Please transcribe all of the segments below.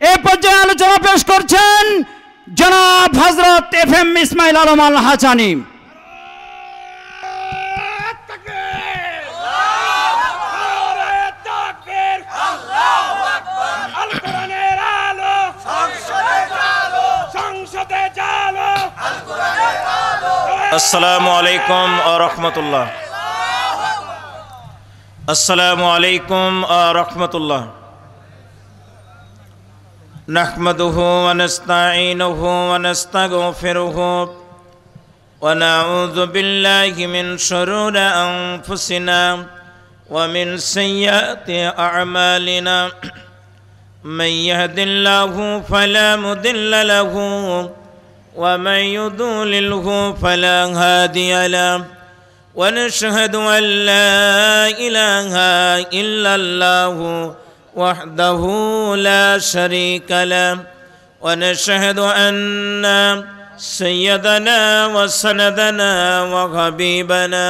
এই পর্যায়ে আলোচনা পেশ করছেন জনাব হযরত এফএম ইসমাইল আলম আল হাসানী। আসসালামু আলাইকুম ওয়া রাহমাতুল্লাহ। আসসালামু আলাইকুম ওয়া রাহমাতুল্লাহ। নাহমাদুহু ওয়া নাস্তাঈনুহু ওয়া নাস্তাগফিরুহু ওয়া নাউযু বিল্লাহি মিন শুরুরি আনফুসিনা ওয়া মিন সাইয়্যাতি আ'মালিনা। মান ইয়াহদিল্লাহু ফালা মুদিল্লা লাহু ومن يضلله فلا هادي له ونشهد أن لا إله إلا الله وحده لا شريك له ونشهد أن سيدنا وسندنا وحبيبنا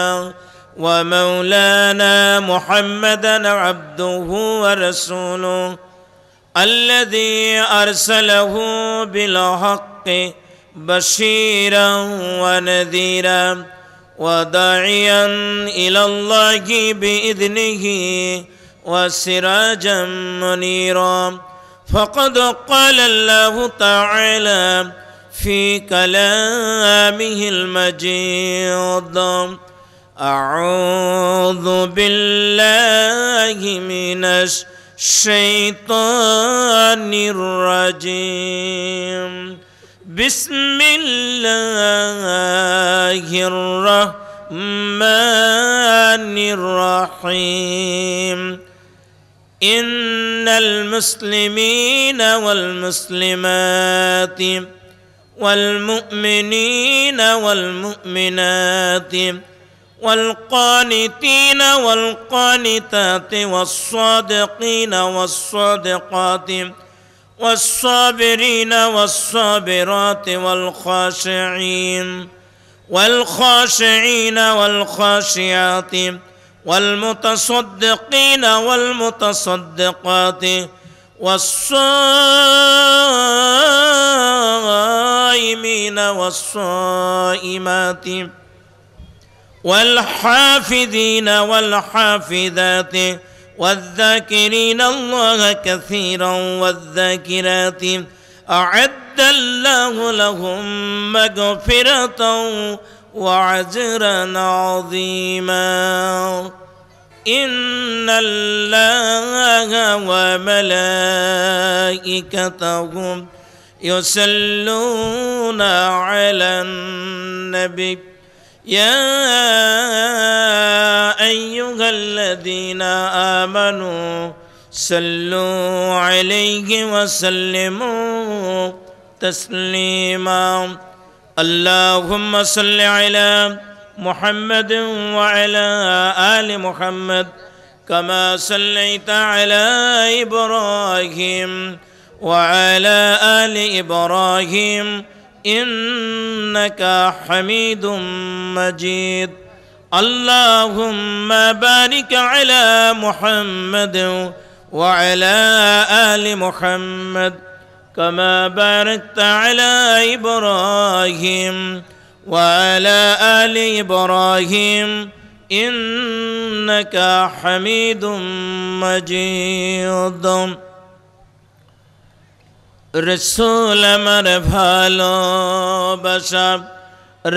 ومولانا محمدا عبده ورسوله الذي أرسله بالحق بشيرا ونذيرا وداعيا إلى الله بإذنه وسراجا منيرا. فقد قال الله تعالى في كلامه المجيد: أعوذ بالله من الشيطان الرجيم. بسم الله الرحمن الرحيم. إن المسلمين والمسلمات والمؤمنين والمؤمنات والقانتين والقانتات والصادقين والصادقات والصابرين والصابرات والخاشعين والخاشعين والخاشعات والمتصدقين والمتصدقات والصائمين والصائمات والحافظين والحافظات والذاكرين الله كثيرا والذاكرات أعد الله لهم مغفرة وأجرا عظيما. إن الله وملائكته يصلون على النبي يا أيها الذين آمنوا صلوا عليه وسلموا تسليما. اللهم صل على محمد وعلى آل محمد كما صليت على إبراهيم وعلى آل إبراهيم إنك حميد مجيد. اللهم بارك على محمد وعلى آل محمد كما باركت على إبراهيم وعلى آل إبراهيم إنك حميد مجيد. রসুল আমার ভালোবাসা,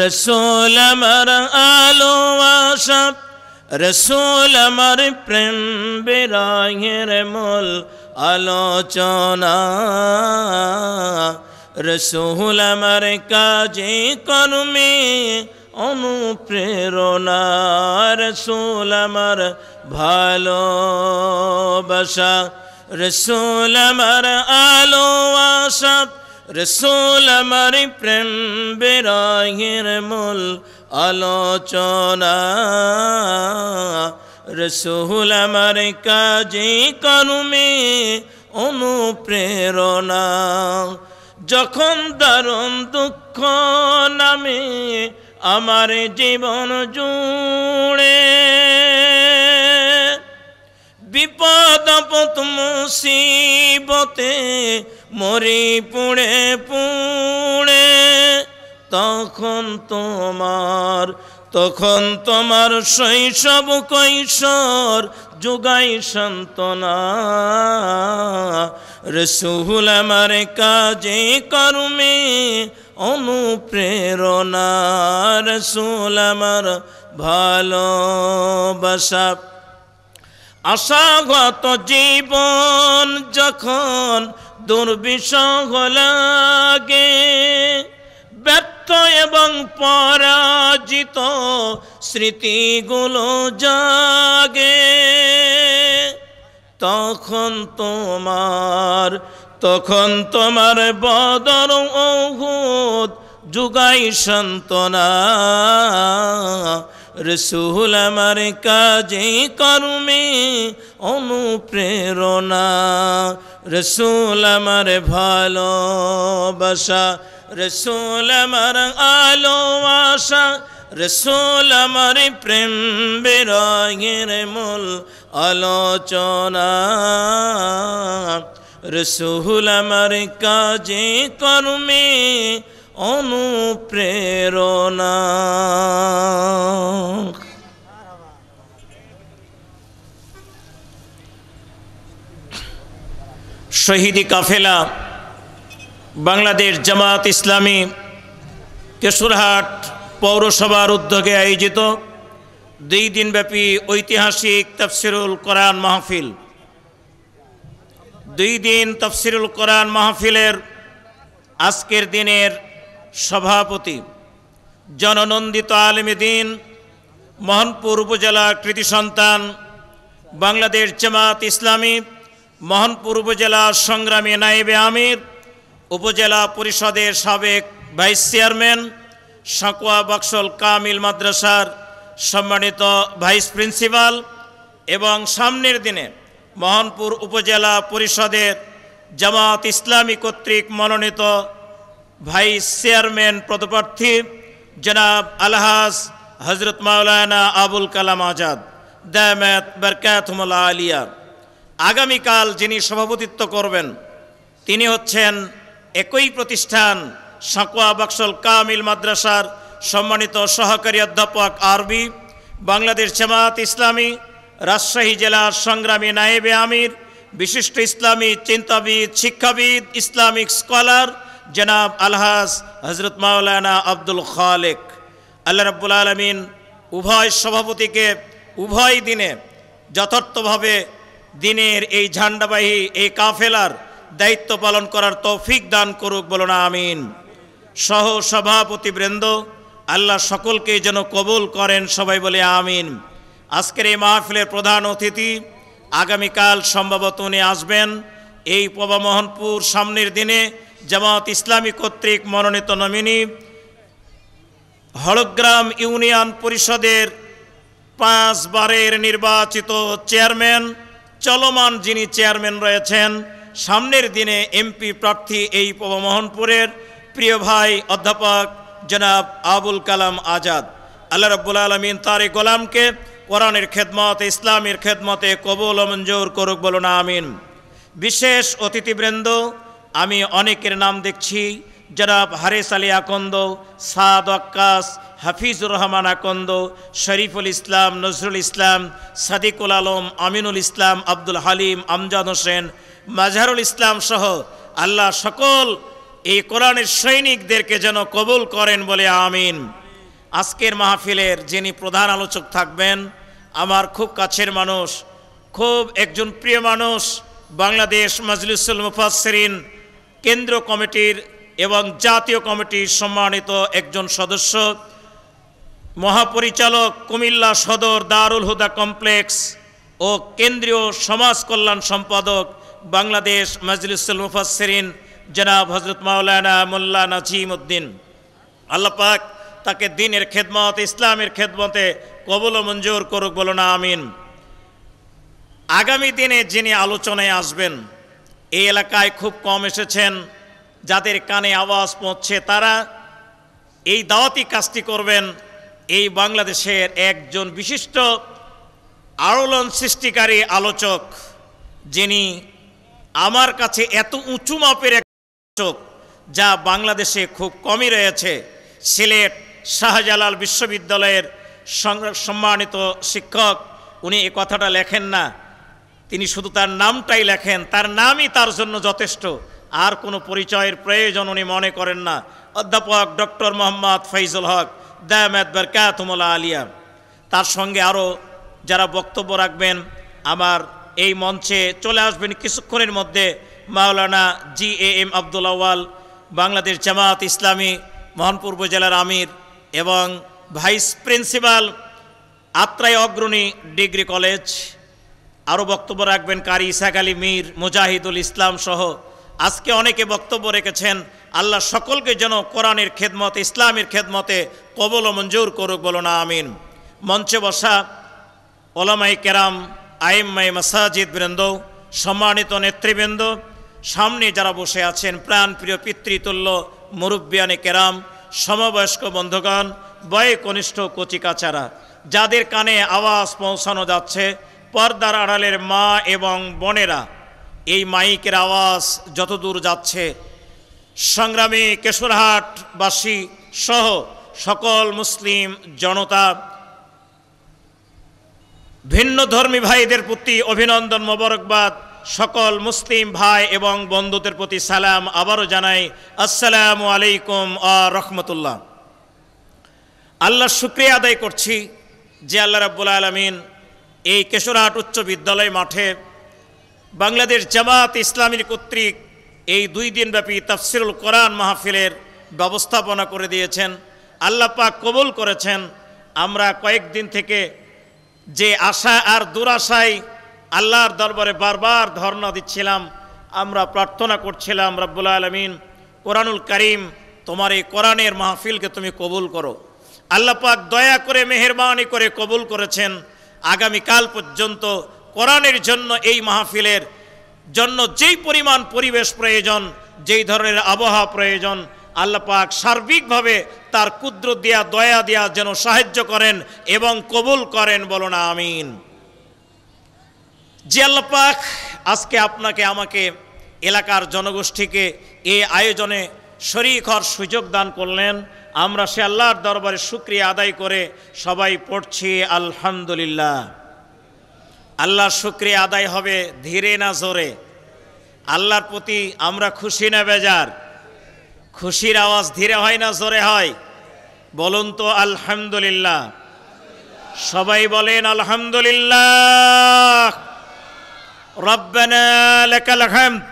রসুল আমার আলোবাসা, রসুল আমার প্রেম বিরহের মূল আলোচনা। রসুল আমার কাজে কর্মে অনুপ্রেরণা, রসুল আমার ভালোবাসা, রসুল আমার আলোবাসা, রসুল আমার প্রেম বিরহের মূল আলোচনা। রসুল আমার কাজে কর্মে অনুপ্রেরণা। যখন দারুণ দুঃখ নামে আমার জীবন জুড়ে, বিপদ আপদ মুসিবতে মরি পুড়ে পুড়ে, তখন তোমার শৈশব কৈশোর যোগাই সান্ত্বনা। রসুল আমার কাজে কর্মে অনুপ্রেরণা, রসুল আমার ভালোবাসা। আশাগত জীবন যখন দুর্বিষহ লাগে, ব্যর্থ এবং পরাজিত স্মৃতিগুলো জাগে, তখন তোমার বদর উহুদ যুগাই সান্ত্বনা। রসুল আমার কাজে কর্মে অনুপ্রেরণা, রসুল আমার ভালোবাসা, রসুল আমার আলো আশা, রসুল আমার প্রেম বিরহের মূল আলোচনা। রসুল আমার কাজে কর্মে অনুপ্রেরণা। শহীদি কাফেলা বাংলাদেশ জামাত ইসলামী কেশরহাট পৌরসভার উদ্যোগে আয়োজিত 2 দিনব্যাপী ঐতিহাসিক তাফসিরুল কোরআন মাহফিল। 2 দিন তাফসিরুল কোরআন মাহফিলের আজকের দিনের সভাপতি জননন্দিত আলেমে দ্বীন, মোহনপুর উপজেলা কৃতি সন্তান, বাংলাদেশ জামাত ইসলামী মোহনপুর উপজেলা সংগ্রামী নায়েবে আমির, উপজেলা পরিষদের সাবেক ভাইস চেয়ারম্যান, সাকুয়া বক্সল কামিল মাদ্রাসার সম্মানিত ভাইস প্রিন্সিপাল এবং সামনের দিনে মোহনপুর উপজেলা পরিষদের জামাত ইসলামী কর্তৃক মনোনীত ভাইস চেয়ারম্যান পদপ্রার্থী জনাব আলহাজ হজরত মাওলানা আবুল কালাম আজাদ দামাত বরকাতুহুল আলিয়া, আগামীকাল যিনি সভাপতিত্ব করবেন তিনি হচ্ছেন একই প্রতিষ্ঠান সাকুয়া বক্সল কামিল মাদ্রাসার সম্মানিত সহকারী অধ্যাপক আরবি, বাংলাদেশ জামাত ইসলামী রাজশাহী জেলার সংগ্রামী নায়েবে আমির, বিশিষ্ট ইসলামী চিন্তাবিদ, শিক্ষাবিদ, ইসলামিক স্কলার জনাব আলহাজ হজরত মাওলানা আব্দুল খালেক। আল্লাহ রাব্বুল আলামিন উভয় সভাপতিকে উভয় দিনে যথার্থভাবে দিনের এই ঝান্ডাবাহী এই কাফেলার দায়িত্ব পালন করার তৌফিক দান করুক, বলুন আমিন। সহ সভাপতিবৃন্দ আল্লাহ সকলকে যেন কবুল করেন, সবাই বলে আমিন। আজকের এই মাহফিলের প্রধান অতিথি আগামীকাল সম্ভবত উনি আসবেন। এই পবা মোহনপুর সামনের দিনে জামাত ইসলামী কর্তৃক মনোনীত নমিনি হলগ্রাম ইউনিয়ন পরিষদের 5 বারের নির্বাচিত চেয়ারম্যান, চলমান যিনি চেয়ারম্যান রয়েছেন, সামনের দিনে এমপি প্রার্থী এই পবা মোহনপুরের প্রিয় ভাই অধ্যাপক জনাব আবুল কালাম আজাদ। আল্লাহ রাব্বুল আলামিন তার এই গোলামকে কোরআনের খেদমতে, ইসলামের খেদমতে কবুল ও মঞ্জুর করুক, বলুন আমিন। বিশেষ অতিথিবৃন্দ, আমি অনেকের নাম দেখছি, জনাব হারেস আলী আকন্দ, সাদ আক্কাস, হাফিজুর রহমান আকন্দ, শরীফুল ইসলাম, নজরুল ইসলাম, সাদিকুল আলম, আমিনুল ইসলাম, আব্দুল হালিম, আমজাদ হোসেন, মাজহারুল ইসলাম সহ আল্লাহ সকল এই কোরআনের সৈনিকদেরকে যেন কবুল করেন, বলে আমিন। আজকের মাহফিলের যিনি প্রধান আলোচক থাকবেন আমার খুব কাছের মানুষ, খুব একজন প্রিয় মানুষ, বাংলাদেশ মাজলিসুল মুফাসসিরিন কেন্দ্র কমিটির এবং জাতীয় কমিটির সম্মানিত একজন সদস্য, মহাপরিচালক কুমিল্লা সদর দারুল হুদা কমপ্লেক্স ও কেন্দ্রীয় সমাজ কল্যাণ সম্পাদক বাংলাদেশ মাজলিসুল মুফাসসিরিন জনাব হজরত মাওলানা মোল্লা নাজিম উদ্দিন। আল্লাহ পাক তাকে দ্বীনের খেদমত, ইসলামের খেদমতে কবুল ও মঞ্জুর করুক, বলুন আমিন। আগামী দিনে যিনি আলোচনায় আসবেন এই এলাকায় খুব কম এসেছেন, যাদের কানে আওয়াজ পৌঁছছে তারা এই দাওয়াতি কাজটি করবেন। এই বাংলাদেশের একজন বিশিষ্ট আলোড়ন সৃষ্টিকারী আলোচক, যিনি আমার কাছে এত উঁচু মাপের যা বাংলাদেশে খুব কমই রয়েছে। সিলেট শাহজালাল বিশ্ববিদ্যালয়ের সম্মানিত শিক্ষক উনি এ কথাটা লেখেন না, তিনি শুধু তার নামটাই লেখেন, তার নামই তার জন্য যথেষ্ট, আর কোনো পরিচয়ের প্রয়োজন উনি মনে করেন না। অধ্যাপক ডক্টর মোহাম্মদ ফৈজুল হক দামাত বারকাতুহুল আলিয়া, তার সঙ্গে আরও যারা বক্তব্য রাখবেন আমার এই মঞ্চে চলে আসবেন কিছুক্ষণের মধ্যে। মাওলানা GAM আব্দুল আউয়াল, বাংলাদেশ জামাত ইসলামী মোহনপুর উপজেলার আমির এবং ভাইস প্রিন্সিপাল আত্রাই অগ্রণী ডিগ্রি কলেজ। আরও বক্তব্য রাখবেন কারি ইসাক আলী মীর, মুজাহিদুল ইসলাম সহ আজকে অনেকে বক্তব্য রেখেছেন। আল্লাহ সকলকে যেন কোরআনের খেদমতে, ইসলামের খেদমতে কবুল ও মঞ্জুর করুক, বলো না আমিন। মঞ্চে বসা ওলামায়ে কেরাম, আইম্মায়ে মাসাজিদ বৃন্দ, সম্মানিত নেতৃবৃন্দ, সামনে যারা বসে আছেন প্রাণপ্রিয় পিতৃতুল্য মুরব্বিয়ানে কেরাম, সমবয়স্ক বন্ধুগণ, বয়ে কনিষ্ঠ কচিকাচারা, যাদের কানে আওয়াজ পৌঁছানো যাচ্ছে, পর্দার আড়ালের মা এবং বোনেরা, এই মাইকের আওয়াজ যতদূর যাচ্ছে, সংগ্রামী কেশরহাটবাসী সহ সকল মুসলিম জনতা, ভিন্ন ধর্মী ভাইদের প্রতি অভিনন্দন, মোবারকবাদ। সকল মুসলিম ভাই এবং বন্ধুদের প্রতি সালাম আবারও জানাই, আসসালামু আলাইকুম ওয়া রাহমাতুল্লাহ। আল্লাহর শুকরিয়া আদায় করছি যে আল্লাহ রাব্বুল আলামিন এই কেশরহাট উচ্চ বিদ্যালয় মাঠে বাংলাদেশ জামাত ইসলামীর কর্তৃক এই 2 দিনব্যাপী তাফসিরুল কোরআন মাহফিলের ব্যবস্থাপনা করে দিয়েছেন। আল্লাহ পাক কবুল করেছেন। আমরা কয়েকদিন থেকে যে আশা আর দুরাশায় আল্লাহর দরবারে বারবার ধর্ণা দিচ্ছিলাম, আমরা প্রার্থনা করছিলাম, রব্বুল আলামিন কোরআনুল কারীম তোমার এই কোরআনের মাহফিলকে তুমি কবুল করো। আল্লাহ পাক দয়া করে মেহেরবানি করে কবুল করেছেন। আগামীকাল পর্যন্ত কোরআনের জন্য এই মাহফিলের জন্য যেই পরিমাণ পরিবেশ প্রয়োজন, যেই ধরনের আবহাওয়া প্রয়োজন, আল্লাহ পাক সার্বিকভাবে তার কুদরত দিয়া, দয়া দিয়া যেন সাহায্য করেন এবং কবুল করেন, বলো না আমিন। যে আল্লাহ পাক আজকে আপনাকে আমাকে এলাকার জনগোষ্ঠীকে এই আয়োজনে শরীক হওয়ার সুযোগ দান করলেন, আমরা সে আল্লাহর দরবারে শুকরিয়া আদায় করে সবাই পড়ছি আলহামদুলিল্লাহ। আল্লাহর শুকরিয়া আদায় হবে ধীরে না জোরে। আল্লাহর প্রতি আমরা খুশি না বেজার? খুশির আওয়াজ ধীরে হয় না জোরে হয়? বলুন তো আলহামদুলিল্লাহ। সবাই বলেন আলহামদুলিল্লাহ। রব্বানা লাকাল হামদ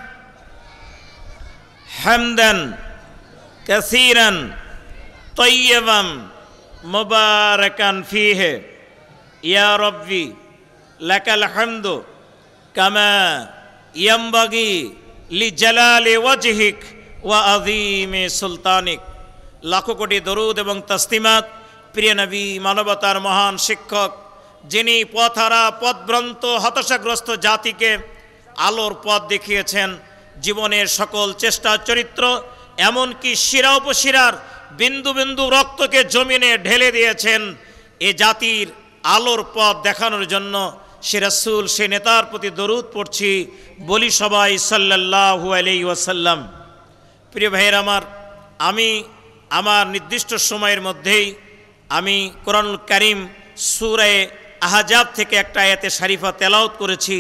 হামদান কাসীরান তাইয়্যিবান মুবারাকান ফীহি ইয়া রাব্বি লাকাল হামদু কামা ইয়ামবাগি লিজালালি ওয়াজহিক ওয়া আযীমি সুলতানিক। লাখো কোটি দরুদ এবং তাসলিমাত প্রিয় নবী, মানবতার মহান শিক্ষক, যিনি পথহারা, পথভ্রান্ত, হতাশাগ্রস্ত জাতিকে আলোর পথ দেখিয়েছেন। জীবনের সকল চেষ্টা, চরিত্র, এমনকি শিরা উপশিরার বিন্দু বিন্দু রক্তকে জমিনে ঢেলে দিয়েছেন এ জাতির আলোর পথ দেখানোর জন্য। সে রাসূল, সে নেতার প্রতি দরুদ পড়ছি, বলি সবাই সাল্লাল্লাহু আলাইহি ওয়াসাল্লাম। প্রিয় ভাইয়ের আমি আমার নির্দিষ্ট সময়ের মধ্যেই আমি কোরআনুল কারীম সূরা আহজাব থেকে একটা আয়াতে শরীফা তেলাওয়াত করেছি।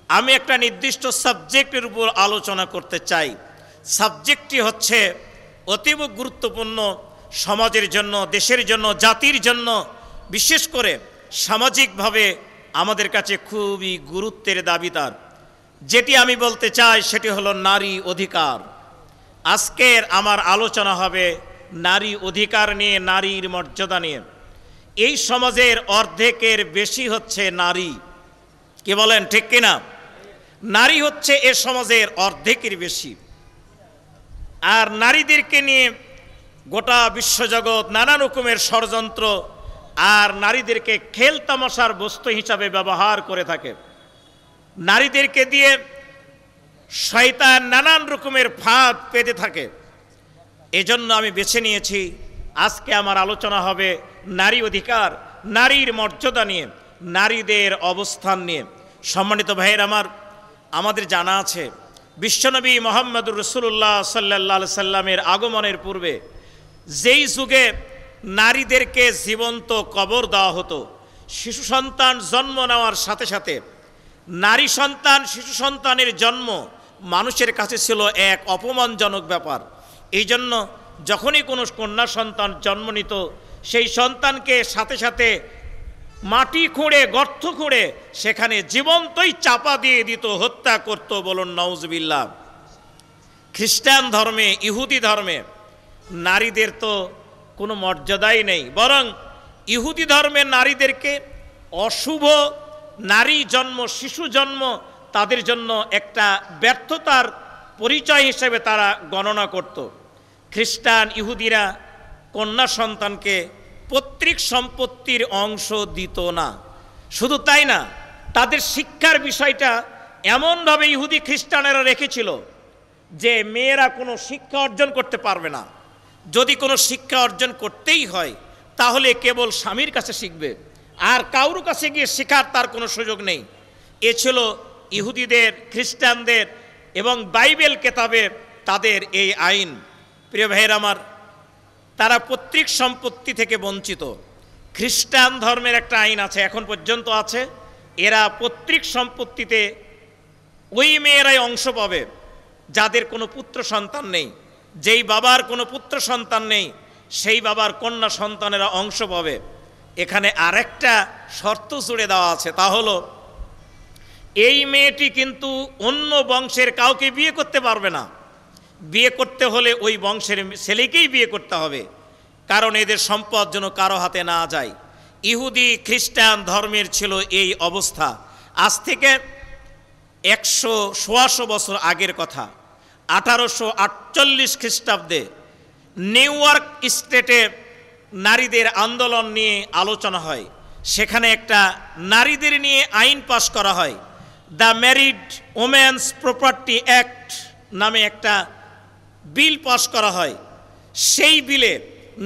আমি একটা নির্দিষ্ট সাবজেক্টের উপর আলোচনা করতে চাই। সাবজেক্টটি হচ্ছে অতীব গুরুত্বপূর্ণ, সমাজের জন্য, দেশের জন্য, জাতির জন্য, বিশেষ করে সামাজিকভাবে আমাদের কাছে খুবই গুরুত্বের দাবিদার। যেটি আমি বলতে চাই সেটি হলো নারী অধিকার। আজকের আমার আলোচনা হবে নারী অধিকার নিয়ে, নারীর মর্যাদা নিয়ে। এই সমাজের অর্ধেকের বেশি হচ্ছে নারী। কি বলেন, ঠিক কিনা? নারী হচ্ছে এ সমাজের অর্ধেকের বেশি। আর নারীদেরকে নিয়ে গোটা বিশ্বজগৎ নানা রকমের ষড়যন্ত্র আর নারীদেরকে খেল তামাশার বস্তু হিসাবে ব্যবহার করে থাকে। নারীদেরকে দিয়ে শয়তান নানান রকমের ফাঁদ পেতে থাকে। এজন্য আমি বেছে নিয়েছি আজকে আমার আলোচনা হবে নারী অধিকার, নারীর মর্যাদা নিয়ে, নারীদের অবস্থান নিয়ে। সম্মানিত ভাইয়ের আমাদের জানা আছে বিশ্বনবী মুহাম্মদুর রাসূলুল্লাহ সাল্লাল্লাহু আলাইহি সাল্লামের আগমনের পূর্বে যেই যুগে নারীদেরকে জীবন্ত কবর দেওয়া হতো, শিশু সন্তান জন্ম নেওয়ার সাথে সাথে নারী সন্তান শিশু সন্তানের জন্ম মানুষের কাছে ছিল এক অপমানজনক ব্যাপার। এই জন্য যখনই কোনো কন্যা সন্তান জন্ম নিত, সেই সন্তানকে সাথে সাথে মাটি খুঁড়ে গর্ত খুঁড়ে সেখানে জীবন্তই চাপা দিয়ে দিত, হত্যা করত। বলুন নাউজুবিল্লাহ। খ্রিস্টান ধর্মে, ইহুদি ধর্মে নারীদের তো কোনো মর্যাদাই নেই, বরং ইহুদি ধর্মের নারীদেরকে অশুভ, নারী জন্ম, শিশু জন্ম তাদের জন্য একটা ব্যর্থতার পরিচয় হিসেবে তারা গণনা করত। খ্রিস্টান ইহুদিরা কন্যা সন্তানকে পৈতৃক সম্পত্তির অংশ দিত না। শুধু তাই না, তাদের শিক্ষার বিষয়টা এমনভাবে ইহুদি খ্রিস্টানেরা রেখেছিল যে মেয়েরা কোনো শিক্ষা অর্জন করতে পারবে না। যদি কোনো শিক্ষা অর্জন করতেই হয় তাহলে কেবল স্বামীর কাছে শিখবে, আর কারোর কাছে গিয়ে শেখার তার কোনো সুযোগ নেই। এ ছিল ইহুদিদের, খ্রিস্টানদের এবং বাইবেল কেতাবে তাদের এই আইন। প্রিয় ভাইয়ের আমার, তারা পৈতৃক সম্পত্তি থেকে বঞ্চিত। খ্রিস্টান ধর্মের একটা আইন আছে, এখন পর্যন্ত আছে, এরা পৈতৃক সম্পত্তিতে ওই মেয়েরাই অংশ পাবে যাদের কোনো পুত্র সন্তান নেই। যেই বাবার কোনো পুত্র সন্তান নেই সেই বাবার কন্যা সন্তানেরা অংশ পাবে। এখানে আরেকটা শর্ত জুড়ে দেওয়া আছে, তা হলো এই মেয়েটি কিন্তু অন্য বংশের কাউকে বিয়ে করতে পারবে না। বিয়ে করতে হলে ওই বংশের ছেলেকেই বিয়ে করতে হবে, কারণ এদের সম্পদ যেন কারো হাতে না যায়। ইহুদি খ্রিস্টান ধর্মের ছিল এই অবস্থা। আজ থেকে 100-125 বছর আগের কথা, 1848 খ্রিস্টাব্দে নিউ ইয়র্ক স্টেটে নারীদের আন্দোলন নিয়ে আলোচনা হয়। সেখানে একটা নারীদের নিয়ে আইন পাশ করা হয়, the married women's property act নামে একটা বিল পাশ করা হয়। সেই বিলে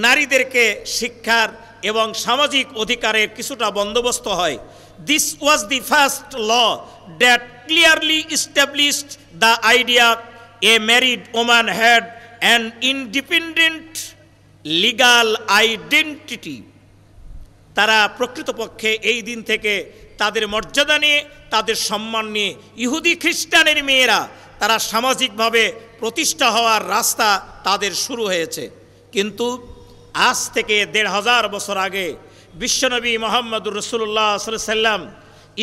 নারীদেরকে শিক্ষার এবং সামাজিক অধিকারের কিছুটা বন্দোবস্ত হয়। This was the first law that clearly established the idea a married woman had an independent legal identity. তারা প্রকৃতপক্ষে এই দিন থেকে তাদের মর্যাদা নিয়ে, তাদের সম্মান নিয়ে ইহুদি খ্রিস্টানের মেয়েরা তারা সামাজিকভাবে প্রতিষ্ঠা হওয়ার রাস্তা তাদের শুরু হয়েছে। কিন্তু আজ থেকে 1500 বছর আগে বিশ্বনবী মুহাম্মদুর রাসূলুল্লাহ সাল্লাল্লাহু আলাইহি সাল্লাম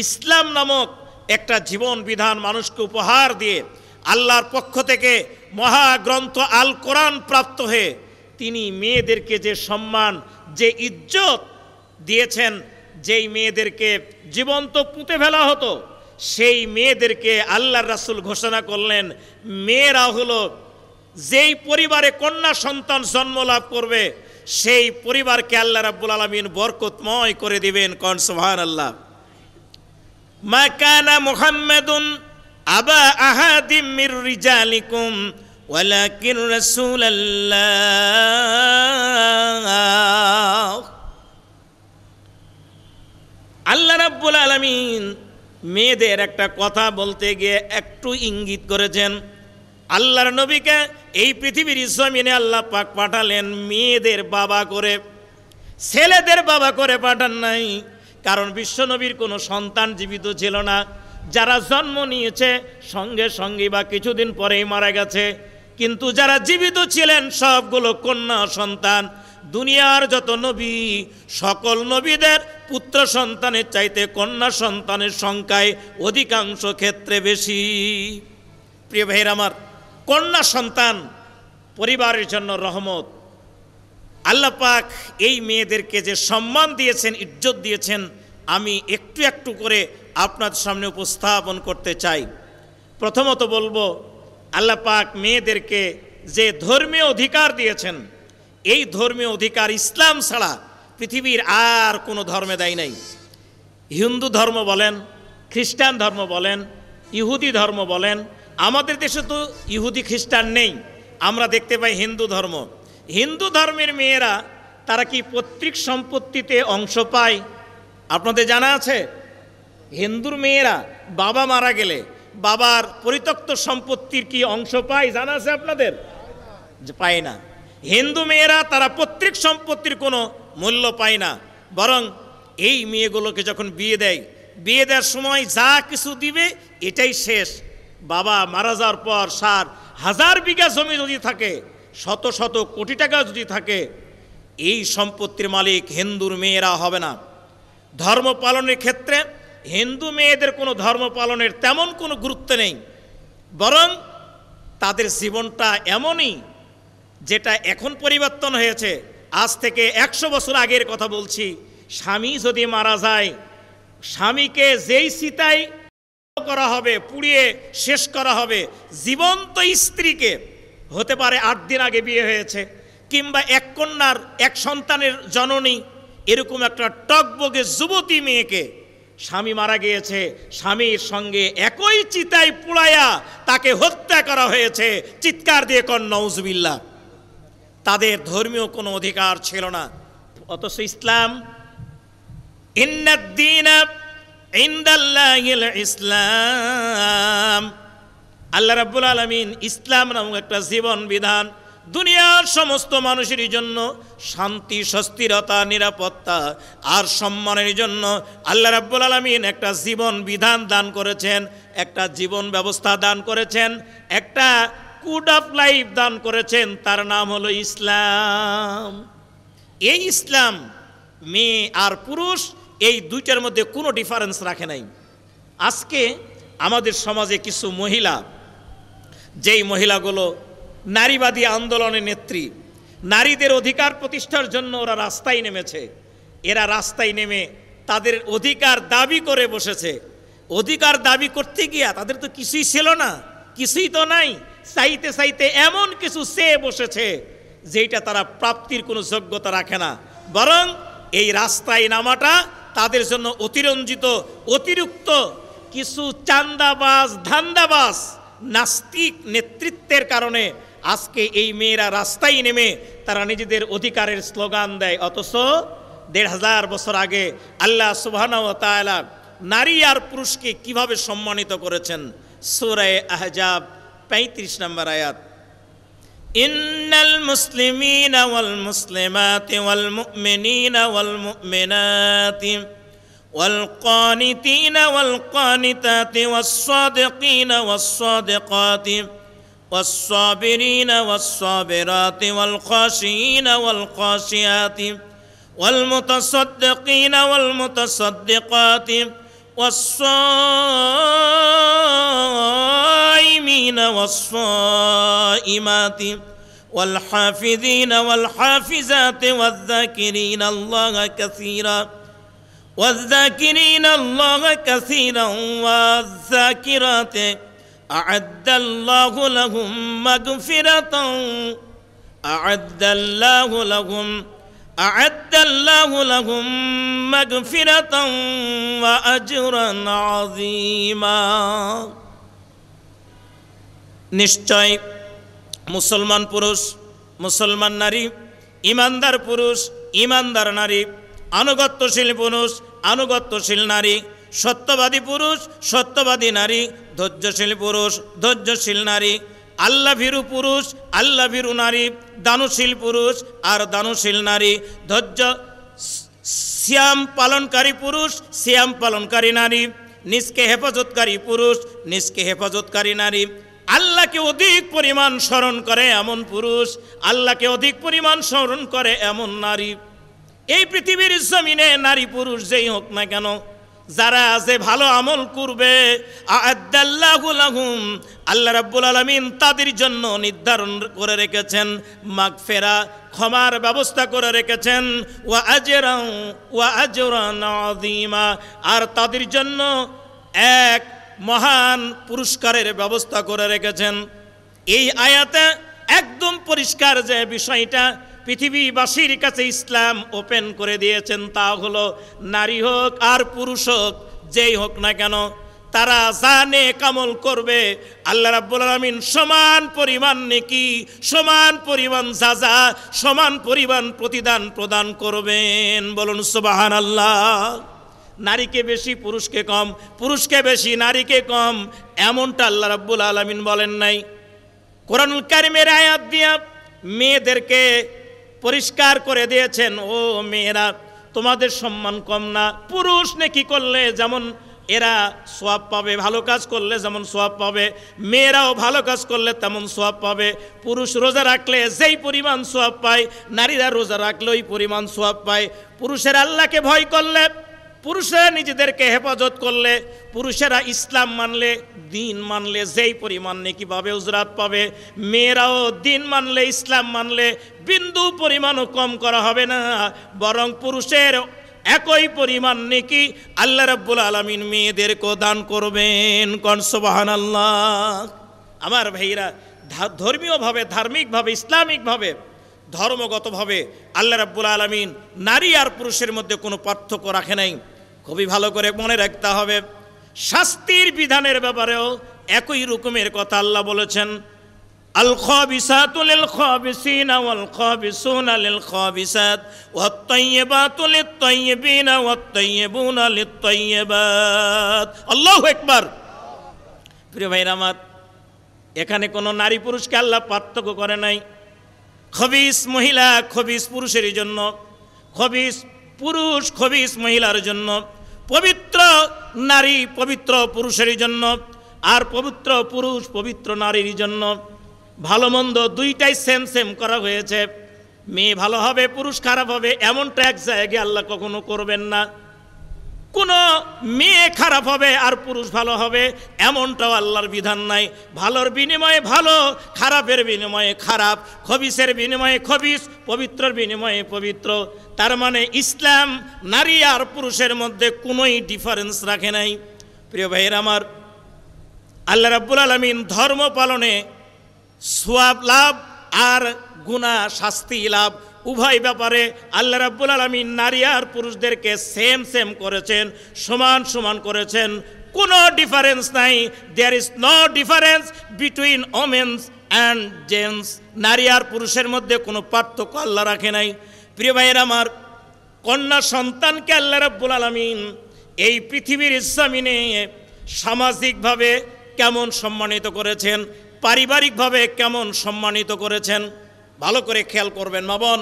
ইসলাম নামক একটা জীবন বিধান মানুষকে উপহার দিয়ে আল্লাহর পক্ষ থেকে মহাগ্রন্থ আল কোরআন প্রাপ্ত হয়ে তিনি মেয়েদেরকে যে সম্মান, যে ইজ্জত দিয়েছেন, যেই মেয়েদেরকে জীবন্ত পুঁতে ফেলা হতো, সেই মেয়েদেরকে আল্লাহর রাসূল ঘোষণা করলেন মেয়েরা হলো যেই পরিবারে কন্যা সন্তান জন্ম লাভ করবে সেই পরিবারকে আল্লাহ রাব্বুল আলামিন বরকতময় করে দিবেন। কোন সুবহানাল্লাহ। মা কানা মুহাম্মাদুন আবা আহাদিম মির রিজালিকুম ওয়ালাকিন রাসূলুল্লাহ। আল্লাহ রাব্বুল আলামিন মেয়েদের একটা কথা বলতে গিয়ে একটু ইঙ্গিত করেছেন। আল্লাহর নবীকে এই পৃথিবীর জমিনে আল্লাহ পাক পাঠালেন মেয়েদের বাবা করে, ছেলেদের বাবা করে পাঠান নাই। কারণ বিশ্বনবীর কোনো সন্তান জীবিত ছিল না। যারা জন্ম নিয়েছে সঙ্গে সঙ্গে বা কিছুদিন পরেই মারা গেছে, কিন্তু যারা জীবিত ছিলেন সবগুলো কন্যা সন্তান। দুনিয়ার যত নবী, সকল নবীদের পুত্র সন্তানের চাইতে কন্যা সন্তানের সংখ্যায় অধিকাংশ ক্ষেত্রে বেশি। প্রিয় ভাইয়ের আমার, কন্যা সন্তান পরিবারের জন্য রহমত। আল্লাহ পাক এই মেয়েদেরকে যে সম্মান দিয়েছেন, ইজ্জত দিয়েছেন, আমি একটু একটু করে আপনাদের সামনে উপস্থাপন করতে চাই। প্রথমত বলবো, আল্লাহ পাক মেয়েদেরকে যে ধর্মীয় অধিকার দিয়েছেন, এই ধর্মীয় অধিকার ইসলাম ছাড়া পৃথিবীর আর কোনো ধর্মে দেয় নাই। হিন্দু ধর্ম বলেন, খ্রিস্টান ধর্ম বলেন, ইহুদি ধর্ম বলেন, আমাদের দেশে তো ইহুদি খ্রিস্টান নেই, আমরা দেখতে পাই হিন্দু ধর্ম। হিন্দু ধর্মের মেয়েরা তারা কি পৈতৃক সম্পত্তিতে অংশ পায়? আপনাদের জানা আছে? হিন্দুর মেয়েরা বাবা মারা গেলে বাবার পরিত্যক্ত সম্পত্তির কি অংশ পায় জানা আছে আপনাদের? যে পায় না। হিন্দু মেয়েরা তারা পৈতৃক সম্পত্তির কোনো মূল্য পায় না, বরং এই মেয়েগুলোকে যখন বিয়ে দেওয়ার সময় যা কিছু দিবে এটাই শেষ। বাবা মারা যাওয়ার পর 1000 বিঘা জমি যদি থাকে, শত শত কোটি টাকা যদি থাকে, এই সম্পত্তির মালিক হিন্দুর মেয়েরা হবে না। ধর্ম পালনের ক্ষেত্রে হিন্দু মেয়েদের কোনো ধর্ম পালনের তেমন কোনো গুরুত্ব নেই, বরং তাদের জীবনটা এমনই, যেটা এখন পরিবর্তন হয়েছে। আজ থেকে 100 বছর আগের কথা বলছি। স্বামী যদি মারা যায়, স্বামীকে যেই চিতায় করা হবে, পুড়িয়ে শেষ করা হবে, জীবন্ত স্ত্রীকে, হতে পারে 8 দিন আগে বিয়ে হয়েছে, কিংবা এক কন্যার এক সন্তানের জননী, এরকম একটা টকবগে যুবতী মেয়েকে স্বামী মারা গিয়েছে, স্বামীর সঙ্গে একই চিতায় পুড়াইয়া তাকে হত্যা করা হয়েছে। চিৎকার দিয়ে কন নাউজুবিল্লাহ। তাদের ধর্মীয় কোনো অধিকার ছিল না। অথচ ইসলাম, ইন্নাদ-দীনা ইনদাল্লাহিল ইসলাম, আল্লাহ রাব্বুল আলামিন ইসলাম নামক একটা জীবন বিধান দুনিয়ার সমস্ত মানুষের জন্য শান্তি, সুস্থিরতা, নিরাপত্তা আর সম্মানের জন্য আল্লাহ রাব্বুল আলামিন একটা জীবন বিধান দান করেছেন, একটা জীবন ব্যবস্থা দান করেছেন, একটা কোড অফ লাইফ দান করেছেন। তার নাম হলো ইসলাম। এই ইসলাম মেয়ে আর পুরুষ এই দুইটার মধ্যে কোনো ডিফারেন্স রাখে নাই। আজকে আমাদের সমাজে কিছু মহিলা, যেই মহিলাগুলো নারীবাদী আন্দোলনের নেত্রী, নারীদের অধিকার প্রতিষ্ঠার জন্য ওরা রাস্তায় নেমেছে। এরা রাস্তায় নেমে তাদের অধিকার দাবি করে বসেছে। অধিকার দাবি করতে গিয়া তাদের তো কিছুই ছিল না, কিছুই তো নাই। চাইতে চাইতে এমন কিছু চেয়ে বসেছে যেটা তারা প্রাপ্তির কোনো যোগ্যতা রাখে না, বরং এই রাস্তায় নামাটা তাদের জন্য অতিরঞ্জিত, অতিরিক্ত কিছু চান্দাবাজ, ধান্দাবাজ, নাস্তিক নেতৃত্বের কারণে আজকে এই মেয়েরা রাস্তায় নেমে তারা নিজেদের অধিকারের স্লোগান দেয়। অথচ 1500 বছর আগে আল্লাহ সুবহানাহু ওয়া তাআলা নারী আর পুরুষকে কিভাবে সম্মানিত করেছেন। সূরা আহজাব 35 নম্বর আয়াত, ইন্নাল মুসলিমিনা ওয়াল মুসলিমাতি ওয়াল মুমিনিনা ওয়াল মুমিনাতি والقانتين والقانتات والصادقين والصادقات والصابرين والصابرات والخاشعين والخاشعات والمتصدقين والمتصدقات والصائمين والصائمات والحافظين والحافظات والذاكرين الله كثيرا والذاكرين الله كثيرا والذاكرات أعد الله لهم مغفرة أعد الله لهم مغفرة وأجرا عظيما। নিশ্চয় মুসলমান পুরুষ, মুসলমান নারী, ইমানদার পুরুষ, ইমানদার নারী, আনুগত্যশীল পুরুষ, আনুগত্যশীল নারী, সত্যবাদী পুরুষ, সত্যবাদী নারী, ধৈর্যশীল পুরুষ, ধৈর্যশীল নারী, আল্লাহভীরু পুরুষ, আল্লাহভীরু নারী, দানশীল পুরুষ আর দানশীল নারী, ধৈর্য সিয়াম পালনকারী পুরুষ, সিয়াম পালনকারী নারী, নিজকে হেফাজতকারী পুরুষ, নিজকে হেফাজতকারী নারী, আল্লাহকে অধিক পরিমাণ স্মরণ করে এমন পুরুষ, আল্লাহকে অধিক পরিমাণ স্মরণ করে এমন নারী। এই পৃথিবীর জমিনে নারী পুরুষ যেই হোক না কেন, যারা যে ভালো আমল করবে, আ'আদাল্লাহু লাহুম, আল্লাহ রাব্বুল আলামিন তাদের জন্য নির্ধারণ করে রেখেছেন মাগফিরা, ক্ষমার ব্যবস্থা করে রেখেছেন, ওয়া আজরান আযীমা, আর তাদের জন্য এক মহান পুরস্কারের ব্যবস্থা করে রেখেছেন। এই আয়াতে একদম পরিষ্কার যে বিষয়টা পৃথিবীবাসীর কাছে ইসলাম ওপেন করে দিয়েছেন, তা হলো নারী হোক আর পুরুষ হোক, যেই হোক না কেন, তারা জানে কামল করবে, আল্লাহ রাব্বুল আলামিন সমান পরিমাণ নেকি, সমান পরিমাণ সাজা, সমান পরিমাণ প্রতিদান প্রদান করবেন। বলুন সুবহানাল্লাহ। নারীকে বেশি পুরুষকে কম, পুরুষকে বেশি নারীকে কম, এমনটা আল্লাহ রাব্বুল আলামিন বলেন নাই। কোরআনুল কারীমের আয়াত দিয়া মেয়েদেরকে পরিষ্কার করে দিয়েছেন, ও মেয়েরা তোমাদের সম্মান কম না। পুরুষ নেকি করলে যেমন এরা সওয়াব পাবে, ভালো কাজ করলে যেমন সওয়াব পাবে, মেয়েরাও ভালো কাজ করলে তেমন সওয়াব পাবে। পুরুষ রোজা রাখলে যেই পরিমাণ সওয়াব পায়, নারীরা রোজা রাখলে ওই পরিমাণ সওয়াব পায়। পুরুষেরা আল্লাহকে ভয় করলে, পুরুষেরা নিজেদেরকে হেফাজত করলে, পুরুষেরা ইসলাম মানলে, দিন মানলে যেই পরিমাণ নেকি পাবে, উজরাত পাবে, মেয়েরাও দিন মানলে, ইসলাম মানলে বিন্দু পরিমাণও কম করা হবে না, বরং পুরুষের একই পরিমাণ নেকি আল্লাহ রাব্বুল আলামিন মেয়েদেরকে দান করবেন। কোন সুবহানাল্লাহ। আমার ভাইরা, ধর্মীয়ভাবে, ধার্মিকভাবে, ইসলামিকভাবে, ধর্মগতভাবে আল্লাহ রাব্বুল আলামিন নারী আর পুরুষের মধ্যে কোনো পার্থক্য রাখে নাই। খুবই ভালো করে মনে রাখতে হবে। শাস্তির বিধানের ব্যাপারেও একই রকমের কথা আল্লাহ বলেছেন, আল খাবিসাতু লিল খাবিসিনা ওয়াল খাবিসুনা লিল খাবিসাত ওয়াত তাইয়্যিবাতু লিত তাইয়্যিবিনা ওয়াত তাইয়্যিবুনা লিত তাইয়্যিবাত। আল্লাহু আকবার। প্রিয় ভাইরা আমার, এখানে কোনো নারী পুরুষকে আল্লাহ পার্থক্য করে নাই। খবিস মহিলা খবিস পুরুষের জন্য, খবিস পুরুষ খবিস মহিলার জন্য, পবিত্র নারী পবিত্র পুরুষের জন্য, আর পবিত্র পুরুষ পবিত্র নারীর জন্য। ভালো মন্দ দুইটাই সেম সেম করা হয়েছে। মেয়ে ভালো হবে পুরুষ খারাপ হবে এমনটা এক জায়গায় আল্লাহ কখনো করবেন না। কোনো মেয়ে খারাপ হবে আর পুরুষ ভালো হবে এমনটাও আল্লাহর বিধান নাই। ভালোর বিনিময়ে ভালো, খারাপের বিনিময়ে খারাপ, খবিসের বিনিময়ে খবিস, পবিত্রের বিনিময়ে পবিত্র। তার মানে ইসলাম নারী আর পুরুষের মধ্যে কোনোই ডিফারেন্স রাখে নাই। প্রিয় ভাইয়ের আমার, আল্লাহ রাব্বুল আলামিন ধর্ম পালনে সওয়াব লাভ আর গুনাহ শাস্তি লাভ উভয় ব্যাপারে আল্লাহ রাব্বুল আলামিন নারী আর পুরুষদেরকে সেম সেম করেছেন, সমান সমান করেছেন। কোনো ডিফারেন্স নাই। There is no difference between women's and gents. নারী আর পুরুষের মধ্যে কোনো পার্থক্য আল্লাহ রাখে নাই। প্রিয় ভাইয়ের আমার, কন্যা সন্তানকে আল্লাহ রাব্বুল আলামিন এই পৃথিবীর জমিনে সামাজিকভাবে কেমন সম্মানিত করেছেন, পারিবারিকভাবে কেমন সম্মানিত করেছেন, ভালো করে খেয়াল করবেন। মা বোন,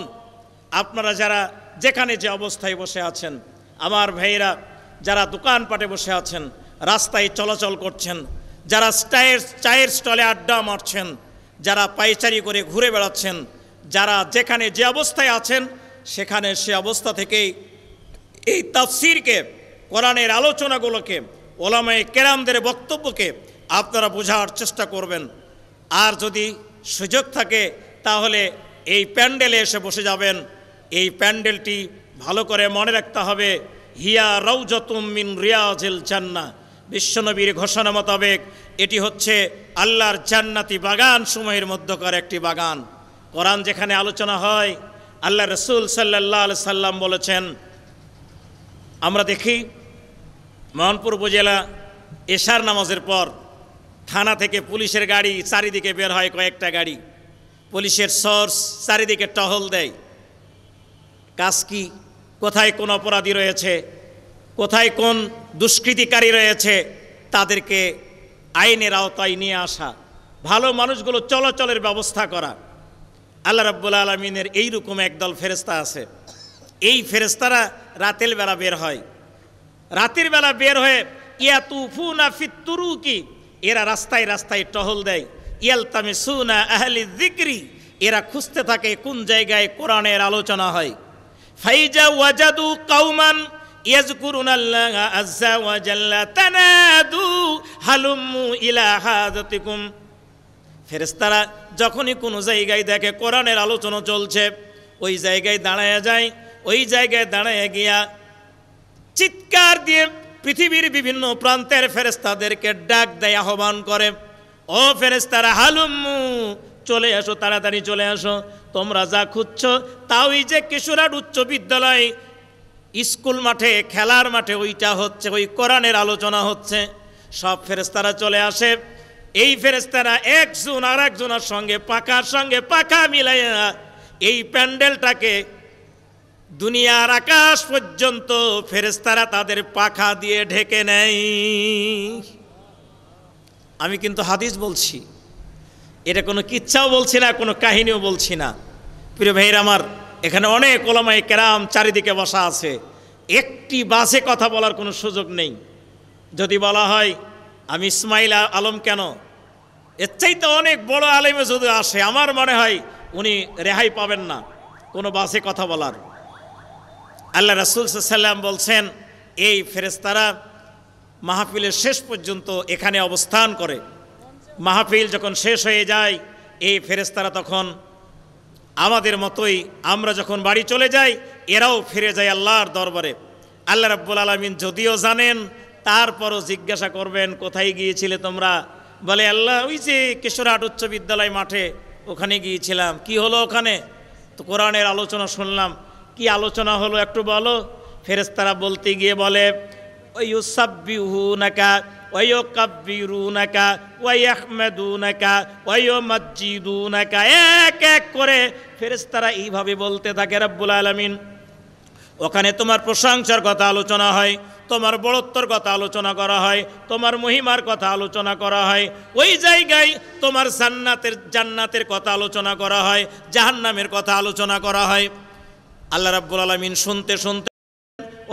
আপনারা যারা যেখানে যে অবস্থায় বসে আছেন, আমার ভাইয়েরা যারা দোকানপাটে বসে আছেন, রাস্তায় চলাচল করছেন, যারা চায়ের স্টলে আড্ডা মারছেন, যারা পায়চারি করে ঘুরে বেড়াচ্ছেন, যারা যেখানে যে অবস্থায় আছেন সেখানে সে অবস্থা থেকেই এই তাফসীরকে, কোরআনের আলোচনাগুলোকে, ওলামায়ে কেরামদের বক্তব্যকে আপনারা বোঝার চেষ্টা করবেন। আর যদি সুযোগ থাকে তাহলে এই প্যান্ডেলে এসে বসে যাবেন। এই প্যান্ডেলটি ভালো করে মনে রাখতে হবে, হিয়া রাউজাতুম মিন রিয়াজিল জান্নাহ। বিশ্বনবীর ঘোষণা মোতাবেক এটি হচ্ছে আল্লাহর জান্নাতি বাগান সমূহের মধ্যকার একটি বাগান। কোরআন যেখানে আলোচনা হয়, আল্লাহ রসুল সাল্লাল্লাহু আলাইহি সাল্লাম বলেছেন, আমরা দেখি মোহনপুর উপজেলা এশার নামাজের পর থানা থেকে পুলিশের গাড়ি চারিদিকে বের হয়, কয়েকটা গাড়ি, পুলিশের সোর্স চারিদিকে টহল দেয়। কাজ কি? কোথায় কোন অপরাধী রয়েছে, কোথায় কোন দুষ্কৃতিকারী রয়েছে, তাদেরকে আইনের আওতায় নিয়ে আসা, ভালো মানুষগুলো চলাচলের ব্যবস্থা করা। আল্লাহ রাব্বুল আলামিনের এইরকম একদল ফেরেশতা আছে। এই ফেরেশতারা রাতের বেলা বের হয়। রাতের বেলা বের হয়ে ইয়াতুফুনা ফিত তুরুকি, এরা রাস্তায় রাস্তায় টহল দেয়। ইয়ালতামিসুনা আহলি যিকরি, এরা খুঁজতে থাকে কোন জায়গায় কোরআনের আলোচনা হয়। ফাইজা ওয়াজাদু কওমান ইয়াযকুরুনাল্লাহা আযজা ওয়া জাল্লা তানাদু হালুম্মু ইলা হাযাতিকুম। ফেরেশতারা যখনই কোনো জায়গায় দেখে কোরআনের আলোচনা চলছে, ওই জায়গায় দাঁড়ায় যায়। ওই জায়গায় দাঁড়ায় গিয়া চিৎকার দিয়ে পৃথিবীর বিভিন্ন প্রান্তের ফেরেশতাদেরকে ডাক দেয়, আহ্বান করে, ও ফেরেশতারা হালুম্মু, চলে আসো, তাড়াতাড়ি চলে আসো। তোমরা যা খুঁজছো তা ওই যে কিশোরাট উচ্চ বিদ্যালয় স্কুল মাঠে, খেলার মাঠে ওইটা হচ্ছে, ওই কোরআনের আলোচনা হচ্ছে। সব ফেরেশতারা চলে আসে। এই ফেরেশতারা একজন আর একজনের সঙ্গে পাখার সঙ্গে পাখা মিলাইয়া এই প্যান্ডেলটাকে দুনিয়ার আকাশ পর্যন্ত ফেরেশতারা তাদের পাখা দিয়ে ঢেকে নেয়। আমি কিন্তু হাদিস বলছি, এটা কোনো কিচ্ছাও বলছি না, কোনো কাহিনীও বলছি না। প্রিয় ভাইরা আমার, এখানে অনেক ওলামায়ে কেরাম চারিদিকে বসা আছে, একটি বাসে কথা বলার কোনো সুযোগ নেই। যদি বলা হয় আমি ইসমাইল আলম কেন, এর চাইতে অনেক বড় আলেমে যদি আসে, আমার মনে হয় উনি রেহাই পাবেন না কোনো বাসে কথা বলার। আল্লাহ রাসূল সাল্লাল্লাহু আলাইহি ওয়াসাল্লাম বলছেন, এই ফেরেশতারা মাহফিলের শেষ পর্যন্ত এখানে অবস্থান করে। মাহফিল যখন শেষ হয়ে যায়, এই ফেরেশতারা তখন আমাদের মতোই, আমরা যখন বাড়ি চলে যাই এরাও ফিরে যায় আল্লাহর দরবারে। আল্লাহ রাব্বুল আলামিন যদিও জানেন, তারপরও জিজ্ঞাসা করবেন কোথায় গিয়েছিলে তোমরা? বলে আল্লাহ ওই যে কিশোরহাট উচ্চ বিদ্যালয় মাঠে ওখানে গিয়েছিলাম। কি হলো ওখানে? তো কোরআনের আলোচনা শুনলাম। কি আলোচনা হলো একটু বলো। ফেরেশতারা বলতে গিয়ে বলে ওয়ায়ুসাব্বিহুনাকা ওয়ায়ুকাব্বিরুনাকা ওয়ায়াহমাদুনাকা ওয়ায়ুমাজ্জিদুনাকা, এক এক করে ফেরেশতারা এইভাবে বলতে থাকে। রব্বুল আলামিন, ওখানে তোমার প্রশংসার কথা আলোচনা হয়, তোমার বড়ত্বর কথা আলোচনা করা হয়, তোমার মহিমার কথা আলোচনা করা হয়। ওই জায়গায় তোমার জান্নাতের কথা আলোচনা করা হয়, জাহান্নামের কথা আলোচনা করা হয়। আল্লাহ রাব্বুল আলামিন শুনতে শুনতে,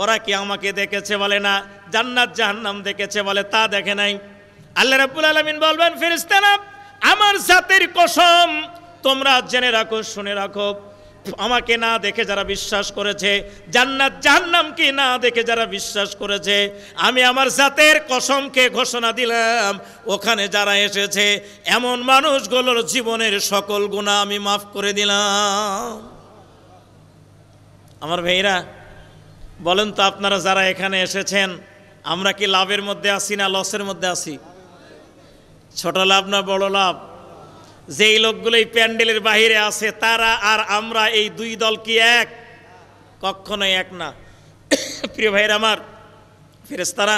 ওরা কি আমাকে দেখেছে? বলে না। জান্নাত জাহান্নাম দেখেছে? বলে তা দেখে নাই। আল্লাহ রাব্বুল আলামিন বলবেন, ফেরেশতারা আমার জাতের কসম, তোমরা জেনে রাখো, শুনে রাখো, আমাকে না দেখে যারা বিশ্বাস করেছে, জান্নাত জাহান্নামকে না দেখে যারা বিশ্বাস করেছে, আমি আমার জাতের কসমকে ঘোষণা দিলাম, ওখানে যারা এসেছে এমন মানুষগুলোর জীবনের সকল গুনাহ আমি মাফ করে দিলাম। আমার ভাইরা বলেন তো, আপনারা যারা এখানে এসেছেন, আমরা কি লাভের মধ্যে আছি না লসের মধ্যে আছি? ছোট লাভ না বড় লাভ? যেই লোকগুলো এই প্যান্ডেলের বাহিরে আছে, তারা আর আমরা, এই দুই দল কি এক? কখনোই এক না। প্রিয় ভাইরা আমার, ফেরেশতারা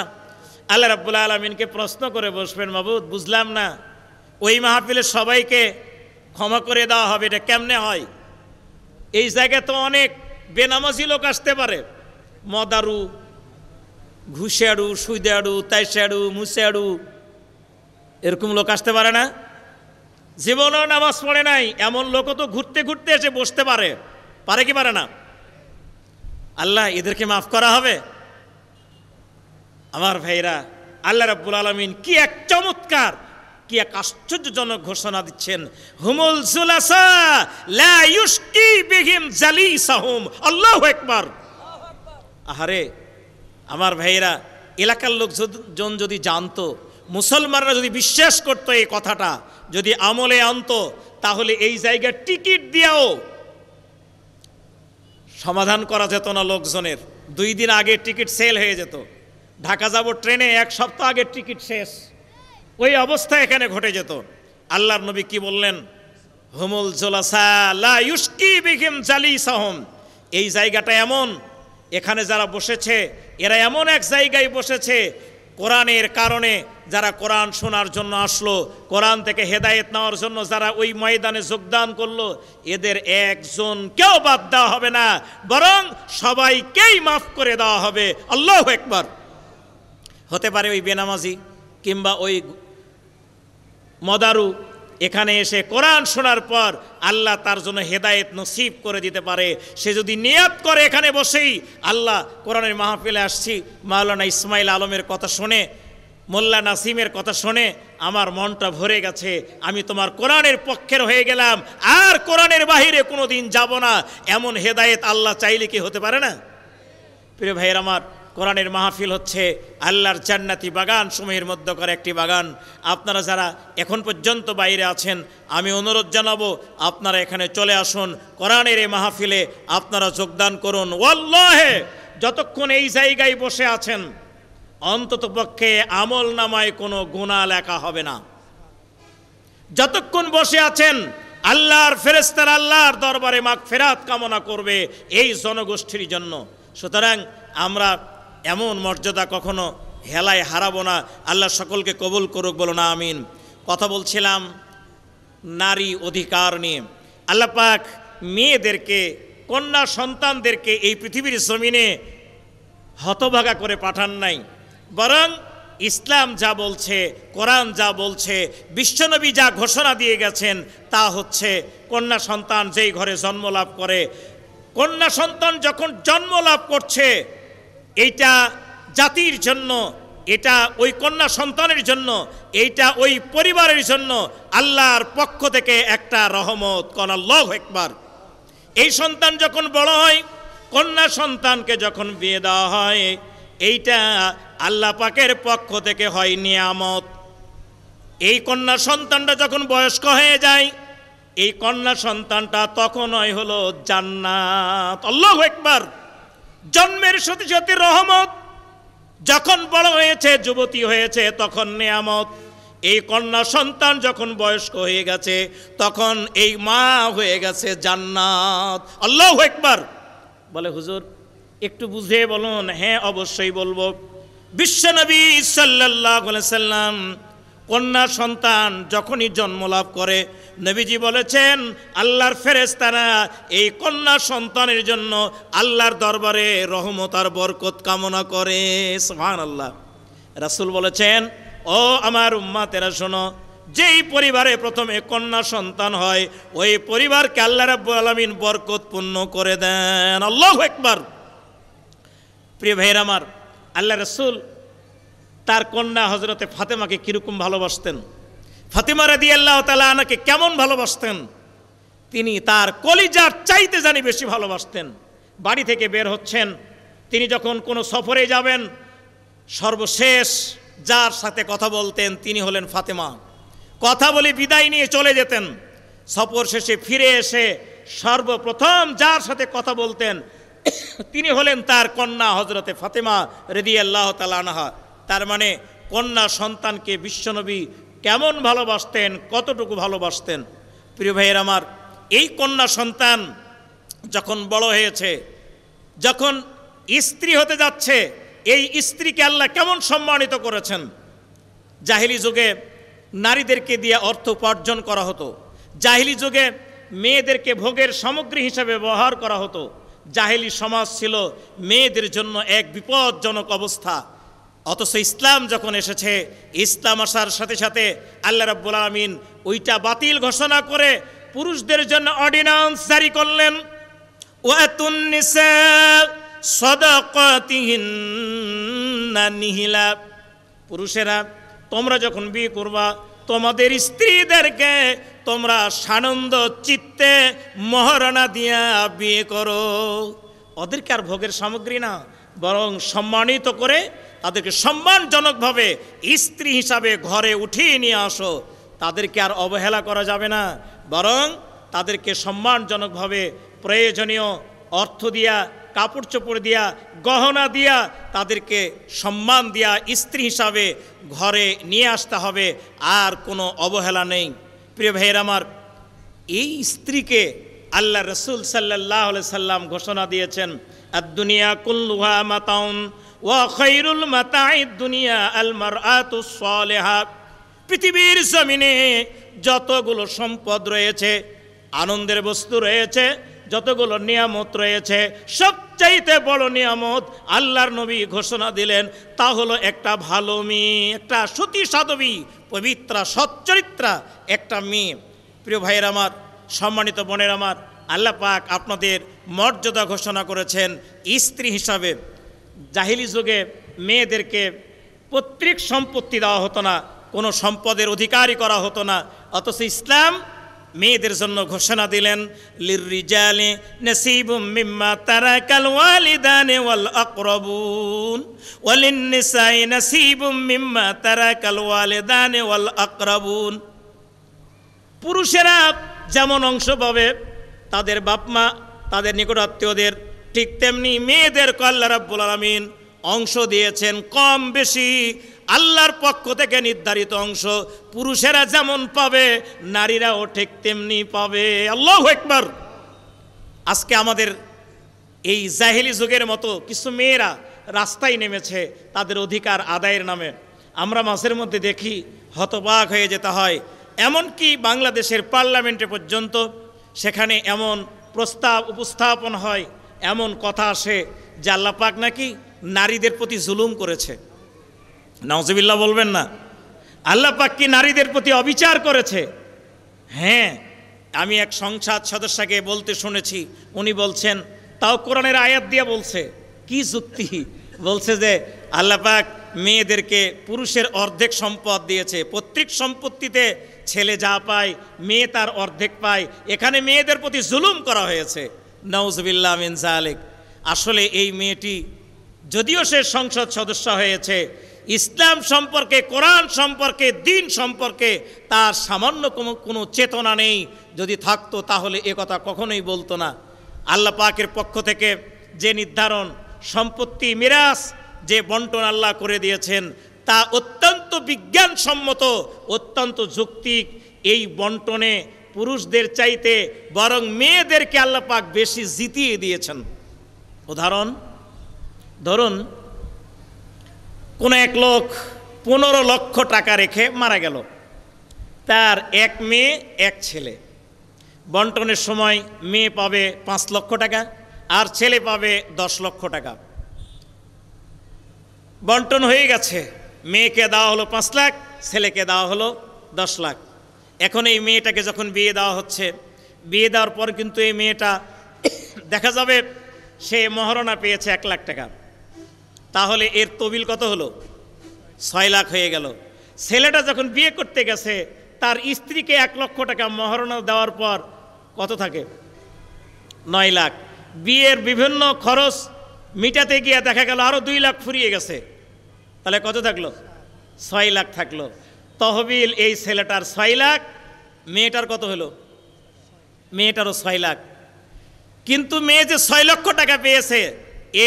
আল্লাহ রাব্বুল আলামিনকে প্রশ্ন করে বসবেন, মাবুদ বুঝলাম না, ওই মাহফিলে সবাইকে ক্ষমা করে দেওয়া হবে, এটা কেমনে হয়? এই জায়গায় তো অনেক বেনামাজি লোক আসতে পারে, মদারু, ঘুষাড়ু, সুইদাড়ু, তাইশাড়ু, মুসাড়ু, এরকম লোক আসতে পারে না? জীবনেও নামাজ পড়ে নাই এমন লোকও তো ঘুরতে ঘুরতে এসে বসতে পারে, পারে কি পারে না? আল্লাহ এদেরকে মাফ করা হবে? আমার ভাইরা, আল্লাহ রাব্বুল আলামিন কি এক চমৎকার, কি এক আশ্চর্যজনক ঘোষণা দিচ্ছেন, হুমুল জুলাসা লা ইউশকি বিহিম জালিসাহুম। আল্লাহু আকবার। আহারে আমার ভাইরা, এলাকার লোকজন যদি জানতো, মুসলমানরা যদি বিশ্বাস করতো এই কথাটা, যদি আমলে আনতো, তাহলে এই জায়গায় টিকিট দিয়েও সমাধান করা যেত না লোকজনের। 2 দিন আগে টিকিট সেল হয়ে যেত। ঢাকা যাব ট্রেনে 1 সপ্তাহ আগে টিকিট শেষ, ওই অবস্থা এখানে ঘটে যেত। আল্লাহর নবী কি বললেন? হুমুল জুলাসা লা ইউশকি বিহিম জালিসাহুম। এই জায়গাটা এমন, এখানে যারা বসেছে এরা এমন এক জায়গায় বসেছে, কোরআনের কারণে যারা কোরআন শোনার জন্য আসলো, কোরআন থেকে হেদায়েত নেওয়ার জন্য যারা ওই ময়দানে যোগদান করলো, এদের একজন কেউ বাদ দেওয়া হবে না, বরং সবাইকেই মাফ করে দেওয়া হবে। আল্লাহু আকবার। হতে পারে ওই বেনামাজি কিংবা ওই মদারু এখানে এসে কোরআন শোনার পর আল্লাহ তার জন্য হেদায়েত নসিব করে দিতে পারে। সে যদি নিয়াত করে এখানে বসেই, আল্লাহ কোরআনের মাহফিলে আসছি, মাওলানা ইসমাইল আলমের কথা শুনে, মোল্লা নাসিমের কথা শুনে আমার মনটা ভরে গেছে, আমি তোমার কোরআনের পক্ষের হয়ে গেলাম, আর কোরআনের বাহিরে কোনো দিন যাব না, এমন হেদায়েত আল্লাহ চাইলে কি হতে পারে না? প্রিয় ভাইয়ের আমার, কোরআনের মাহফিল হচ্ছে আল্লাহর জান্নাতি বাগান সমূহের মধ্যকার একটি বাগান। আপনারা যারা এখন পর্যন্ত বাইরে আছেন, আমি অনুরোধ জানাবো আপনারা এখানে চলে আসুন, কোরআনের এই মাহফিলে আপনারা যোগদান করুন। ওয়াল্লাহে যতক্ষণ এই জায়গায় বসে আছেন, অন্তত পক্ষে আমল নামায় কোনো গুনাহ লেখা হবে না। যতক্ষণ বসে আছেন, আল্লাহর ফেরেশতারা আল্লাহর দরবারে মাগফিরাত কামনা করবে এই জনগোষ্ঠীর জন্য। সুতরাং আমরা এমন মর্যাদা কখনো হেলায় হারাবো না। আল্লাহ সকলকে কবুল করুক, বলো না আমিন। কথা বলছিলাম নারী অধিকার নিয়ে। আল্লাহ পাক মেয়েদেরকে কন্যা সন্তানদেরকে এই পৃথিবীর জমিনে হতভাগা করে পাঠান নাই, বরং ইসলাম যা বলছে, কোরআন যা বলছে, বিশ্বনবী যা ঘোষণা দিয়ে গেছেন তা হচ্ছে কন্যা সন্তান যেই ঘরে জন্ম লাভ করে, কন্যা সন্তান যখন জন্ম লাভ করছে এইটা জাতির জন্য, এটা ওই কন্যা সন্তানের জন্য, এইটা ওই পরিবারের জন্য আল্লাহর পক্ষ থেকে একটা রহমত। কোন আল্লাহু আকবার। এই সন্তান যখন বড় হয়, কন্যা সন্তানকে যখন বিয়ে দেওয়া হয়, এইটা আল্লাহ পাকের পক্ষ থেকে হয় নিয়ামত। এই কন্যা সন্তানটা যখন বয়স্ক হয়ে যায়, এই কন্যা সন্তানটা তখন হলো জান্নাত। আল্লাহু আকবার। জন্মের সাথে সাথে রহমত, যখন বড় হয়েছে, যুবতী হয়েছে, তখন নিয়ামত। এই কন্যা সন্তান যখন বয়স্ক হয়ে গেছে, তখন এই মা হয়ে গেছে জান্নাত। আল্লাহু আকবার। বলে হুজুর একটু বুঝিয়ে বলুন। হ্যাঁ অবশ্যই বলবো। বিশ্বনবী সাল্লাল্লাহু আলাইহি সাল্লাম কন্যা সন্তান যখনই জন্ম লাভ করে, নবীজি বলেছেন আল্লাহর ফেরেশতারা এই কন্যা সন্তানের জন্য আল্লাহর দরবারে রহমত আর বরকত কামনা করে। সুবহানাল্লাহ। রাসূল বলেছেন, ও আমার উম্মতেরা শোনো, যেই পরিবারে প্রথমে কন্যা সন্তান হয়, ওই পরিবারকে আল্লাহ রাব্বুল আলামিন বরকতপূর্ণ করে দেন। আল্লাহু আকবার। প্রিয় ভাইয়েরা আমার, আল্লাহ রাসূল তার কন্যা হযরতে ফাতেমাকে কিরকম ভালোবাসতেন, ফাতেমা রাদিয়াল্লাহু তাআলা আনহাকে কেমন ভালোবাসতেন, তিনি তার কলিজার চাইতে জানি বেশি ভালোবাসতেন। বাড়ি থেকে বের হচ্ছেন, তিনি যখন কোনো সফরে যাবেন, সর্বশেষ যার সাথে কথা বলতেন তিনি হলেন ফাতেমা। কথা বলে বিদায় নিয়ে চলে যেতেন। সফর শেষে ফিরে এসে সর্বপ্রথম যার সাথে কথা বলতেন তিনি হলেন তার কন্যা হযরতে ফাতেমা রাদিয়াল্লাহু তাআলা আনহা। তার মানে কন্যা সন্তানকে বিশ্বনবী কেমন ভালোবাসতেন, কতটুকু ভালোবাসতেন। প্রিয় ভাইয়ের আমার, এই কন্যা সন্তান যখন বড় হয়েছে, যখন স্ত্রী হতে যাচ্ছে, এই স্ত্রীকে আল্লাহ কেমন সম্মানিত করেছেন। জাহিলি যুগে নারীদেরকে দিয়ে অর্থ উপার্জন করা হতো, জাহিলি যুগে মেয়েদেরকে ভোগের সামগ্রী হিসাবে ব্যবহার করা হতো। জাহিলি সমাজ ছিল মেয়েদের জন্য এক বিপজ্জনক অবস্থা। অথচ ইসলাম যখন এসেছে, ইসলাম আসার সাথে সাথে আল্লাহ রাব্বুল আলামিন ওইটা বাতিল ঘোষণা করে পুরুষদের জন্য অর্ডিন্যান্স জারি করলেন। ওয়াতুন নিসা সাদাকাতিহিন্না নিহিলা। পুরুষেরা তোমরা যখন বিয়ে করবা, তোমাদের স্ত্রীদেরকে তোমরা সানন্দ চিত্তে মহারণা দিয়া বিয়ে করো। ওদেরকে আর ভোগের সামগ্রী না, বরং সম্মানিত করে তাদেরকে সম্মানজনকভাবে স্ত্রী হিসাবে ঘরে উঠিয়ে নিয়ে আসো। তাদেরকে আর অবহেলা করা যাবে না, বরং তাদেরকে সম্মানজনকভাবে প্রয়োজনীয় অর্থ দিয়া, কাপড় চোপড় দিয়া, গহনা দিয়া তাদেরকে সম্মান দিয়া স্ত্রী হিসাবে ঘরে নিয়ে আসতে হবে। আর কোনো অবহেলা নেই। প্রিয় ভাইয়ের আমার, এই স্ত্রীকে আল্লাহ রাসূল সাল্লাল্লাহু আলাইহি সাল্লাম ঘোষণা দিয়েছেন, আদ-দুনিয়া কুল্লুহা মাতাউন ওয়া খায়রুল মাতাঈদ দুনিয়া আল মারআতুস সালিহা। পৃথিবীর জমিনে যতগুলো সম্পদ রয়েছে, আনন্দের বস্তু রয়েছে, যতগুলো নিয়ামত রয়েছে, সবচাইতে বড় নিয়ামত আল্লাহর নবী ঘোষণা দিলেন, তা হলো একটা ভালো মেয়ে, একটা সতী সাধবী, পবিত্রা সচ্চরিত্রা একটা মেয়ে। প্রিয় ভাইয়ের আমার, সম্মানিত বোনের আমার, আল্লাহ পাক আপনাদের মর্যাদা ঘোষণা করেছেন স্ত্রী হিসাবে। জাহিলি যুগে মেয়েদেরকে পৈতৃক সম্পত্তি দেওয়া হতো না, কোনো সম্পদের অধিকারী করা হতো না। অথচ ইসলাম মেয়েদের জন্য ঘোষণা দিলেন, লিররিজালি নাসিবুম মিম্মা তারাকাল ওয়ালিদানি ওয়াল আকরাবুন ওয়ালিন্নিসাই নাসিবুম মিম্মা তারাকাল ওয়ালিদানি ওয়াল আকরাবুন। পুরুষেরা যেমন অংশ পাবে তাদের বাপ মা, তাদের নিকটাত্মীয়দের, ঠিক তেমনি মেয়েদেরকে আল্লাহ রাব্বুল আলামিন অংশ দিয়েছেন কম বেশি আল্লাহর পক্ষ থেকে নির্ধারিত অংশ। পুরুষেরা যেমন পাবে নারীরাও ঠিক তেমনি পাবে। আল্লাহু আকবার। আজকে আমাদের এই জাহিলি যুগের মতো কিছু মেয়েরা রাস্তায় নেমেছে তাদের অধিকার আদায়ের নামে। আমরা মাঝের মধ্যে দেখি, হতবাক হয়ে যেতে হয়। এমনকি বাংলাদেশের পার্লামেন্টে পর্যন্ত সেখানে এমন প্রস্তাব উপস্থাপন হয়, এমন কথা আসে যে আল্লাহ পাক নাকি নারীদের প্রতি জুলুম করেছে। নাউজুবিল্লাহ বলবেন না? আল্লাহ পাক কি নারীদের প্রতি অবিচার করেছে? হ্যাঁ, আমি এক সংসদ সদস্যকে বলতে শুনেছি, উনি বলছেন, তাও কোরআনের আয়াত দিয়ে বলছে। কি যুক্তি? বলছে যে আল্লাহ পাক মেয়েদেরকে পুরুষের অর্ধেক সম্পদ দিয়েছে, পৈতৃক সম্পত্তিতে ছেলে যা পায় মেয়ে তার অর্ধেক পায়, এখানে মেয়েদের প্রতি জুলুম করা হয়েছে। নাউজুবিল্লাহ মিন যালিক। আসলে এই মেয়েটি যদিও সে সংসদ সদস্য হয়েছে, ইসলাম সম্পর্কে, কোরআন সম্পর্কে, দ্বীন সম্পর্কে তার সামান্য কোনো চেতনা নেই। যদি থাকতো তাহলে এ কথা কখনোই বলতো না। আল্লাহ পাকের পক্ষ থেকে যে নির্ধারণ, সম্পত্তি, মিরাস যে বন্টন আল্লাহ করে দিয়েছেন তা অত্যন্ত বিজ্ঞানসম্মত, অত্যন্ত যৌক্তিক। এই বন্টনে পুরুষদের চাইতে বরং মেয়েদেরকে আল্লাহ পাক বেশি জিতিয়ে দিয়েছেন। উদাহরণ ধরুন, কোনো এক লোক 15 লক্ষ টাকা রেখে মারা গেল, তার এক মেয়ে এক ছেলে। বন্টনের সময় মেয়ে পাবে 5 লক্ষ টাকা আর ছেলে পাবে 10 লক্ষ টাকা। বন্টন হয়ে গেছে, মেয়েকে দেওয়া হলো 5 লাখ, ছেলেকে দেওয়া হলো 10 লাখ। এখন এই মেয়েটাকে যখন বিয়ে দেওয়া হচ্ছে, বিয়ে দেওয়ার পর কিন্তু এই মেয়েটা দেখা যাবে সে মহারণা পেয়েছে 1 লাখ টাকা, তাহলে এর তবিল কত হলো? 6 লাখ হয়ে গেল। ছেলেটা যখন বিয়ে করতে গেছে, তার স্ত্রীকে 1 লক্ষ টাকা মহারণা দেওয়ার পর কত থাকে? 9 লাখ। বিয়ের বিভিন্ন খরচ মিটাতে গিয়ে দেখা গেল আরও 2 লাখ ফুরিয়ে গেছে, তাহলে কত থাকলো? 6 লাখ থাকলো। তহবিল এই ছেলেটার 6 লাখ, মেয়েটার কত হলো? মেয়েটারও 6 লাখ। কিন্তু মেয়ে যে 6 লক্ষ টাকা পেয়েছে,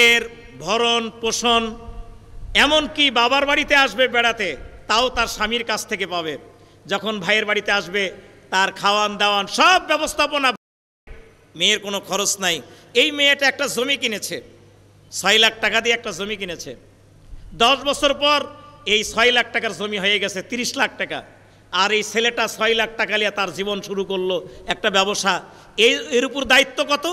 এর ভরণ পোষণ, এমনকি বাবার বাড়িতে আসবে বেড়াতে, তাও তার স্বামীর কাছ থেকে পাবে। যখন ভাইয়ের বাড়িতে আসবে, তার খাওয়ান দাওয়ান সব ব্যবস্থাপনা, মেয়ের কোনো খরচ নাই। এই মেয়েটা একটা জমি কিনেছে, 6 লাখ টাকা দিয়ে একটা জমি কিনেছে। 10 বছর পর এই 6 লাখ টাকার জমি হয়ে গেছে 30 লাখ টাকা। আর এই ছেলেটা 6 লাখ টাকা নিয়ে তার জীবন শুরু করলো, একটা ব্যবসা। এর উপর দায়িত্ব কত?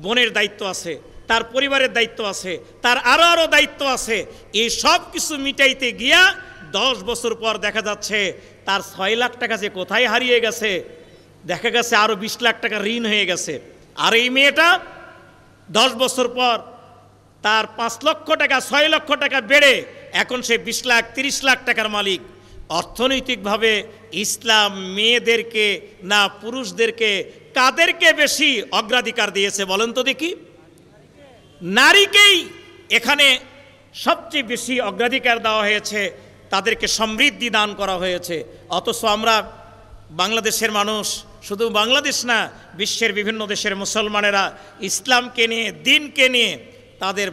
বোনের দায়িত্ব আছে, তার পরিবারের দায়িত্ব আছে, তার আরও দায়িত্ব আছে। এই সব কিছু মিটাইতে গিয়া 10 বছর পর দেখা যাচ্ছে তার 6 লাখ টাকা যে কোথায় হারিয়ে গেছে, দেখা গেছে আরও 20 লাখ টাকা ঋণ হয়ে গেছে। আর এই মেয়েটা 10 বছর পর তার 5 লক্ষ টাকা 6 লক্ষ টাকা বেড়ে এখন সে 20 লাখ 30 লাখ টাকার মালিক। অর্থনৈতিকভাবে ইসলাম মেয়েদেরকে না পুরুষদেরকে, কাদেরকে বেশি অগ্রাধিকার দিয়েছে বলেন তো দেখি? নারীকেই এখানে সবচেয়ে বেশি অগ্রাধিকার দেওয়া হয়েছে, তাদেরকে সমৃদ্ধি দান করা হয়েছে। অথচ আমরা বাংলাদেশের মানুষ, শুধু বাংলাদেশ না, বিশ্বের বিভিন্ন দেশের মুসলমানেরা ইসলামকে নিয়ে, দ্বীনকে নিয়ে তাদের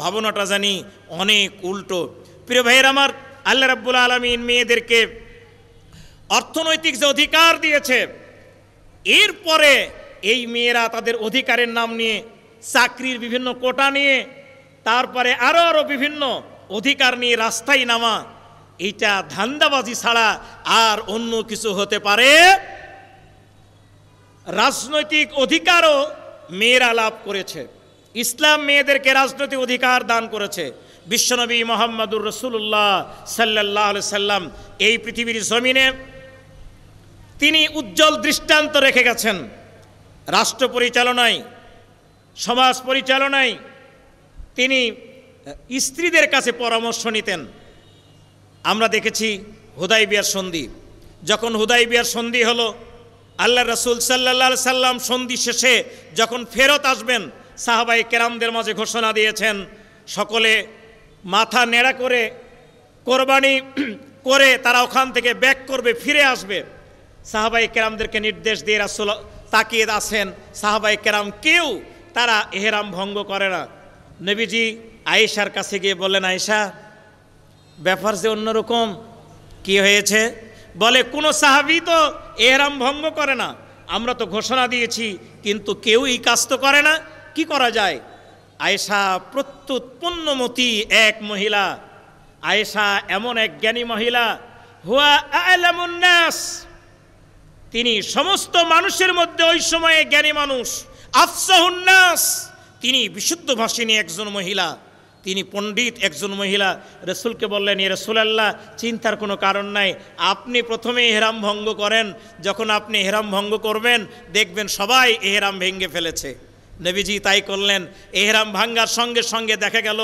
ভাবনাটা জানি অনেক উল্টো। প্রিয় ভাইয়ের আমার, আল্লাহ রাব্বুল আলামিন মেয়েদেরকে অর্থনৈতিক যে অধিকার দিয়েছে, এরপরে এই মেয়েরা তাদের অধিকারের নাম নিয়ে চাকরির বিভিন্ন কোটা নিয়ে, তারপরে আরও বিভিন্ন অধিকার নিয়ে রাস্তায় নামা, এইটা ধান্দাবাজি ছাড়া আর অন্য কিছু হতে পারে? রাজনৈতিক অধিকারও মেয়েরা লাভ করেছে। ইসলাম মেয়েদেরকে রাজনৈতিক অধিকার দান করেছে। বিশ্বনবী মুহাম্মদুর রাসূলুল্লাহ সাল্লাল্লাহু আলাইহি সাল্লাম এই পৃথিবীর জমিনে তিনি উজ্জ্বল দৃষ্টান্ত রেখে গেছেন। রাষ্ট্র পরিচালনায়, সমাজ পরিচালনায় তিনি স্ত্রীদের কাছে পরামর্শ নিতেন। আমরা দেখেছি হুদাইবিয়ার সন্ধি, যখন হুদাইবিয়ার সন্ধি হলো, আল্লাহ রাসূল সাল্লাল্লাহু আলাইহি সাল্লাম সন্ধি শেষে যখন ফেরত আসবেন, সাহাবায়ে কেরামদের মাঝে ঘোষণা দিয়েছেন, সকলে মাথা নেড়া করে কোরবানি করে তারা ওখান থেকে ব্যাক করবে, ফিরে আসবে। সাহাবায়ে কেরামদেরকে নির্দেশ দিয়ে রাসূল তাকিয়ে আছেন। সাহাবায়ে কেরাম কেউ তারা এহরাম ভঙ্গ করে না। নবীজি আয়েশার কাছে গিয়ে বললেন, আয়েশা, ব্যাপার যে অন্যরকম। কি হয়েছে? বলে, কোনো সাহাবী তো এহরাম ভঙ্গ করে না, আমরা তো ঘোষণা দিয়েছি, কিন্তু কেউ এই কাজ তো করে না, কি করা যায়? আয়েশা প্রত্যুত পুণ্যমতী এক মহিলা, আয়েশা এমন এক জ্ঞানী মহিলা, হুয়া আ'লামুন নাস, তিনি সমস্ত মানুষের মধ্যে ওই সময়ে জ্ঞানী মানুষ। আফসাহুন নাস, তিনি বিশুদ্ধভাষিনী একজন মহিলা, তিনি পণ্ডিত একজন মহিলা। রাসূলকে বললেন, ইয়া রাসূলুল্লাহ, চিন্তার কোনো কারণ নাই, আপনি প্রথমে ইহরাম ভঙ্গ করেন, যখন আপনি ইহরাম ভঙ্গ করবেন দেখবেন সবাই ইহরাম ভেঙে ফেলেছে। নবীজি তাই করলেন। ইহরাম ভাঙ্গার সঙ্গে সঙ্গে দেখা গেল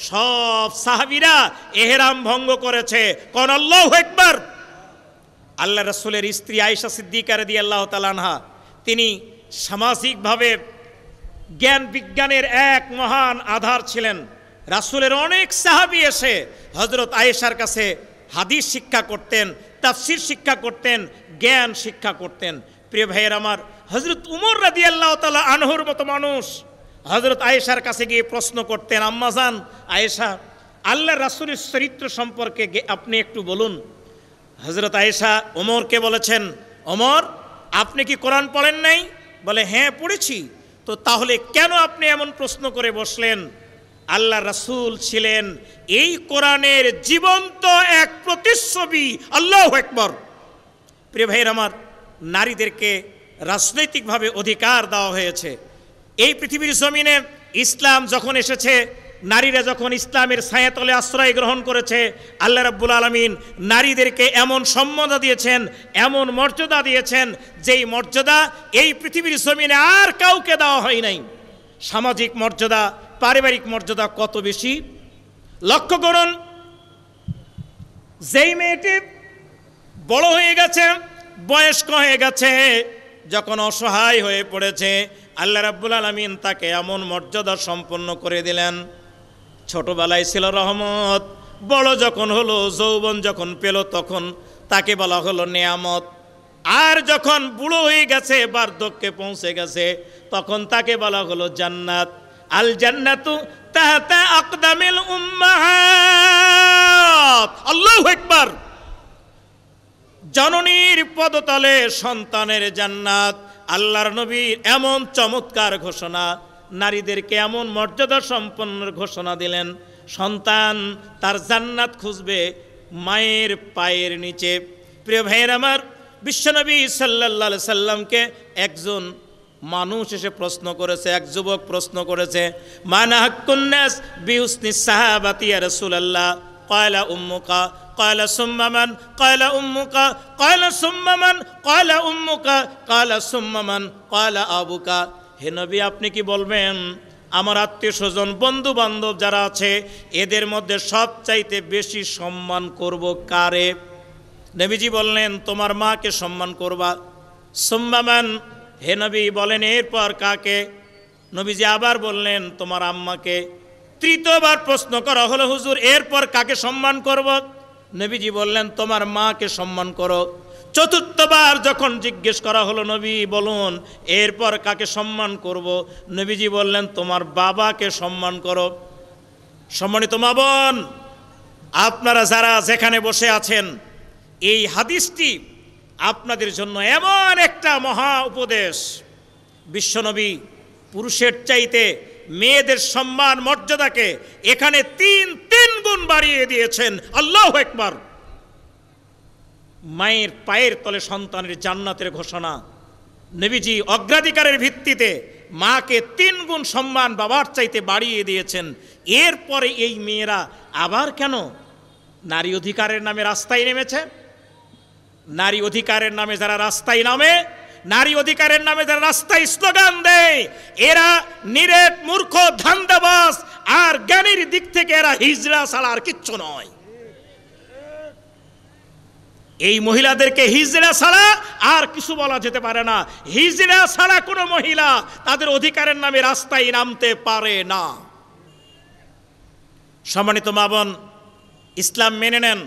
সব সাহাবীরা ইহরাম ভঙ্গ করেছে। কোন আল্লাহু আকবার। আল্লাহ রাসূলের স্ত্রী আয়েশা সিদ্দিকা রাদিয়াল্লাহু তাআলা আনহা, তিনি সামাজিকভাবে জ্ঞান বিজ্ঞানের এক মহান আধার ছিলেন। রাসূলের অনেক সাহাবী এসে হযরত আয়েশার কাছে হাদিস শিক্ষা করতেন, তাফসীর শিক্ষা করতেন, জ্ঞান শিক্ষা করতেন। প্রিয় ভাইয়ের আমার, হযরত উমর রাদিয়াল্লাহু তাআলা আনহুর মতো মানুষ হযরত আয়েশার কাছে গিয়ে প্রশ্ন করতেন, আম্মাজান আয়েশা, আল্লাহর রাসূলের চরিত্র সম্পর্কে আপনি একটু বলুন। হযরত আয়েশা ওমরকে বলেছেন, ওমর, আপনি কি কোরআন পড়েন নাই? বলে, হ্যাঁ পড়েছি। তো তাহলে কেন আপনি এমন প্রশ্ন করে বসলেন? আল্লাহ রাসূল ছিলেন এই কোরআনের জীবন্ত এক প্রতিচ্ছবি। আল্লাহু আকবার। প্রিয় ভাইয়ের আমার, নারীদেরকে রাজনৈতিকভাবে অধিকার দেওয়া হয়েছে। এই পৃথিবীর জমিনে ইসলাম যখন এসেছে, নারীরা যখন ইসলামের ছায়াতলে আশ্রয় গ্রহণ করেছে, আল্লাহ রাব্বুল আলামিন নারীদেরকে এমন সম্মান দিয়েছেন, এমন মর্যাদা দিয়েছেন, যেই মর্যাদা এই পৃথিবীর জমিনে আর কাউকে দেওয়া হয় নাই। সামাজিক মর্যাদা, পারিবারিক মর্যাদা কত বেশি লক্ষ্য করুন। যেই মেয়েটি বড় হয়ে গেছে, বয়স্ক হয়ে গেছে, যখন অসহায় হয়ে পড়েছে, আল্লাহ রাব্বুল আলামিন তাকে এমন মর্যাদা সম্পন্ন করে দিলেন। ছোটবেলায় ছিল রহমত, বড় যখন হলো, যৌবন যখন পেল, তখন তাকে বলা হলো নেয়ামত। আর যখন বুড়ো হয়ে গেছে, বার্ধক্যে পৌঁছে গেছে, তখন তাকে বলা হলো জান্নাত। আল জান্নাতু তাহতা আকদামিল উম্মাহাত। আল্লাহু আকবার। জননীর পদতলে সন্তানের জান্নাত। আল্লাহর নবীর এমন চমৎকার ঘোষণা, নারীদেরকে এমন মর্যাদা সম্পন্ন ঘোষণা দিলেন, সন্তান তার জান্নাত খুঁজবে মায়ের পায়ের নিচে। প্রিয় ভাইয়ের আমার, বিশ্বনবী সাল্লাল্লাহু আলাইহি সাল্লামকে একজন মানুষ এসে প্রশ্ন করেছে, এক যুবক প্রশ্ন করেছে, মানা হাক্কুন নাস বিহুসনিস সাহাবাতি ইয়া রাসূলুল্লাহ। ক্বালা উম্মুকা, ক্বালা সুম্মা মান, ক্বালা উম্মুকা, ক্বালা সুম্মা মান, ক্বালা উম্মুকা, ক্বালা সুম্মা মান, ক্বালা আবুকা। হে নবী, আপনি কি বলবেন আমার আত্মীয় স্বজন, বন্ধু বান্ধব যারা আছে, এদের মধ্যে সবচাইতে বেশি সম্মান করব কারে? নবীজি বললেন, তোমার মাকে সম্মান করবা। সুম্মা মান, হে নবী বলেন এরপর কাকে? নবীজি আবার বললেন, তোমার আম্মাকে। তৃতীয়বার প্রশ্ন করা হলো, হুজুর এরপর কাকে সম্মান করব? নবীজি বললেন, তোমার মাকে সম্মান করো। চতুর্থবার যখন জিজ্ঞেস করা হলো, নবী বলুন এরপর কাকে সম্মান করব? নবীজি বললেন, তোমার বাবাকে সম্মান করো। সম্মানিত মা বোন, আপনারা যারা যেখানে বসে আছেন, এই হাদিসটি আপনাদের জন্য এমন একটা মহা উপদেশ। বিশ্বনবী পুরুষের চাইতে মেয়েদের সম্মান মর্যাদাকে এখানে তিন গুণ বাড়িয়ে দিয়েছেন। আল্লাহু আকবার। মায়ের পায়ের তলে সন্তানের জান্নাতের ঘোষণা। নবীজি অগ্রাধিকারের ভিত্তিতে মাকে 3 গুণ সম্মান বাবার চাইতে বাড়িয়ে দিয়েছেন। এরপরে এই মেয়েরা আবার কেন নারী অধিকারের নামে রাস্তায় নেমেছে? নারী অধিকারের নামে যারা রাস্তায় নামে, নারী অধিকারের নামে যারা রাস্তায় স্লোগান দেয়, এরা নিরেট মূর্খ ধান্দাবাজ, আর জ্ঞানের দিক থেকে এরা হিজড়া ছাড়া আর কিচ্ছু নয়। এই মহিলাদেরকে হিজড়া ছাড়া আর কিছু বলা যেতে পারে না। হিজড়া ছাড়া কোনো মহিলা তাদের অধিকারের নামে রাস্তায় নামতে পারে না। সম্মানিত মা বোন, ইসলাম মেনে নেন।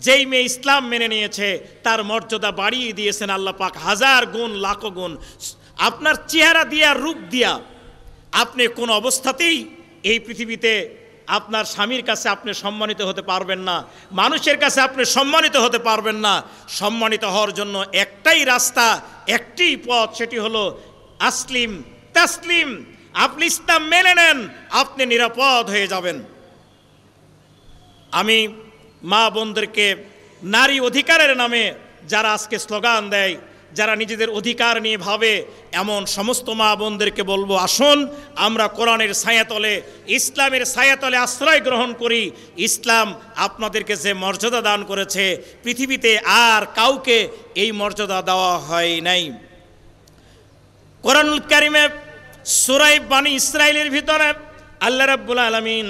যেই মেয়ে ইসলাম মেনে নিয়েছে তার মর্যাদা বাড়িয়ে দিয়েছেন আল্লাহ পাক 1000 গুণ, লাখ গুণ। আপনার চেহারা দিয়া, রূপ দিয়া আপনি কোন অবস্থাতেই এই পৃথিবীতে আপনার স্বামীর কাছে আপনি সম্মানিত হতে পারবেন না, মানুষের কাছে আপনি সম্মানিত হতে পারবেন না। সম্মানিত হওয়ার জন্য একটাই রাস্তা, একটি পথ, সেটি হলো আসলিম তাসলিম। আপনি ইসলাম মেনে নেন, আপনি নিরাপদ হয়ে যাবেন। আমি মা বোনদেরকে নারী অধিকারের নামে যারা আজকে স্লোগান দেয়, যারা নিজেদের অধিকার নিয়ে ভাবে, এমন সমস্ত মা বোনদেরকে বলবো, আসুন আমরা কোরআনের ছায়াতলে, ইসলামের ছায়াতলে আশ্রয় গ্রহণ করি। ইসলাম আপনাদেরকে যে মর্যাদা দান করেছে, পৃথিবীতে আর কাউকে এই মর্যাদা দেওয়া হয় নাই। কোরআনুল কারীমে সূরা বনী ইসরাঈলের ভিতরে আল্লাহ রাব্বুল আলামিন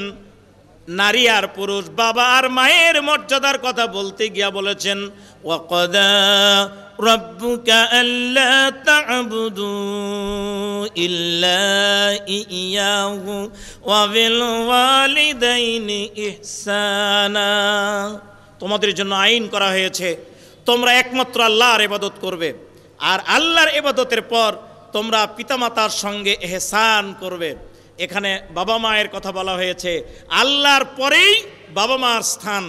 নারী আর পুরুষ, বাবা আর মায়ের মর্যাদার কথা বলতে গিয়া বলেছেন, ওয়াকাদা রাব্বুকা আল্লা তা'বুদু ইল্লা ইয়াহু ওয়া বিল ওয়ালিদাইনি ইহসানা। তোমাদের জন্য আইন করা হয়েছে, তোমরা একমাত্র আল্লাহর ইবাদত করবে, আর আল্লাহর ইবাদতের পর তোমরা পিতামাতার সঙ্গে ইহসান করবে। এখানে বাবা মায়ের কথা বলা হয়েছে, আল্লাহর পরেই বাবা মার স্থান,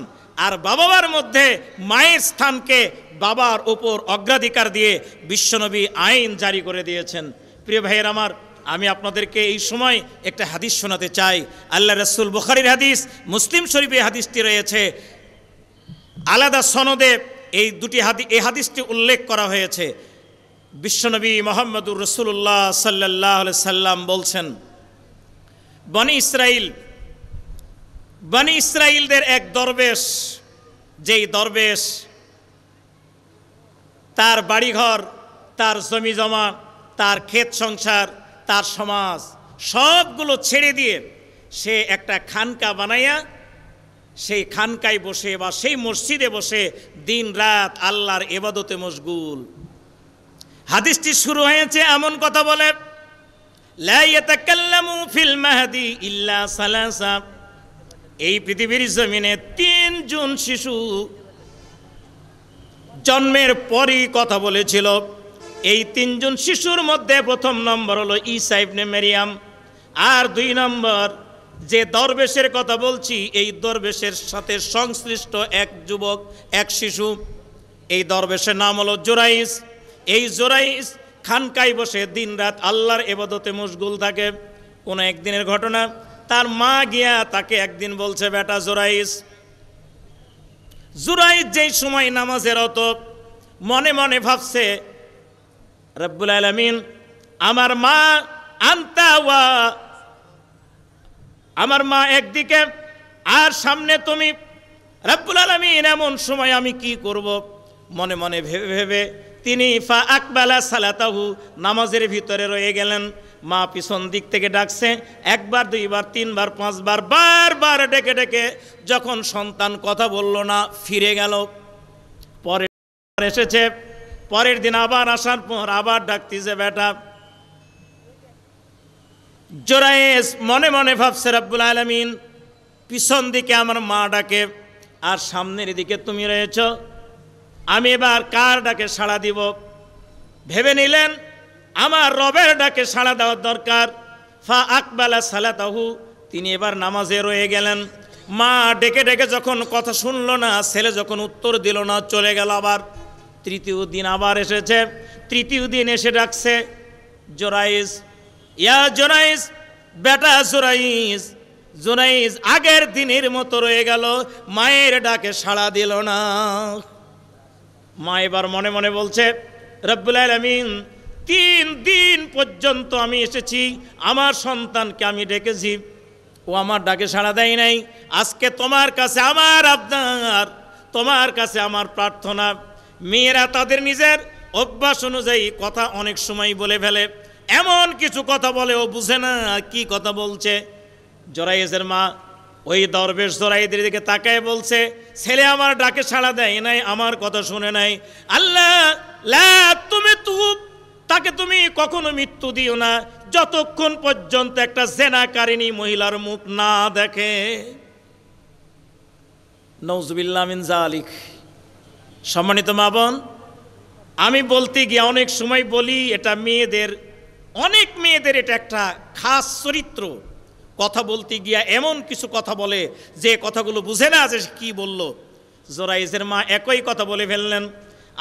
আর বাবা মার মধ্যে মায়ের স্থানকে বাবার উপর অগ্রাধিকার দিয়ে বিশ্বনবী আইন জারি করে দিয়েছেন। প্রিয় ভাইয়ের আমার, আমি আপনাদেরকে এই সময় একটা হাদিস শোনাতে চাই। আল্লাহ রাসূল, বুখারীর হাদিস, মুসলিম শরীফে হাদিসটি রয়েছে, আলাদা সনদে এই হাদিসটি উল্লেখ করা হয়েছে। বিশ্বনবী মুহাম্মদুর রাসূলুল্লাহ সাল্লাল্লাহু আলাইহি সাল্লাম বলছেন, বনি ইসরাইলদের এক দরবেশ, যেই দরবেশ তার বাড়িঘর, তার জমি জমা, তার ক্ষেত সংসার, তার সমাজ সবগুলো ছেড়ে দিয়ে সে একটা খানকা বানাইয়া সেই খানকায় বসে বা সেই মসজিদে বসে দিন রাত আল্লাহর ইবাদতে মশগুল। হাদিসটি শুরু হয়েছে এমন কথা বলে, লা ইয়াতাকাল্লামু ফিল মাহদি ইল্লা সালাসা। এই পৃথিবীর জমিনে 3 জন শিশু জন্মের পরই কথা বলেছিল। এই 3 জন শিশুর মধ্যে প্রথম নম্বর হলো ঈসা ইবনে মারিয়াম, আর 2 নম্বর যে দরবেশের কথা বলছি, এই দরবেশের সাথে সংশ্লিষ্ট এক যুবক, এক শিশু। এই দরবেশের নাম হলো জোরাইস। এই জোরাইস খানকায় বসে দিন রাত আল্লাহর ইবাদতে মশগুল থাকে। কোনো একদিনের ঘটনা, তার মা গিয়া তাকে একদিন বলছে, বেটা জোরাইস, যেই সময় নামাজে রত, মনে মনে ভাবছে, রব্বুল আলামিন আমার মা আনতা ওয়া, আমার মা একদিকে আর সামনে তুমি, রব্বুল আলামিন এমন সময় আমি কি করব? মনে মনে ভেবে ভেবে তিনি ফা আকবালা সালাতাহু, নামাজের ভিতরে রয়ে গেলেন। মা পিছন দিক থেকে ডাকছে, 1 বার 2 বার 3 বার 5 বার, বারবার ডেকে ডেকে যখন সন্তান কথা বলল না, ফিরে গেল। পরে এসেছে, পরের দিন আবার আসার পর আবার ডাকতেছে, বেটা জোরাইস মনে মনে ভাবছে, রব্বুল আলামিন পিছন দিকে আমার মা ডাকে আর সামনের দিকে তুমি রয়েছ, আমি এবার কার ডাকে সাড়া দিব? ভেবে নিলেন আমার রবের ডাকে সাড়া দেওয়ার দরকার। ফা আকবালা সালাতাহু, তিনি এবার নামাজে রয়ে গেলেন। মা ডেকে ডেকে যখন কথা শুনল না, ছেলে যখন উত্তর দিল না, চলে গেল। আবার 3য় দিন আবার এসেছে। 3য় দিন এসে ডাকছে, জোরাইস, ইয়া জোরাইস, বেটা জোরাইস। জোরাইস আগের দিনের মতো রয়ে গেল, মায়ের ডাকে সাড়া দিল না। মা এবার মনে মনে বলছে, রব্বুল আলামিন 3 দিন পর্যন্ত আমি এসেছি, আমার সন্তানকে আমি ডেকেছি, ও আমার ডাকে সাড়া দেয় নাই। আজকে তোমার কাছে আমার আবদার, তোমার কাছে আমার প্রার্থনা। মেয়েরা তাদের নিজের অভ্যাস অনুযায়ী কথা অনেক সময় বলে ফেলে, এমন কিছু কথা বলে ও বুঝে না কি কথা বলছে। জোরাইসের মা ওই দরবেশ জোরাইদের দিকে তাকায় বলছে, ছেলে আমার ডাকে সাড়া দেয় নাই, আমার কথা শুনে নাই। আল্লাহ লা তাকে তুমি কখনো মৃত্যু দিও না যতক্ষণ পর্যন্ত একটা জেনাকারিনী মহিলার মুখ না দেখে। নাউজুবিল্লাহ মিন যালিক। সম্মানিত মা বোন, আমি বলতে গিয়ে অনেক সময় বলি, এটা মেয়েদের, অনেক মেয়েদের এটা একটা খাস চরিত্র। কথা বলতে গিয়া এমন কিছু কথা বলে যে কথাগুলো বুঝে না যে কি বলল। জোরাইসের মা একই কথা বলে ফেললেন,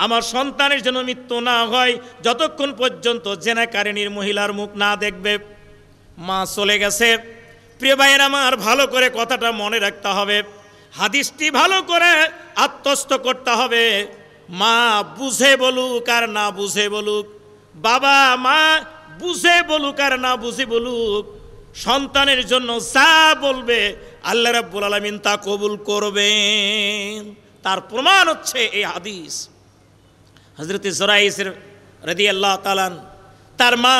আমার সন্তানের জন্য মৃত্যু না হয় যতক্ষণ পর্যন্ত জেনাকারিনীর মহিলার মুখ না দেখবে। মা চলে গেছে। প্রিয় ভাইয়েরা আমার, ভালো করে কথাটা মনে রাখতে হবে, হাদিসটি ভালো করে আত্মস্থ করতে হবে। মা বুঝে বলুক আর না বুঝে বলুক, বাবা মা বুঝে বলুক আর না বুঝে বলুক, সন্তানের জন্য যা বলবে আল্লাহ রাব্বুল আলামিন তা কবুল করবেন। তার প্রমাণ হচ্ছে এই হাদিস। হযরত জুরাইজ রাদিয়াল্লাহু তাআলা তার মা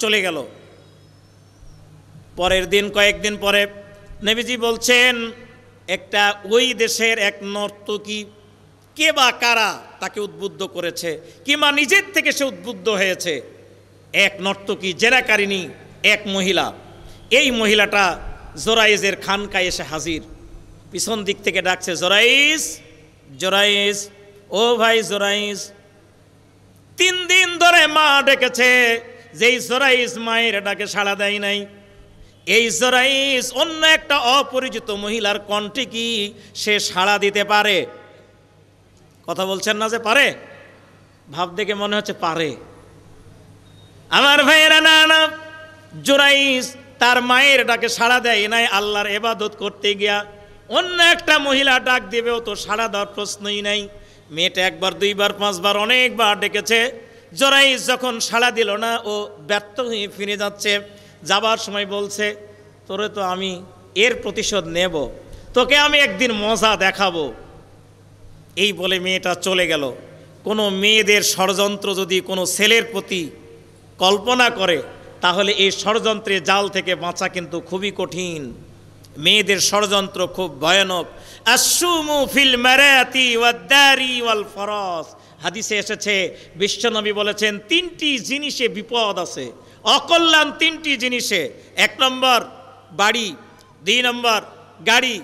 চলে গেল। পরের দিন কয়েকদিন পরে নবীজি বলছেন, একটা ওই দেশের এক নর্তকী, কে বা কারা তাকে উদ্বুদ্ধ করেছে, কিংবা নিজের থেকে সে উদ্বুদ্ধ হয়েছে, এক নর্তকী জেনাকারিনী এক মহিলা। এই মহিলাটা জোরাইজের খানকায় এসে হাজির। পিছন দিক থেকে ডাকছে, জোরাইজ, জোরাইজ, ও ভাই জোরাইজ। 3 দিন ধরে মা ডেকেছে, যেই জোরাইজ মায়ের ডাকে সাড়া দেয় নাই। এই জোরাইজ অন্য একটা অপরিচিত মহিলার কণ্ঠে কি সে সাড়া দিতে পারে? কথা বলছেন না যে পারে? ভাব দেখে মনে হচ্ছে পারে। আমার ভাইয়েরা, না না, জোরাইজ তার মায়ের ডাকে সাড়া দেয় নাই। আল্লাহর ইবাদত করতে গিয়া অন্য একটা মহিলা ডাক দিবেও তো সাড়া দেওয়ার প্রশ্নই নাই। মেয়েটা 1 বার 2 বার 5 বার অনেকবার ডেকেছে। জোরাইজ যখন সাড়া দিল না, ও ব্যর্থ হয়ে ফিরে যাচ্ছে। যাবার সময় বলছে, তোরে তো আমি এর প্রতিশোধ নেব, তোকে আমি একদিন মজা দেখাবো। এই বলে মেয়েটা চলে গেল। কোনো মেয়েদের ষড়যন্ত্র যদি কোনো ছেলের প্রতি কল্পনা করে, তাহলে এই ষড়যন্ত্রের জাল থেকে বাঁচা কিন্তু খুবই কঠিন। মেয়েদের ষড়যন্ত্র খুব ভয়ানক। আশুমু ফিল মারাতি ওয়াদ-দারি ওয়াল ফরাস, হাদিসে এসেছে, বিশ্বনবী বলেছেন 3টি জিনিসে বিপদ আছে, অকল্যাণ 3টি জিনিসে। 1 নম্বর বাড়ি, 2 নম্বর গাড়ি,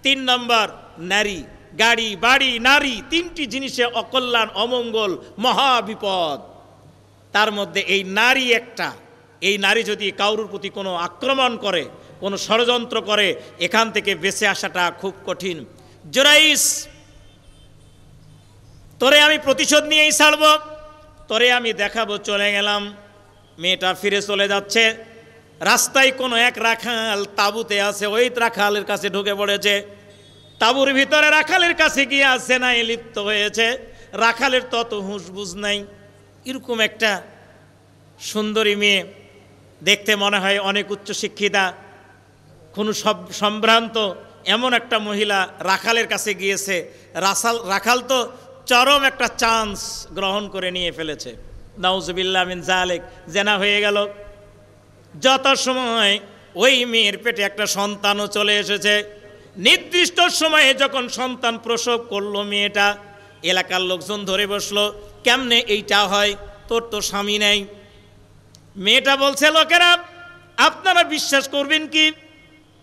3 নম্বর নারী। গাড়ি, বাড়ি, নারী, 3টি জিনিসে অকল্যাণ, অমঙ্গল, মহাবিপদ। তার মধ্যে এই নারী একটা। এই নারী যদি কারোর প্রতি কোনো আক্রমণ করে, কোনো ষড়যন্ত্র করে, এখান থেকে বেঁচে আসাটা খুব কঠিন। জোরাইজ, তোরে আমি প্রতিশোধ নিয়েই ছাড়ব, তোরে আমি দেখাবো। চলে গেলাম। মেয়েটা ফিরে চলে যাচ্ছে। রাস্তায় কোনো এক রাখাল তাঁবুতে আছে, ওই রাখালের কাছে ঢুকে পড়েছে। তাঁবুর ভিতরে রাখালের কাছে গিয়ে জেনায় লিপ্ত হয়েছে। রাখালের তত হুঁশ বুঝ নাই। এরকম একটা সুন্দরী মেয়ে, দেখতে মনে হয় অনেক উচ্চশিক্ষিতা, কোনো সম্ভ্রান্ত এমন একটা মহিলা রাখালের কাছে গিয়েছে। রাখাল তো চরম একটা চান্স গ্রহণ করে নিয়ে ফেলেছে। নাউজুবিল্লাহ মিন যালিক, জেনা হয়ে গেল। যত সময় ওই মেয়ের পেটে একটা সন্তানও চলে এসেছে। নির্দিষ্ট সময়ে যখন সন্তান প্রসব করলো মেয়েটা, এলাকার লোকজন ধরে বসলো, কেমনে এইটা হয়, তোর তো স্বামী নেই। মেয়েটা বলছে, লোকেরা আপনারা বিশ্বাস করবেন কি?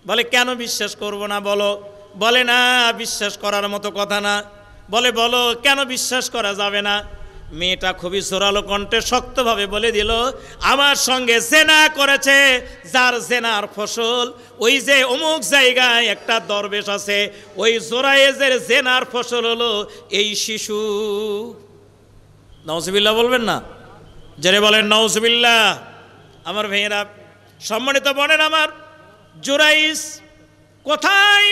বলে, কেন বিশ্বাস করব না বলো? বলে, না, বিশ্বাস করার মতো কথা না। বলে, বলো কেন বিশ্বাস করা যাবে না? মেয়েটা খুবই জোরালো কণ্ঠে শক্তভাবে বলে দিল, আমার সঙ্গে জেনা করেছে, যার জেনার ফসল ওই যে অমুক জায়গায় একটা দরবেশ আছে, ওই জোরাইজের জেনার ফসল হলো এই শিশু। নাউজুবিল্লাহ বলবেন না? যারে বলেন নাউজুবিল্লাহ। আমার ভাইয়েরা, সম্মানিত বোনেরা আমার, জোরাইজ কোথায়?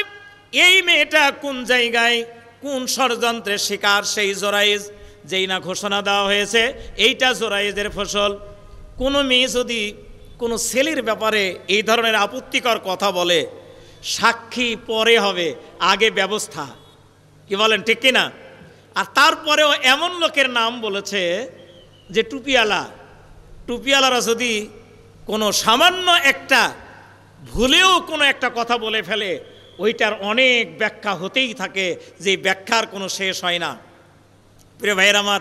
এই মেয়েটা কোন জায়গায়, কোন ষড়যন্ত্রের শিকার সেই জোরাইজ? যেই না ঘোষণা দেওয়া হয়েছে এইটা জোরাইজের ফসল। কোনো মেয়ে যদি কোনো ছেলের ব্যাপারে এই ধরনের আপত্তিকর কথা বলে, সাক্ষী পরে হবে, আগে ব্যবস্থা। কি বলেন, ঠিক কিনা? আর তারপরেও এমন লোকের নাম বলেছে যে টুপিওয়ালা। টুপিওয়ালারা যদি কোনো সামান্য একটা ভুলেও কোনো একটা কথা বলে ফেলে, ওইটার অনেক ব্যাখ্যা হতেই থাকে, যে ব্যাখ্যার কোনো শেষ হয় না। প্রিয় ভাইয়ের আমার,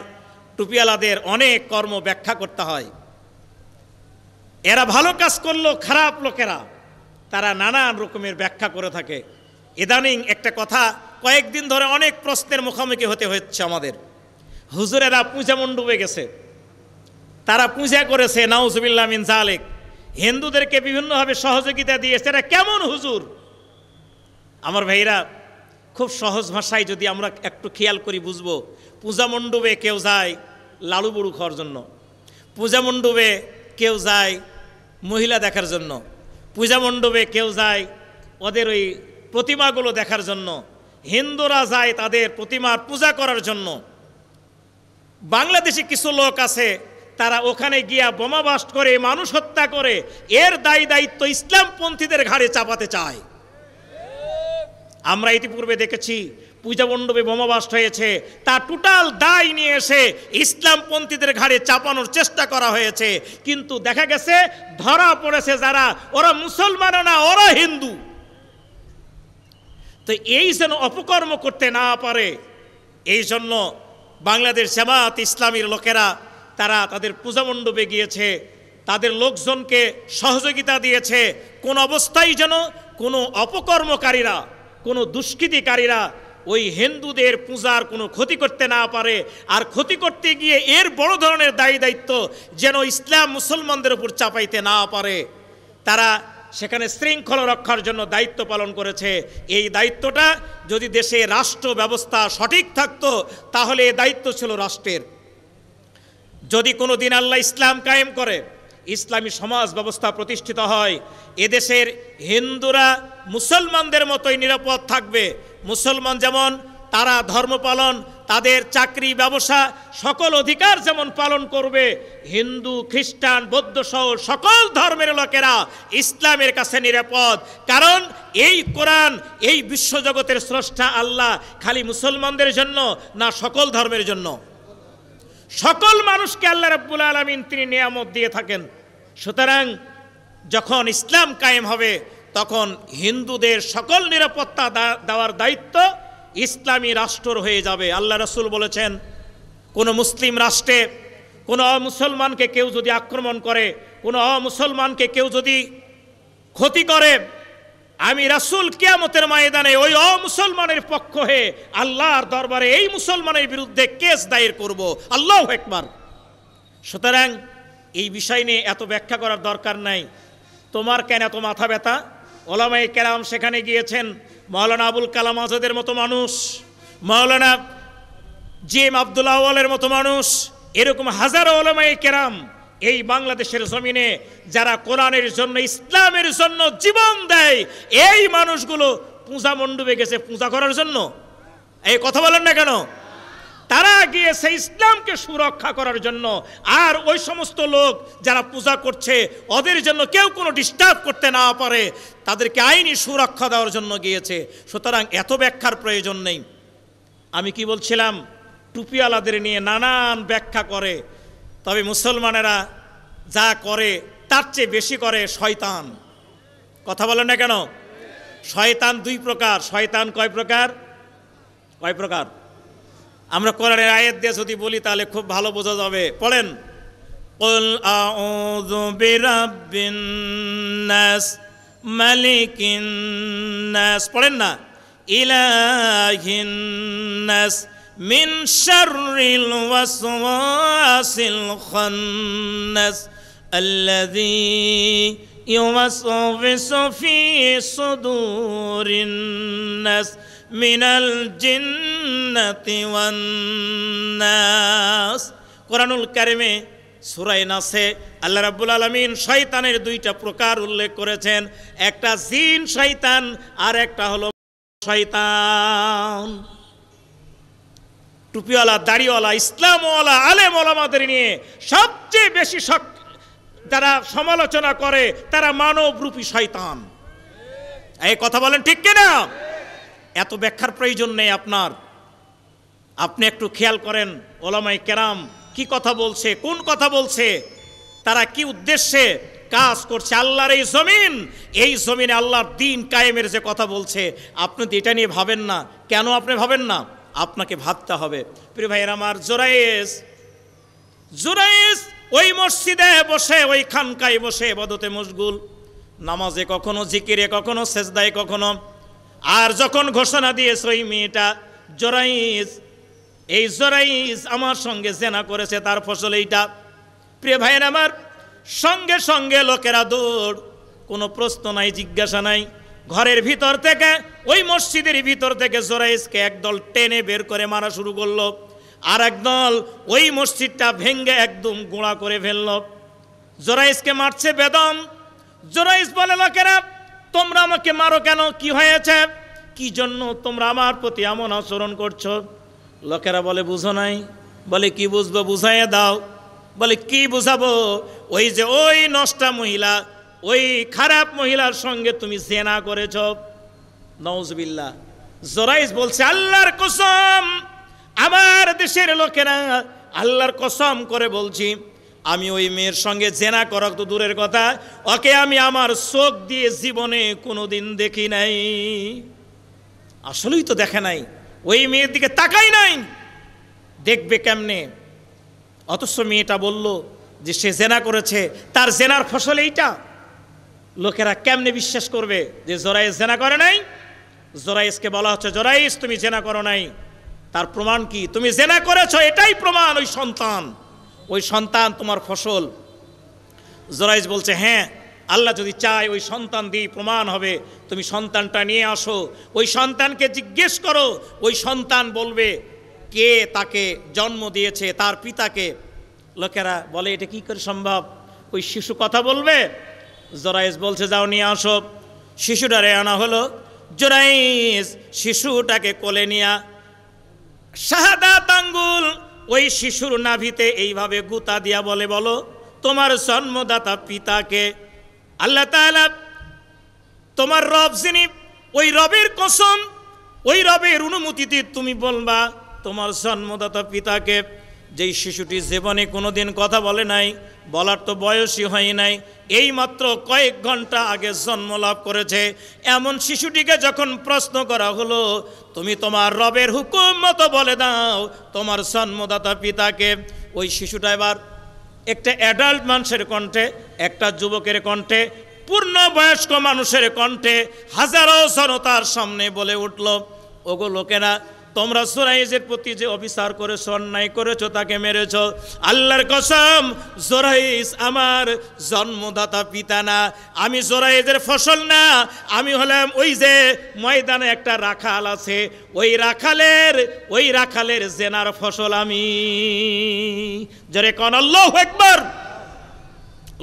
টুপিওয়ালাদের অনেক কর্ম ব্যাখ্যা করতে হয়। এরা ভালো কাজ করলো, খারাপ লোকেরা তারা নানান রকমের ব্যাখ্যা করে থাকে। ইদানিং একটা কথা কয়েকদিন ধরে অনেক প্রশ্নের মুখোমুখি হতে হচ্ছে আমাদের। হুজুরেরা পূজা মণ্ডপে গেছে, তারা পূজা করেছে, নাউজুবিল্লাহ মিন যালিক। হিন্দুদেরকে বিভিন্নভাবে সহযোগিতা দিয়েছে। এটা কেমন হুজুর? আমার ভাইরা, খুব সহজ ভাষায় যদি আমরা একটু খেয়াল করি বুঝবো। পূজা মণ্ডপে কেউ যায় লালু বুড়ু খাওয়ার জন্য, পূজা মণ্ডপে কেউ যায় মহিলা দেখার জন্য, পূজা মণ্ডপে কেউ যায় ওদের ওই প্রতিমাগুলো দেখার জন্য, হিন্দুরা যায় তাদের প্রতিমার পূজা করার জন্য। বাংলাদেশে কিছু লোক আছে, তারা ওখানে গিয়া বোমা বাস্ট করে, মানুষ হত্যা করে, এর দায়িত্ব ইসলামপন্থীদের ঘাড়ে চাপাতে চায়। আমরা ইতিপূর্বে দেখেছি পূজা মণ্ডপে বোমা বাস্ট হয়েছে, তার টোটাল দায় নিয়ে এসে ইসলামপন্থীদের ঘাড়ে চাপানোর চেষ্টা করা হয়েছে, কিন্তু দেখা গেছে ধরা পড়েছে যারা, ওরা মুসলমান না, ওরা হিন্দু। তো এই যেন অপকর্ম করতে না পারে, এই জন্য বাংলাদেশ জামাত ইসলামীর লোকেরা তারা তাদের পূজা মণ্ডপে গিয়েছে, তাদের লোকজনকে সহযোগিতা দিয়েছে, কোন অবস্থায় যেন কোনো অপকর্মকারীরা, কোনো দুষ্কৃতিকারীরা ওই হিন্দুদের পূজার কোনো ক্ষতি করতে না পারে। আর ক্ষতি করতে গিয়ে এর বড় ধরনের দায়িত্ব যেন ইসলাম মুসলমানদের উপর চাপাইতে না পারে, তারা সেখানে শৃঙ্খলা রক্ষার জন্য দায়িত্ব পালন করেছে। এই দায়িত্বটা যদি দেশে রাষ্ট্র ব্যবস্থা সঠিক থাকতো তাহলে এই দায়িত্ব ছিল রাষ্ট্রের। যদি কোনো দিন আল্লাহ ইসলাম কায়েম করে, ইসলামী সমাজ ব্যবস্থা প্রতিষ্ঠিত হয়, এদেশের হিন্দুরা মুসলমানদের মতোই নিরাপদ থাকবে। মুসলমান যেমন তারা ধর্ম পালন, তাদের চাকরি ব্যবসা সকল অধিকার যেমন পালন করবে, হিন্দু খ্রিস্টান বৌদ্ধ সহ সকল ধর্মের লোকেরা ইসলামের কাছে নিরাপদ। কারণ এই কোরআন, এই বিশ্বজগতের স্রষ্টা আল্লাহ খালি মুসলমানদের জন্য না, সকল ধর্মের জন্য, সকল মানুষকে আল্লাহ রাব্বুল আলামিন তিনি নিয়ামত দিয়ে থাকেন। সুতরাং যখন ইসলাম কায়েম হবে তখন হিন্দুদের সকল নিরাপত্তা দেওয়ার দায়িত্ব ইসলামী রাষ্ট্র হয়ে যাবে। আল্লাহ রাসূল বলেছেন, কোনো মুসলিম রাষ্ট্রে কোনো অমুসলমানকে কেউ যদি আক্রমণ করে, কোনো অমুসলমানকে কেউ যদি ক্ষতি করে, আমি রাসূল কিয়ামতের ময়দানে ওই অমুসলমানের পক্ষ হয়ে আল্লাহর দরবারে এই মুসলমানের বিরুদ্ধে কেস দায়ের করব। আল্লাহু আকবার। সুতরাং এই বিষয় নিয়ে এত ব্যাখ্যা করার দরকার নাই। তোমার কেন এত মাথা ব্যথা? ওলামায়ে কেরাম সেখানে গিয়েছেন, মাওলানা আবুল কালাম আজাদের মতো মানুষ, মাওলানা জিএম আব্দুল আউয়ালের মতো মানুষ, এরকম হাজারো ওলামায়ে কেরাম এই বাংলাদেশের জমিনে যারা কোরআনের জন্য, ইসলামের জন্য জীবন দেয়, এই মানুষগুলো পূজা মণ্ডপে গেছে পূজা করার জন্য? এই কথা বলেন না কেন? তারা গিয়েছে ইসলামকে সুরক্ষা করার জন্য। আর ওই সমস্ত লোক যারা পূজা করছে ওদের জন্য কেউ কোনো ডিস্টার্ব করতে না পারে, তাদেরকে আইনি সুরক্ষা দেওয়ার জন্য গিয়েছে। সুতরাং এত ব্যাখ্যার প্রয়োজন নেই। আমি কি বলছিলাম, টুপিওয়ালাদের নিয়ে নানান ব্যাখ্যা করে, তবে মুসলমানেরা যা করে তার চেয়ে বেশি করে শয়তান। কথা বলেন না কেন? শয়তান দুই প্রকার। শয়তান কয় প্রকার? কয় প্রকার? আমরা কোরআনের আয়াত দিয়ে যদি বলি তাহলে খুব ভালো বোঝা যাবে। পড়েন, কুল আউযু বিরাব্বিন নাস মালিকিন নাস, পড়েন না, ইলাহিন নাস মিন শাররিল ওয়াসওয়াসিল খান্নাস আল্লাযী ইউওয়াসওয়িসু ফি সুদুরিন নাস মিনাল জিন্নাতি ওয়ান নাস। কোরআনুল কারিমে সূরা নাসে আল্লাহ রাব্বুল আলামিন শয়তানের দুইটা প্রকার উল্লেখ করেছেন, একটা জিন শয়তান আর একটা হলো শয়তান। টুপিওয়ালা, দাড়িওয়ালা, ইসলামওয়ালা, আলেম ওলামাদের নিয়ে সবচেয়ে বেশি যারা সমালোচনা করে তারা মানবরূপী শয়তান। এই কথা বলেন ঠিক কিনা? এত ব্যাখ্যার প্রয়োজন নেই আপনার। আপনি একটু খেয়াল করেন ওলামায়ে কেরাম কি কথা বলছে, কোন কথা বলছে, তারা কি উদ্দেশ্যে কাজ করছে। আল্লাহর এই জমিনে আল্লাহর দ্বীন কায়েমের যে কথা বলছে, আপনি এটা নিয়ে ভাবেন না কেন? আপনি ভাবেন না, আপনাকে ভাবতে হবে। প্রিয় ভাইয়ের আমার, জুরাইস ওই মসজিদে বসে, ওই খানকায় বসে ইবাদতে মশগুল, নামাজে কখনো, জিকিরে কখনো, সেজদায় কখনো। আর যখন ঘোষণা দিয়েছে ওই মেয়েটা জোরাইস, এই জোরাইস আমার সঙ্গে জেনা করেছে, তার ফসল এইটা। প্রিয় ভাইয়ের আমার, সঙ্গে সঙ্গে লোকেরা দৌড়, কোনো প্রশ্ন নাই, জিজ্ঞাসা নাই। ঘরের ভিতর থেকে, ওই মসজিদের ভিতর থেকে জোরাইসকে একদল টেনে বের করে মারা শুরু করলো, আর একদল ওই মসজিদটা ভেঙ্গে একদম গোড়া করে ফেললো। জোরাইসকে মারছে বেদম। জোরাইস বলে, লোকেরা তোমরা আমাকে মারো কেন? কি হয়েছে? কি জন্য তোমরা আমার প্রতি এমন আচরণ করছো? লোকেরা বলে, বুঝো নাই, বলে কি বুঝবো, বুঝাইয়া দাও। বলে কি বুঝাবো? ওই যে ওই নষ্টা মহিলা, ওই খারাপ মহিলার সঙ্গে তুমি জেনা করেছ। নাউজুবিল্লাহ। জোরাইস বলছে আল্লাহর কসম, আমার দেশের লোকেরা, আল্লাহর কসম করে বলছি, আমি ওই মেয়ের সঙ্গে জেনা করা তো দূরের কথা, ওকে আমি আমার চোখ দিয়ে জীবনে কোনোদিন দেখি নাই। আসলেই তো দেখে নাই, ওই মেয়ের দিকে তাকাই নাই, দেখবে কেমনে? অথচ মেয়েটা বলল যে সে জেনা করেছে, তার জেনার ফসল এইটা। লোকেরা কেমনে বিশ্বাস করবে যে জোরাইস জেনা করে নাই? জোরাইসকে বলা হচ্ছে, জোরাইস তুমি জেনা করো নাই, তার প্রমাণ কি? তুমি জেনা করেছো, এটাই প্রমাণ। ওই সন্তান তোমার ফসল। জোরাইস বলছে, হ্যাঁ, আল্লাহ যদি চায় ওই সন্তান দিয়ে প্রমাণ হবে। তুমি সন্তানটা নিয়ে আসো, ওই সন্তানকে জিজ্ঞেস করো, ওই সন্তান বলবে কে তাকে জন্ম দিয়েছে, তার পিতাকে। লোকেরা বলে এটা কি করে সম্ভব? ওই শিশু কথা বলবে? জোরাইস বলছে, যাও নিয়ে আসো। শিশুটারে আনা হলো। জোরাইস শিশুটাকে কোলে নিয়া শাহাদাত আঙ্গুল ওই শিশুর নাভিতে এইভাবে গুতা দিয়া বলে, বলো তোমার জন্মদাতা পিতাকে। আল্লাহ তাআলা তোমার রব যিনি, ওই রবের কসম, ওই রবের অনুমতিতে তুমি বলবা তোমার জন্মদাতা পিতাকে। যেই শিশুটি জীবনে কোনোদিন কথা বলে নাই, বলার তো বয়সই হয় নাই, এই মাত্র কয়েক ঘন্টা আগে জন্ম লাভ করেছে, এমন শিশুটিকে যখন প্রশ্ন করা হলো, তুমি তোমার রবের হুকুম মতো বলে দাও তোমার জন্মদাতা পিতাকে। ওই শিশুটা এবার একটা অ্যাডাল্ট মানুষের কণ্ঠে, একটা যুবকের কণ্ঠে, পূর্ণ বয়স্ক মানুষের কণ্ঠে হাজারো জনতার সামনে বলে উঠল, ওগো লোকেরা, তোমরা জোরাইসের প্রতি যে অবিচার করেছো, অন্যায় করেছো, তাকে মেরেছো, আল্লাহর কসম জোরাইস আমার জন্মদাতা পিতা না, আমি জোরাইসের ফসল না, আমি হলাম ওই যে ময়দানে একটা রাখাল আছে, ওই রাখালের জেনার ফসল আমি। জোরে কোন আল্লাহু আকবার।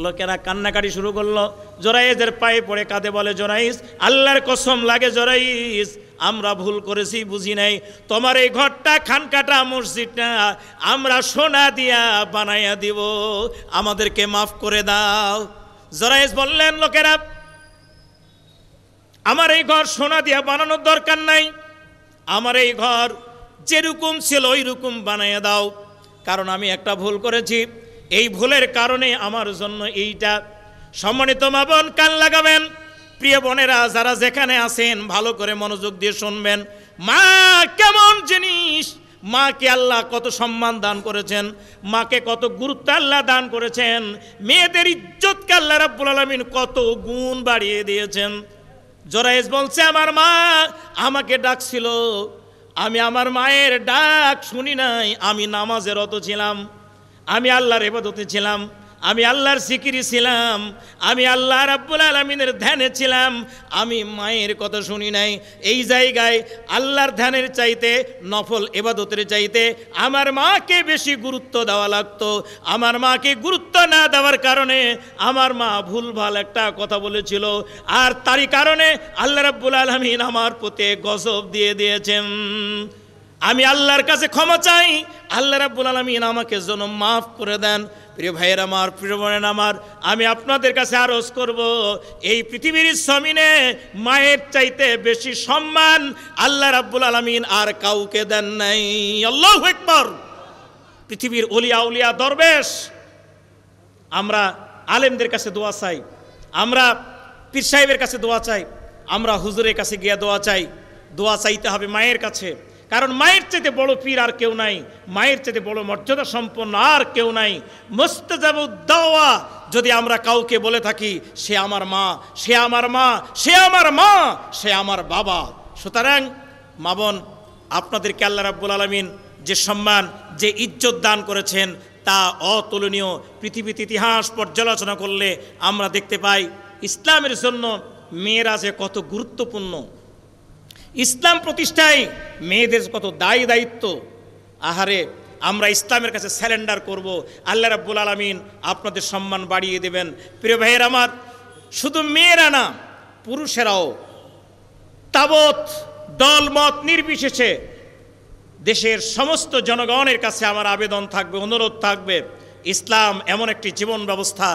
লোকেরা কান্নাকাটি শুরু করলো। জোরাইসের পায়ে পড়ে কাঁদে, বলে, জোরাইস আল্লাহর কসম লাগে, জোরাইস আমরা ভুল করেছি, বুঝি নাই, তোমার এই ঘরটা, খানকাটা মসজিদটা আমরা সোনা দিয়া বানাইয়া দিব, আমাদেরকে মাফ করে দাও। জোরাইস বললেন, লোকেরা, আমার এই ঘর সোনা দিয়া বানানোর দরকার নাই, আমার এই ঘর যেরকম ছিল ওই রকম বানাইয়া দাও, কারণ আমি একটা ভুল করেছি, এই ভুলের কারণে আমার জন্য এইটা। সম্মানিত মা বোন, কান লাগাবেন, প্রিয় বোনেরা যারা যেখানে আছেন ভালো করে মনোযোগ দিয়ে শুনবেন। মা কেমন জিনিস, মাকে আল্লাহ কত সম্মান দান করেছেন, মাকে কত গুরুত্ব আল্লাহ দান করেছেন, মেয়েদের ইজ্জতকে আল্লাহ রাব্বুল আলামিন কত গুণ বাড়িয়ে দিয়েছেন। জোরাইস বলছে, আমার মা আমাকে ডাকছিল, আমি আমার মায়ের ডাক শুনি নাই, আমি নামাজে রত ছিলাম, আমি আল্লাহর ইবাদতে ছিলাম, আমি আল্লাহর জিকিরে ছিলাম, আমি আল্লাহ রাব্বুল আলামিনের ধ্যানে ছিলাম, আমি মায়ের কথা শুনি নাই। এই জায়গায় আল্লাহর ধ্যানের চাইতে, নফল ইবাদতের চাইতে আমার মাকে বেশি গুরুত্ব দেওয়া লাগতো। আমার মাকে গুরুত্ব না দেওয়ার কারণে আমার মা ভুলভাল একটা কথা বলেছিল, আর তারই কারণে আল্লাহ রাব্বুল আলামিন আমার প্রতি গজব দিয়ে দিয়েছেন। আমি আল্লাহর কাছে ক্ষমা চাই, আল্লাহ রাব্বুল আলামিন আমাকে যেন মাফ করে দেন। প্রিয় ভাইয়ের আমার, প্রিয় বোনের আমার, আমি আপনাদের কাছে আরজ করব, এই পৃথিবীর জমিনে মায়ের চাইতে বেশি সম্মান আল্লাহ রাব্বুল আলামিন আর কাউকে দেন নাই। আল্লাহু আকবার। পৃথিবীর ওলিয়া উলিয়া দরবেশ, আমরা আলেমদের কাছে দোয়া চাই, আমরা পীর সাহেবের কাছে দোয়া চাই, আমরা হুজুরের কাছে গিয়ে দোয়া চাই। দোয়া চাইতে হবে মায়ের কাছে, কারণ মায়ের চাইতে বড় পীর আর কেউ নাই, মায়ের চাইতে বড় মর্যাদা সম্পন্ন আর কেউ নাই। মুস্তাজাবুদ দাওয়া যদি আমরা কাউকে বলে থাকি, সে আমার মা, সে আমার মা, সে আমার মা, সে আমার বাবা। সুতরাং মা বোন, আপনাদেরকে আল্লাহ রাব্বুল আলামিন যে সম্মান, যে ইজ্জত দান করেছেন তা অতুলনীয়। পৃথিবীর ইতিহাস পর্যালোচনা করলে আমরা দেখতে পাই ইসলামের জন্য মেয়েরা যে কত গুরুত্বপূর্ণ, ইসলাম প্রতিষ্ঠায় মেয়েদের কত দায়ী দায়িত্ব। আহারে, আমরা ইসলামের কাছে স্যারেন্ডার করব, আল্লাহ রাব্বুল আলামিন আপনাদের সম্মান বাড়িয়ে দেবেন। প্রিয় ভাইয়ের আমার, শুধু মেয়েরা না, পুরুষেরাও তাবৎ দলমত নির্বিশেষে দেশের সমস্ত জনগণের কাছে আমার আবেদন থাকবে, অনুরোধ থাকবে, ইসলাম এমন একটি জীবন ব্যবস্থা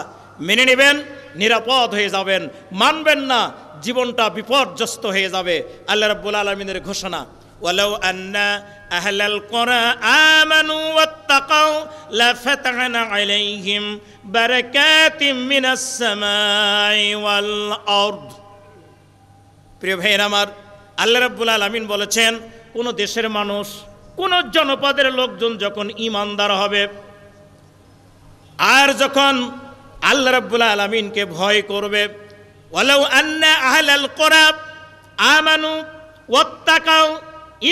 মেনে নেবেন, নিরাপদ হয়ে যাবেন। মানবেন না, জীবনটা বিপর্যস্ত হয়ে যাবে। আল্লাহ রাব্বুল আলামিনের ঘোষণা, ওয়ালাউ আন্না আহলাল কুরা আমানু ওয়াত্তাকাউ লাফাতাহনা আলাইহিম বারাকাতিম মিনাস সামাই ওয়াল আরদ। প্রিয় ভাইয়েরা আমার, আল্লাহ রাব্বুল আলামিন বলেছেন, কোন দেশের মানুষ, কোন জনপদের লোকজন যখন ঈমানদার হবে আর যখন আল্লাহ রাব্বুল আলামিনকে ভয় করবে, ওয়ালাউ আন্না আহলাল কুরা আমানু ওয়াত্তাকাউ,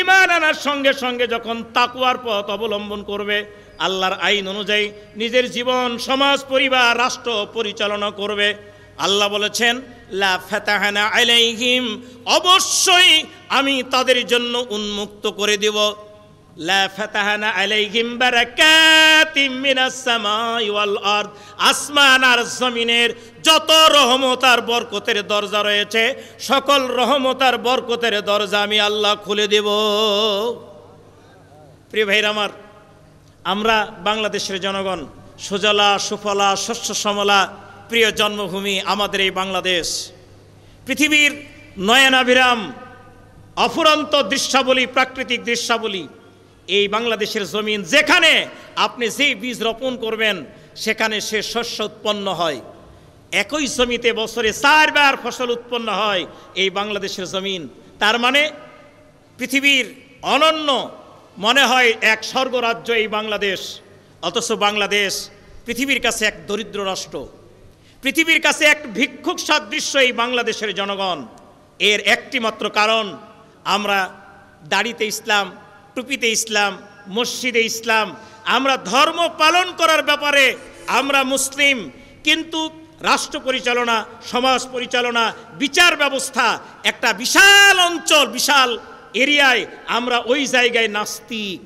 ঈমান আনার সঙ্গে সঙ্গে যখন তাকওয়ার পথ অবলম্বন করবে, আল্লাহর আইন অনুযায়ী নিজের জীবন, সমাজ, পরিবার, রাষ্ট্র পরিচালনা করবে, আল্লাহ বলেছেন লা ফাতাহনা আলাইহিম, অবশ্যই আমি তাদের জন্য উন্মুক্ত করে দেব, লা ফাতাহনা আলাইহিম বারাকাতিম মিনাস সামাই ওয়াল আরদ, আসমান আর জমিনের যত রহমত আর বরকতের দরজা রয়েছে, সকল রহমত আর বরকতের দরজা আমি আল্লাহ খুলে দেব। প্রিয় ভাইরা আমার, আমরা বাংলাদেশের জনগণ, সুজলা সুফলা শস্য শ্যামলা প্রিয় জন্মভূমি আমাদের এই বাংলাদেশ, পৃথিবীর নয়নাভিরাম অফুরন্ত দৃশ্যাবলী, প্রাকৃতিক দৃশ্যাবলী। এই বাংলাদেশের জমিন, যেখানে আপনি যেই বীজ রোপণ করবেন সেখানে সে শস্য উৎপন্ন হয়। একই জমিতে বছরে 4 বার ফসল উৎপন্ন হয় এই বাংলাদেশের জমিন। তার মানে পৃথিবীর অনন্য, মনে হয় এক স্বর্গরাজ্য এই বাংলাদেশ। অথচ বাংলাদেশ পৃথিবীর কাছে এক দরিদ্র রাষ্ট্র, পৃথিবীর কাছে এক ভিক্ষুক সাদৃশ্য এই বাংলাদেশের জনগণ। এর একটি মাত্র কারণ, আমরা দাড়িতে ইসলাম, টুপিতে ইসলাম, মসজিদে ইসলাম, আমরা ধর্ম পালন করার ব্যাপারে আমরা মুসলিম, কিন্তু রাষ্ট্র পরিচালনা, সমাজ পরিচালনা, বিচার ব্যবস্থা, একটা বিশাল অঞ্চল, বিশাল এরিয়ায় আমরা ওই জায়গায় নাস্তিক।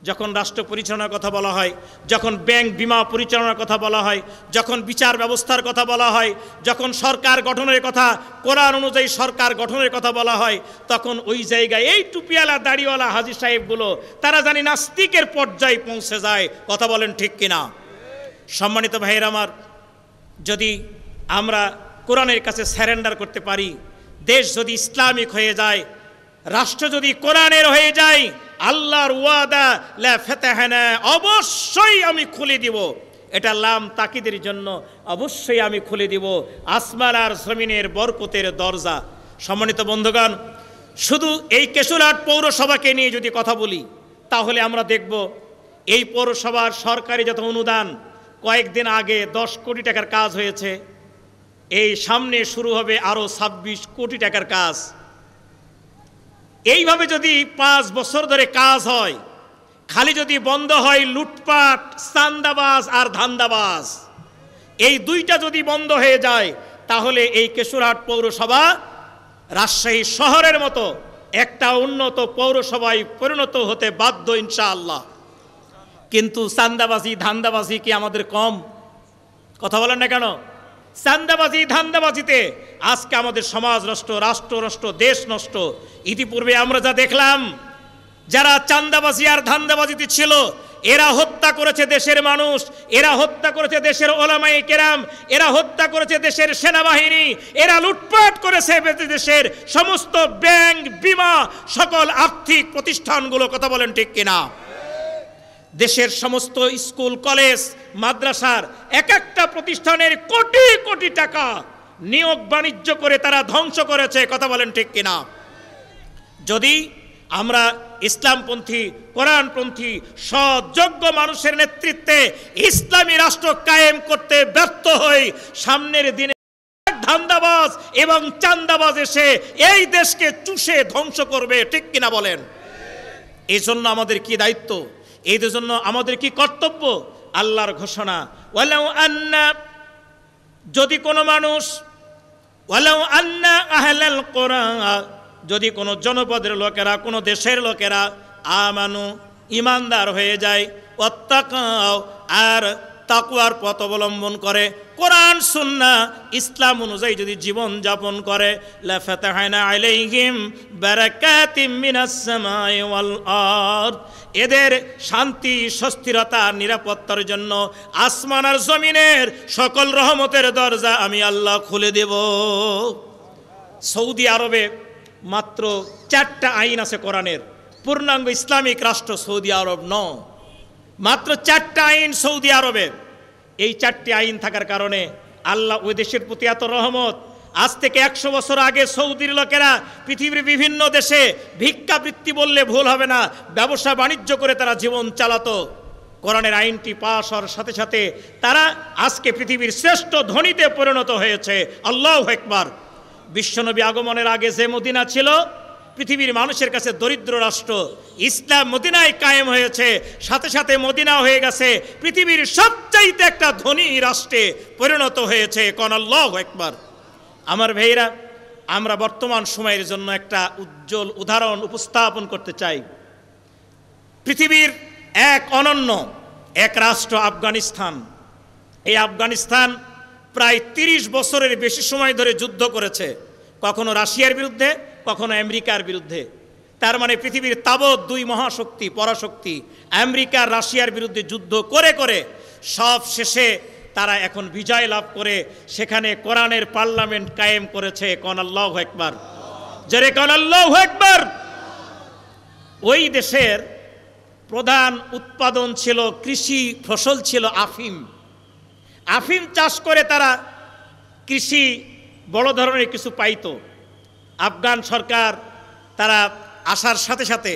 যখন রাষ্ট্র পরিচালনার কথা বলা হয়, যখন ব্যাংক বিমা পরিচালনার কথা বলা হয়, যখন বিচার ব্যবস্থার কথা বলা হয়, যখন সরকার গঠনের কথা, কোরআন অনুযায়ী সরকার গঠনের কথা বলা হয়, তখন ওই জায়গায় এই টুপিওয়ালা দাড়িওয়ালা হাজী সাহেবগুলো তারা জানি নাস্তিকের পর্যায়ে পৌঁছে যায়। কথা বলেন ঠিক কিনা? সম্মানিত ভাইয়ের আমার, যদি আমরা কোরআনের কাছে স্যারেন্ডার করতে পারি, দেশ যদি ইসলামিক হয়ে যায়, রাষ্ট্র যদি কোরআনের হয়ে যায়, আল্লাহর ওয়াদা লা ফাতাহনা, অবশ্যই আমি খুলে দিব, এটা লাম তাকিদের জন্য, অবশ্যই আমি খুলে দিব আসমান আর জমিনের বরকতের দরজা। সম্মানিত বন্ধুগণ, শুধু এই কেশরহাট পৌরসভাকে নিয়ে যদি কথা বলি, তাহলে আমরা দেখব এই পৌরসভার সরকারি যত অনুদান, কয়েকদিন আগে 10 কোটি টাকার কাজ হয়েছে, এই সামনে শুরু হবে আরও 26 কোটি টাকার কাজ। এইভাবে যদি 5 বছর ধরে কাজ হয়, খালি যদি বন্ধ হয় লুটপাট, চাঁদাবাজ আর ধান্দাবাজ, এই দুইটা যদি বন্ধ হয়ে যায়, তাহলে এই কেশরহাট পৌরসভা রাজশাহী শহরের মতো একটা উন্নত পৌরসভায় পরিণত হতে বাধ্য ইনশাআল্লাহ। কিন্তু চাঁদাবাজি, ধান্দাবাজি কি আমাদের কম? কথা বলেন না কেন? চাঁদাবাজি, ধান্দাবাজিতে আজকে আমাদের সমাজ নষ্ট, রাষ্ট্র নষ্ট, দেশ নষ্ট। ইতিপূর্বে আমরা যা দেখলাম, যারা চাঁদাবাজি আর ধান্দাবাজিতে ছিল, এরা হত্যা করেছে দেশের মানুষ, এরা হত্যা করেছে দেশের ওলামায়ে কেরাম, এরা হত্যা করেছে দেশের সেনাবাহিনী, এরা লুটপাট করেছে দেশের সমস্ত ব্যাংক, বিমা, সকল আর্থিক প্রতিষ্ঠানগুলো। কথা বলেন ঠিক কিনা? দেশের সমস্ত স্কুল, কলেজ, মাদ্রাসার এক একটা প্রতিষ্ঠানের কোটি কোটি টাকা নিয়োগ বাণিজ্য করে তারা ধ্বংস করেছে। কথা বলেন ঠিক কিনা? যদি আমরা ইসলামপন্থী, কোরআনপন্থী, সৎযোগ্য মানুষের নেতৃত্বে ইসলামী রাষ্ট্র কায়েম করতে ব্যর্থ হই, সামনের দিনে ধান্দাবাজ এবং চাঁদাবাজ এসে এই দেশকে চুষে ধ্বংস করবে। ঠিক কিনা বলেন? এই জন্য আমাদের কি দায়িত্ব? এই জন্য আমাদের কি কর্তব্য? আল্লাহর ঘোষণা, ওয়ালাউ আন্না, যদি কোনো মানুষ, ওয়ালাউ আন্না আহলাল কুরা, যদি কোনো জনপদের লোকেরা, কোনো দেশের লোকেরা আমানু, ইমানদার হয়ে যায়, ওয়াত্তাকাও, আর তাকওয়ার পথ অবলম্বন করে, কোরআন সুন্নাহ ইসলাম অনুযায়ী যদি জীবন যাপন করে, লা ফাতাহনা আলাইহিম বারাকাতিম মিনাস সামাই ওয়াল আরদ, এদের শান্তি, সুস্থিরতা, নিরাপত্তার জন্য আসমান আর জমিনের সকল রহমতের দরজা আমি আল্লাহ খুলে দেব। সৌদি আরবে মাত্র 4টা আইন আছে কোরআনের, পূর্ণাঙ্গ ইসলামিক রাষ্ট্র সৌদি আরব নয়, মাত্র 4টা আইন সৌদি আরবে। এই 4টি আইন থাকার কারণে আল্লাহ ওই দেশের প্রতি এত রহমত। আজ থেকে 100 বছর আগে সৌদির লোকেরা পৃথিবীর বিভিন্ন দেশে ভিক্ষাবৃত্তি বললে ভুল হবে না, ব্যবসা বাণিজ্য করে তারা জীবন চালাতো। কোরআনের আইনটি পাশ হওয়ার সাথে সাথে তারা আজকে পৃথিবীর শ্রেষ্ঠ ধনীতে পরিণত হয়েছে। আল্লাহু আকবার। বিশ্বনবী আগমনের আগে যে মদিনা ছিল পৃথিবীর মানুষের কাছে দরিদ্র রাষ্ট্র, ইসলাম মদিনায় কায়েম হয়েছে, সাথে সাথে মদিনা হয়ে গেছে পৃথিবীর সবচাইতে একটা ধনী রাষ্ট্রে পরিণত হয়েছে। কোন আল্লাহু আকবার। আমার ভাইরা, আমরা বর্তমান সময়ের জন্য একটা উজ্জ্বল উদাহরণ উপস্থাপন করতে চাই। পৃথিবীর এক অনন্য এক রাষ্ট্র আফগানিস্তান। এই আফগানিস্তান প্রায় 30 বছরের বেশি সময় ধরে যুদ্ধ করেছে, কখনো রাশিয়ার বিরুদ্ধে, কখনো আমেরিকার বিরুদ্ধে। তার মানে পৃথিবীর তাবৎ 2 মহাশক্তি, পরাশক্তি আমেরিকা রাশিয়ার বিরুদ্ধে যুদ্ধ করে করে সব শেষে তারা এখন বিজয় লাভ করে সেখানে কোরআনের পার্লামেন্ট কায়েম করেছে। কোন আল্লাহু আকবার, জোরে কোন আল্লাহু আকবার। ওই দেশের প্রধান উৎপাদন ছিল কৃষি ফসল, ছিল আফিম। আফিম চাষ করে তারা কৃষি বড় ধরনের কিছু পাইতো। আফগান সরকার তারা আসার সাথে সাথে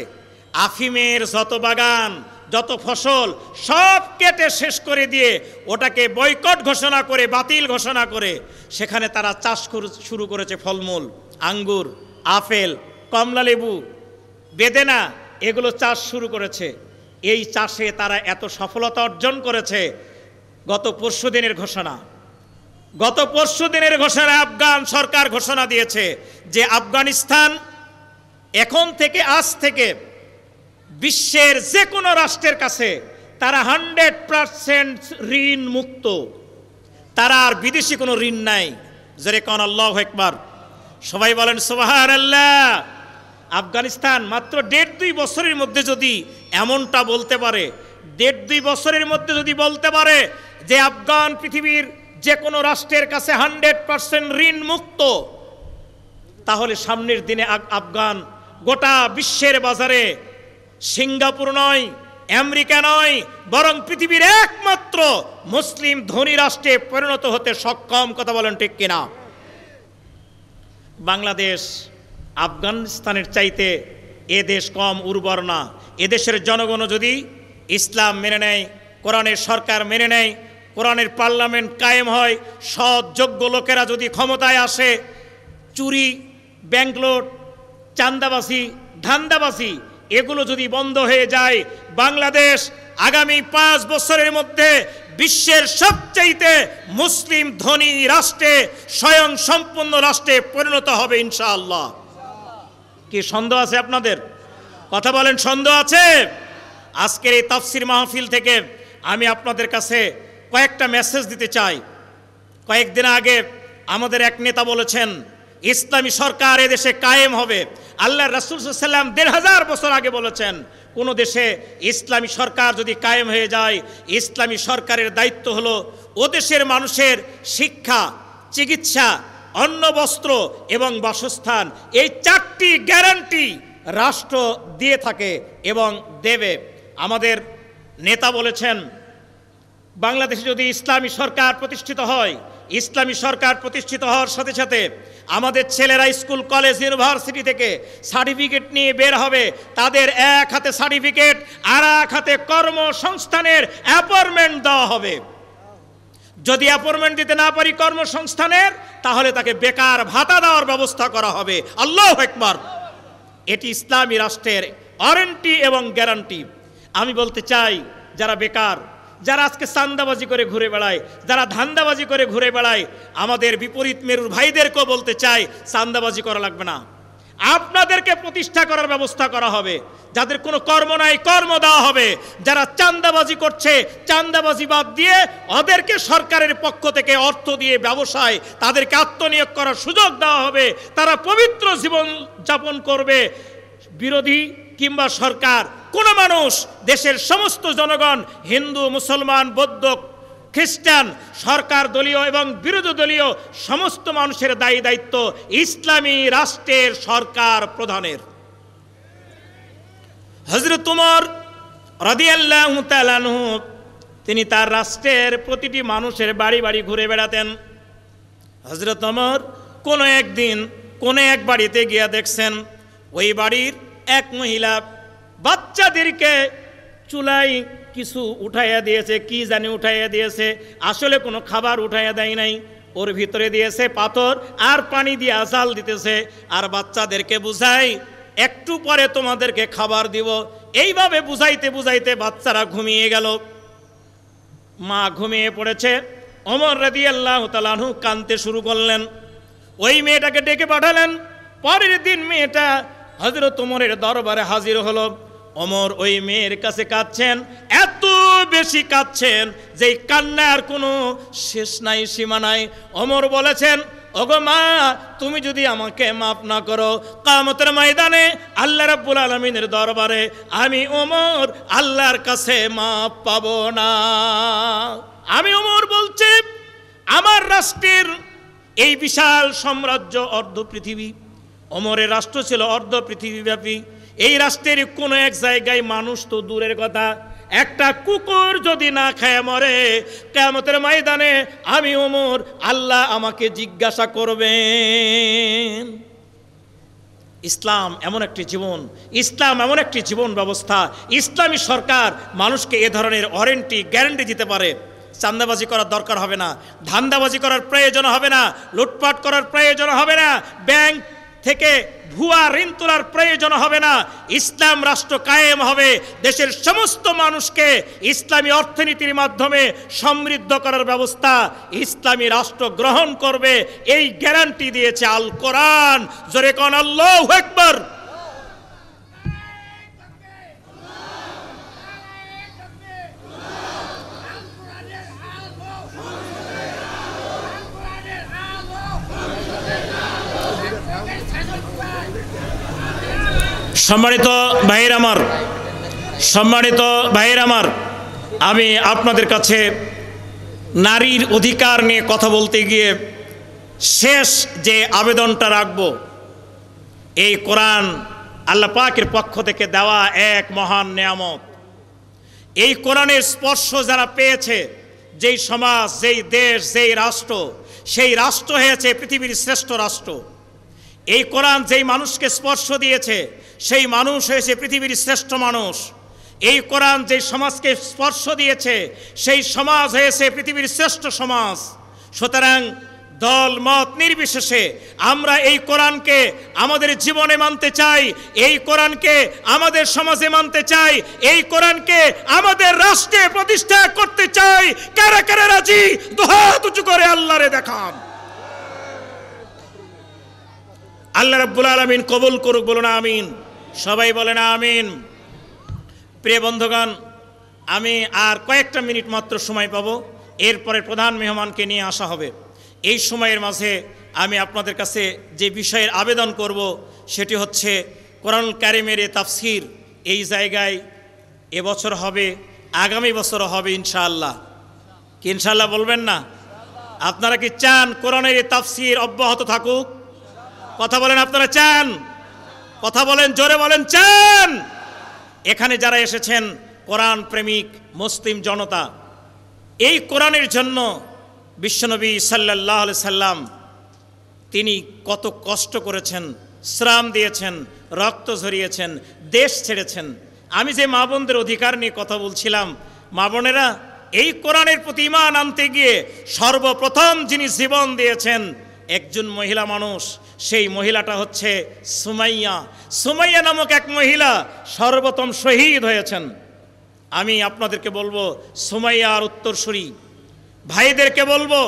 আফিমের যত বাগান, যত ফসল সব কেটে শেষ করে দিয়ে ওটাকে বয়কট ঘোষণা করে, বাতিল ঘোষণা করে সেখানে তারা চাষ শুরু করেছে ফলমূল, আঙ্গুর, আপেল, কমলালেবু, বেদেনা, এগুলো চাষ শুরু করেছে। এই চাষে তারা এত সফলতা অর্জন করেছে। গত পরশু দিনের ঘোষণা আফগান সরকার ঘোষণা দিয়েছে যে আফগানিস্তান এখন থেকে, আজ থেকে বিশ্বের যে কোনো রাষ্ট্রের কাছে তারা 100% ঋণ মুক্ত। তারা আর বিদেশি কোনো ঋণ নাই। জোরে কোন আল্লাহু আকবার। সবাই বলেন সুবহানাল্লাহ। আফগানিস্তান মাত্র 1.5-2 বছরের মধ্যে যদি এমনটা বলতে পারে, 1.5-2 বছরের মধ্যে যদি বলতে পারে যে আফগান পৃথিবীর যে কোনো রাষ্ট্রের কাছে 100% ঋণ মুক্ত, তাহলে সামনের দিনে আফগান গোটা বিশ্বের বাজারে সিঙ্গাপুর নয়, আমেরিকা নয়, বরং পৃথিবীর একমাত্র মুসলিম ধনী রাষ্ট্রে পরিণত হতে সক্ষম। কথা বলেন ঠিক কিনা? বাংলাদেশ আফগানিস্তানের চাইতে এ দেশ কম উর্বর না। এদেশের জনগণ যদি ইসলাম মেনে নেয়, কোরআনের সরকার মেনে নেয়, কোরআনের পার্লামেন্ট কায়েম হয়, সৎ যোগ্য লোকেরা যদি ক্ষমতায় আসে, চুরি, ব্যাংকলুট, চাঁদাবাজি, ধান্দাবাজি এগুলো যদি বন্ধ হয়ে যায়, বাংলাদেশ আগামী 5 বছরের মধ্যে বিশ্বের সবচাইতে মুসলিম ধনী রাষ্ট্রে, স্বয়ং সম্পূর্ণ রাষ্ট্রে পরিণত হবে ইনশাআল্লাহ। কি সন্দেহ আছে আপনাদের? কথা বলেন, সন্দেহ আছে? আজকের এই তাফসির মাহফিল থেকে আমি আপনাদের কাছে কয়েকটা মেসেজ দিতে চাই। কয়েকদিন আগে আমাদের এক নেতা বলেছেন ইসলামী সরকার এদেশে কায়েম হবে। আল্লাহ রাসূল সাল্লাল্লাহু আলাইহি ওয়াসাল্লাম 1500 বছর আগে বলেছেন কোন দেশে ইসলামী সরকার যদি কায়েম হয়ে যায়, ইসলামী সরকারের দায়িত্ব হলো ও দেশের মানুষের শিক্ষা, চিকিৎসা, অন্ন, বস্ত্র এবং বাসস্থান, এই 4টি গ্যারান্টি রাষ্ট্র দিয়ে থাকে এবং দেবে। আমাদের নেতা বলেছেন বাংলাদেশে যদি ইসলামী সরকার প্রতিষ্ঠিত হয়, ইসলামী সরকার প্রতিষ্ঠিত হওয়ার সাথে সাথে আমাদের ছেলেরা স্কুল, কলেজ, ইউনিভার্সিটি থেকে সার্টিফিকেট নিয়ে বের হবে। তাদের এক হাতে সার্টিফিকেট, আর এক হাতে কর্মসংস্থানের অ্যাপয়েন্টমেন্ট দেওয়া হবে। যদি অ্যাপয়েন্টমেন্ট দিতে না পারি কর্মসংস্থানের, তাহলে তাকে বেকার ভাতা দেওয়ার ব্যবস্থা করা হবে। আল্লাহু আকবার। এটি ইসলামী রাষ্ট্রের ওয়ারেন্টি এবং গ্যারান্টি। আমি বলতে চাই যারা বেকার, যারা আজকে চাঁদাবাজি করে ঘুরে বেড়ায়, যারা ধান্দাবাজি করে ঘুরে বেড়ায়, আমাদের বিপরীত মেরুর ভাইদেরকেও বলতে চাই চাঁদাবাজি করা লাগবে না। আপনাদেরকে প্রতিষ্ঠা করার ব্যবস্থা করা হবে। যাদের কোনো কর্ম নাই, কর্ম দেওয়া হবে। যারা চাঁদাবাজি করছে, চাঁদাবাজি বাদ দিয়ে ওদেরকে সরকারের পক্ষ থেকে অর্থ দিয়ে ব্যবসায় তাদেরকে আত্মনিয়োগ করার সুযোগ দেওয়া হবে। তারা পবিত্র জীবন যাপন করবে। বিরোধী কিংবা সরকার, কোনো মানুষ, দেশের সমস্ত জনগণ, হিন্দু, মুসলমান, বৌদ্ধ, খ্রিস্টান, সরকার দলীয় এবং বিরোধী দলীয় সমস্ত মানুষের দায়ী দায়িত্ব ইসলামী রাষ্ট্রের সরকার প্রধানের। হযরত ওমর রাদিয়াল্লাহু তাআলা আনহু তিনি তার রাষ্ট্রের প্রতিটি মানুষের বাড়ি বাড়ি ঘুরে বেড়াতেন। হযরত ওমর কোনো একদিন কোনো এক বাড়িতে গিয়ে দেখছেন ওই বাড়ির এক মহিলা বাচ্চাদেরকে চুলায় কিছু উঠাইয়া দিয়েছে, কি জানি উঠাইয়া দিয়েছে, আসলে কোনো খাবার উঠাইয়া দেয় নাই, ওর ভিতরে দিয়েছে পাথর আর পানি দিয়ে আজাল দিতেছে, আর বাচ্চাদেরকে বুঝাই একটু পরে তোমাদেরকে খাবার দিব। এইভাবে বুঝাইতে বুঝাইতে বাচ্চারা ঘুমিয়ে গেল। মা ঘুমিয়ে পড়েছে। ওমর রাদিয়াল্লাহু তাআলা আনহু কাঁদতে শুরু করলেন। ওই মেয়েটাকে ডেকে পাঠালেন। পরের দিন মেয়েটা হযরত ওমরের দরবারে হাজির হলো। ওমর ওই মেয়ের কাছে কাঁদছেন, এত বেশি কাঁদছেন যে কান্নার কোনো শেষ নাই, সীমা নাই। ওমর বলেছেন, ওগো মা, তুমি যদি আমাকে মাফ না করো, কিয়ামতের ময়দানে আল্লাহ রাব্বুল আলামিনের দরবারে আমি ওমর আল্লাহর কাছে মাফ পাবো না। আমি ওমর বলছি, আমার রাষ্ট্রের এই বিশাল সাম্রাজ্য অর্ধ পৃথিবী। ওমরের রাষ্ট্র ছিল অর্ধ পৃথিবীব্যাপী। এই রাষ্ট্রের কোনো এক জায়গায় মানুষ তো দূরের কথা, একটা কুকুর যদি না খায় মরে, কিয়ামতের ময়দানে আমি ওমর আল্লাহ আমাকে জিজ্ঞাসা করবেন। ইসলাম এমন একটি জীবন, ইসলাম এমন একটি জীবন ব্যবস্থা, ইসলামী সরকার মানুষকে এ ধরনের ওয়ারেন্টি, গ্যারান্টি দিতে পারে। চাঁদাবাজি করার দরকার হবে না, ধান্দাবাজি করার প্রয়োজন হবে না, লুটপাট করার প্রয়োজন হবে না, ব্যাংক থেকে ভুয়া ঋণ তোলার প্রয়োজন হবে না। ইসলাম রাষ্ট্র কায়েম হবে, দেশের সমস্ত মানুষকে ইসলামী অর্থনীতির মাধ্যমে সমৃদ্ধ করার ব্যবস্থা ইসলামী রাষ্ট্র গ্রহণ করবে, এই গ্যারান্টি দিয়েছে আল কোরআন। জোরে কোন আল্লাহু আকবার। সম্মানিত ভাইয়ের আমার, সম্মানিত ভাইয়ের আমার, আমি আপনাদের কাছে নারীর অধিকার নিয়ে কথা বলতে গিয়ে শেষ যে আবেদনটা রাখব, এই কোরআন আল্লাহ পাকের পক্ষ থেকে দেওয়া এক মহান নেয়ামত। এই কোরআনের স্পর্শ যারা পেয়েছে, যেই সমাজ, যেই দেশ, যেই রাষ্ট্র, সেই রাষ্ট্র হয়েছে পৃথিবীর শ্রেষ্ঠ রাষ্ট্র। এই কোরআন যেই মানুষকে স্পর্শ দিয়েছে, সেই মানুষ হয়েছে পৃথিবীর শ্রেষ্ঠ মানুষ। এই কোরআন যেই সমাজকে স্পর্শ দিয়েছে, সেই সমাজ হয়েছে পৃথিবীর শ্রেষ্ঠ সমাজ। সুতরাং দল মত নির্বিশেষে আমরা এই কোরআনকে আমাদের জীবনে মানতে চাই, এই কোরআনকে আমাদের সমাজে মানতে চাই, এই কোরআনকে আমাদের রাষ্ট্রে প্রতিষ্ঠা করতে চাই। কারা কারা রাজি? দুহাত উঁচু করে আল্লাহরে দেখান। আল্লাহ রাব্বুল আলামিন কবুল করুক, বলুন আমিন। সবাই বলেন আমিন। প্রিয় বন্ধুগণ, আমি আর কয়েকটা মিনিট মাত্র সময় পাবো, এরপরে প্রধান মেহমানকে নিয়ে আসা হবে। এই সময়ের মাঝে আমি আপনাদের কাছে যে বিষয়ের আবেদন করব সেটি হচ্ছে কোরআন কারিমের তাফসির এই জায়গায় এবছর হবে, আগামী বছরও হবে ইনশাআল্লাহ। কি ইনশাআল্লাহ বলবেন না? আপনারা কি চান কোরআনের তাফসির অব্যাহত থাকুক? কথা বলেন, আপনারা চান? কথা বলেন, জোরে বলেন, চান? এখানে যারা এসেছেন কোরআন প্রেমিক মুসলিম জনতা, এই কোরআনের জন্য বিশ্বনবী সাল্লাল্লাহু আলাইহি সাল্লাম তিনি কত কষ্ট করেছেন, শ্রম দিয়েছেন, রক্ত ঝরিয়েছেন, দেশ ছেড়েছেন। আমি যে মা বোনদের অধিকার নিয়ে কথা বলছিলাম, মা বোনেরা এই কোরআনের প্রতি ঈমান আনতে গিয়ে সর্বপ্রথম যিনি জীবন দিয়েছেন একজন মহিলা মানুষ, সেই মহিলাটা হচ্ছে সুমাইয়া। সুমাইয়া নামক এক মহিলা সর্বপ্রথম শহীদ হয়েছেন। আমি আপনাদেরকে বলবো, সুমাইয়ার উত্তরসূরি ভাইদেরকে বলবো,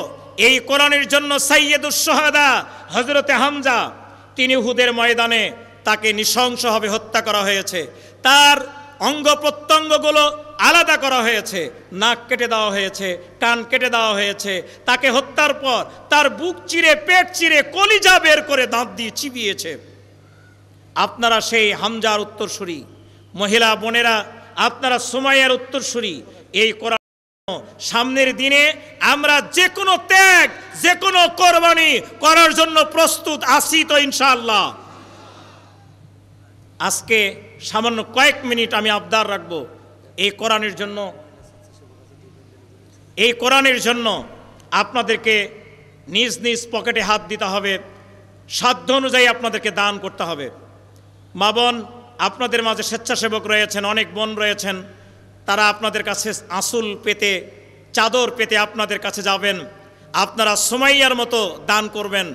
এই কোরআনের জন্য সাইয়্যিদুশ শুহাদা হযরতে হামজা, তিনি উহুদের ময়দানে তাকে নৃশংসভাবে হত্যা করা হয়েছে। তার অঙ্গ প্রত্যঙ্গগুলো আলাদা করা হয়েছে, নাক কেটে দেওয়া হয়েছে, কান কেটে দেওয়া হয়েছে। তাকে হত্যার পর তার বুক চিরে, পেট চিরে, কলিজা বের করে দাঁত দিয়ে চিবিয়েছে। আপনারা সেই হামজার উত্তরসূরি মহিলা বোনেরা, আপনারা সুমাইয়ার উত্তরসূরি। এই কোরআন সামনের দিনে আমরা যে কোনো ত্যাগ, যে কোনো কোরবানি করার জন্য প্রস্তুত আছি তো ইনশাআল্লাহ। আজকে সামান্য কয়েক মিনিট আমি আবদার রাখব এই কোরআনের জন্য আপনাদেরকে নিজ নিজ পকেটে হাত দিতে হবে, সাধ্য অনুযায়ী আপনাদেরকে দান করতে হবে। মা বোন, আপনাদের মাঝে স্বেচ্ছাসেবক রয়েছেন, অনেক বোন রয়েছেন, তারা আপনাদের কাছে আঁচল পেতে, চাদর পেতে আপনাদের কাছে যাবেন। আপনারা সুমাইয়ার মতো দান করবেন।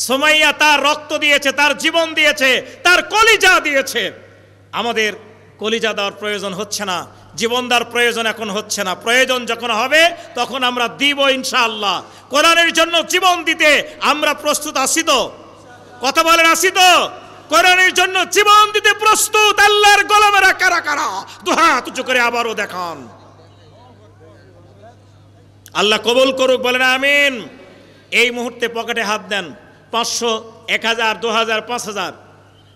সুমাইয়া তার রক্ত দিয়েছে, তার জীবন দিয়েছে, তার কলিজা দিয়েছে। আমাদের কলিজা দেওয়ার প্রয়োজন হচ্ছে না, জীবন দেওয়ার প্রয়োজন এখন হচ্ছে না। প্রয়োজন যখন হবে তখন আমরা দিব ইনশাআল্লাহ। কোরআনের জন্য জীবন দিতে আমরা প্রস্তুত আছি তো? কথা বলেন, আছি তো? কোরআনের জন্য জীবন দিতে প্রস্তুত আল্লাহর গোলামেরা কারা কারা? দুহাত উঁচু করে আবারও দেখান। আল্লাহ কবুল করুক, বলেন আমিন। এই মুহূর্তে পকেটে হাত দেন। 500, 1000, 2000, 5000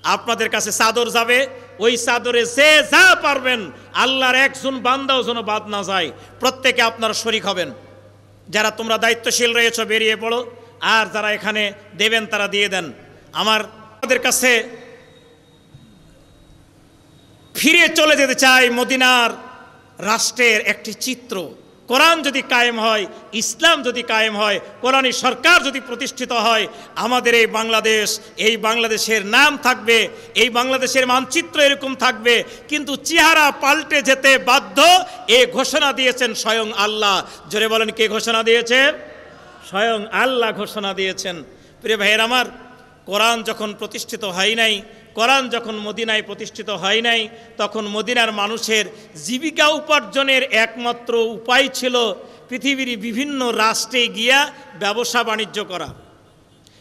আপনাদের কাছে চাদর যাবে। ওই চাদরে যে যা পারবেন, আল্লাহর একজন বান্দাও যেন বাদ না যায়, প্রত্যেকে আপনারা শরীক হবেন। যারা তোমরা দায়িত্বশীল রয়েছ বেরিয়ে পড়ো, আর যারা এখানে দেবেন তারা দিয়ে দেন। আমাদের কাছে ফিরে চলে যেতে চাই মদিনার রাষ্ট্রের একটি চিত্র। কোরআন যদি কায়েম হয়, ইসলাম যদি কায়েম হয়, কোরআনী সরকার যদি প্রতিষ্ঠিত হয়, আমাদের এই বাংলাদেশের নাম থাকবে, এই বাংলাদেশের মানচিত্র এরকম থাকবে, কিন্তু চেহারা পাল্টে যেতে বাধ্য। এ ঘোষণা দিয়েছেন স্বয়ং আল্লাহ। জোরে বলেন, কে ঘোষণা দিয়েছে? স্বয়ং আল্লাহ ঘোষণা দিয়েছেন। প্রিয় ভাইয়ের আমার, কোরআন যখন প্রতিষ্ঠিত হয় নাই, কোরআন যখন মদিনায় প্রতিষ্ঠিত হয় নাই, তখন মদিনার মানুষের জীবিকা উপার্জনের একমাত্র উপায় ছিল পৃথিবীর বিভিন্ন রাষ্ট্রে গিয়া ব্যবসা বাণিজ্য করা।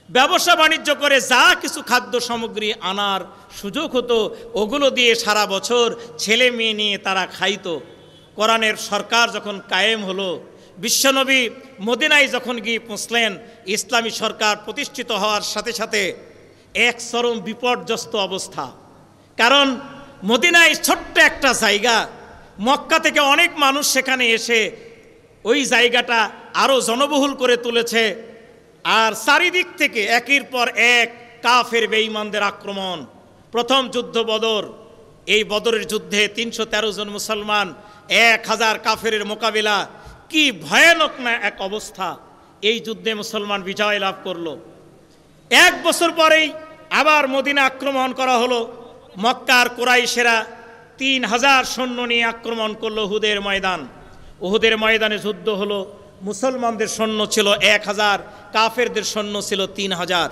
ব্যবসা বাণিজ্য করে যা কিছু খাদ্য সামগ্রী আনার সুযোগ হতো, ওগুলো দিয়ে সারা বছর ছেলে মেয়ে নিয়ে তারা খাইতো। কোরআনের সরকার যখন কায়েম হলো, বিশ্বনবী মদিনায় যখন গিয়ে পৌঁছলেন, ইসলামী সরকার প্রতিষ্ঠিত হওয়ার সাথে সাথে এক চরম বিপর্যস্ত অবস্থা। কারণ মদিনায় ছোট্ট একটা জায়গা, মক্কা থেকে অনেক মানুষ সেখানে এসে ওই জায়গাটা আরও জনবহুল করে তুলেছে। আর চারিদিক থেকে একের পর এক কাফের বেঈমানদের আক্রমণ। প্রথম যুদ্ধ বদর, এই বদরের যুদ্ধে 313 জন মুসলমান 1000 কাফেরের মোকাবিলা। কি ভয়ানক না এক অবস্থা! এই যুদ্ধে মুসলমান বিজয় লাভ করলো। 1 বছর পরেই আবার মদিনা আক্রমণ করা হলো। মক্কার কুরাইশেরা 3000 সৈন্য নিয়ে আক্রমণ করলো উহুদের ময়দান। উহুদের ময়দানে যুদ্ধ হলো। মুসলমানদের সৈন্য ছিল 1000, কাফেরদের সৈন্য ছিল 3000।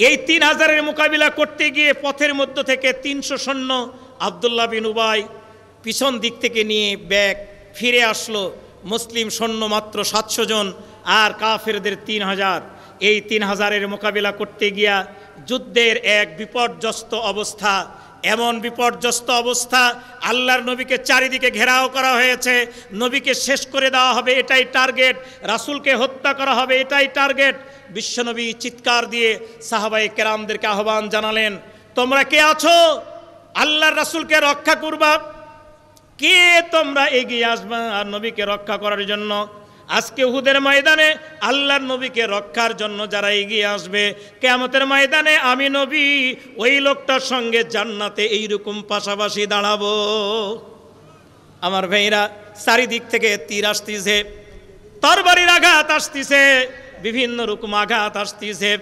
এই 3000-এর মোকাবিলা করতে গিয়ে পথের মধ্য থেকে 300 সৈন্য আব্দুল্লাহ বিন উবাই পিছন দিক থেকে নিয়ে ব্যাক ফিরে আসলো। মুসলিম সৈন্য মাত্র 700 জন, আর কাফেরদের 3000। এই 3000-এর মোকাবিলা করতে গিয়া যুদ্ধের এক বিপর্যস্ত অবস্থা, এমন বিপর্যস্ত অবস্থা, আল্লাহর নবীকে চারিদিকে ঘেরাও করা হয়েছে। নবীকে শেষ করে দেওয়া হবে, এটাই টার্গেট। রাসূলকে হত্যা করা হবে, এটাই টার্গেট। বিশ্বনবী চিৎকার দিয়ে সাহাবায়ে কেরামদেরকে আহ্বান জানালেন, তোমরা কে আছো আল্লাহর রাসূলকে রক্ষা করবা? কে তোমরা এগিয়ে আসবা আর নবীকে রক্ষা করার জন্য? আজকে উহুদের ময়দানে আল্লাহর নবীকে রক্ষার জন্য যারা এগিয়ে আসবে, কিয়ামতের ময়দানে আমি নবী ওই লোকটার সঙ্গে জান্নাতে এইরকম পাশাপাশি দাঁড়াবো। আমার ভাইরা, চারিদিক থেকে তীর আসতেছে, তরবারির আঘাত আসতেছে, বিভিন্ন রকম আঘাত আসতেছে।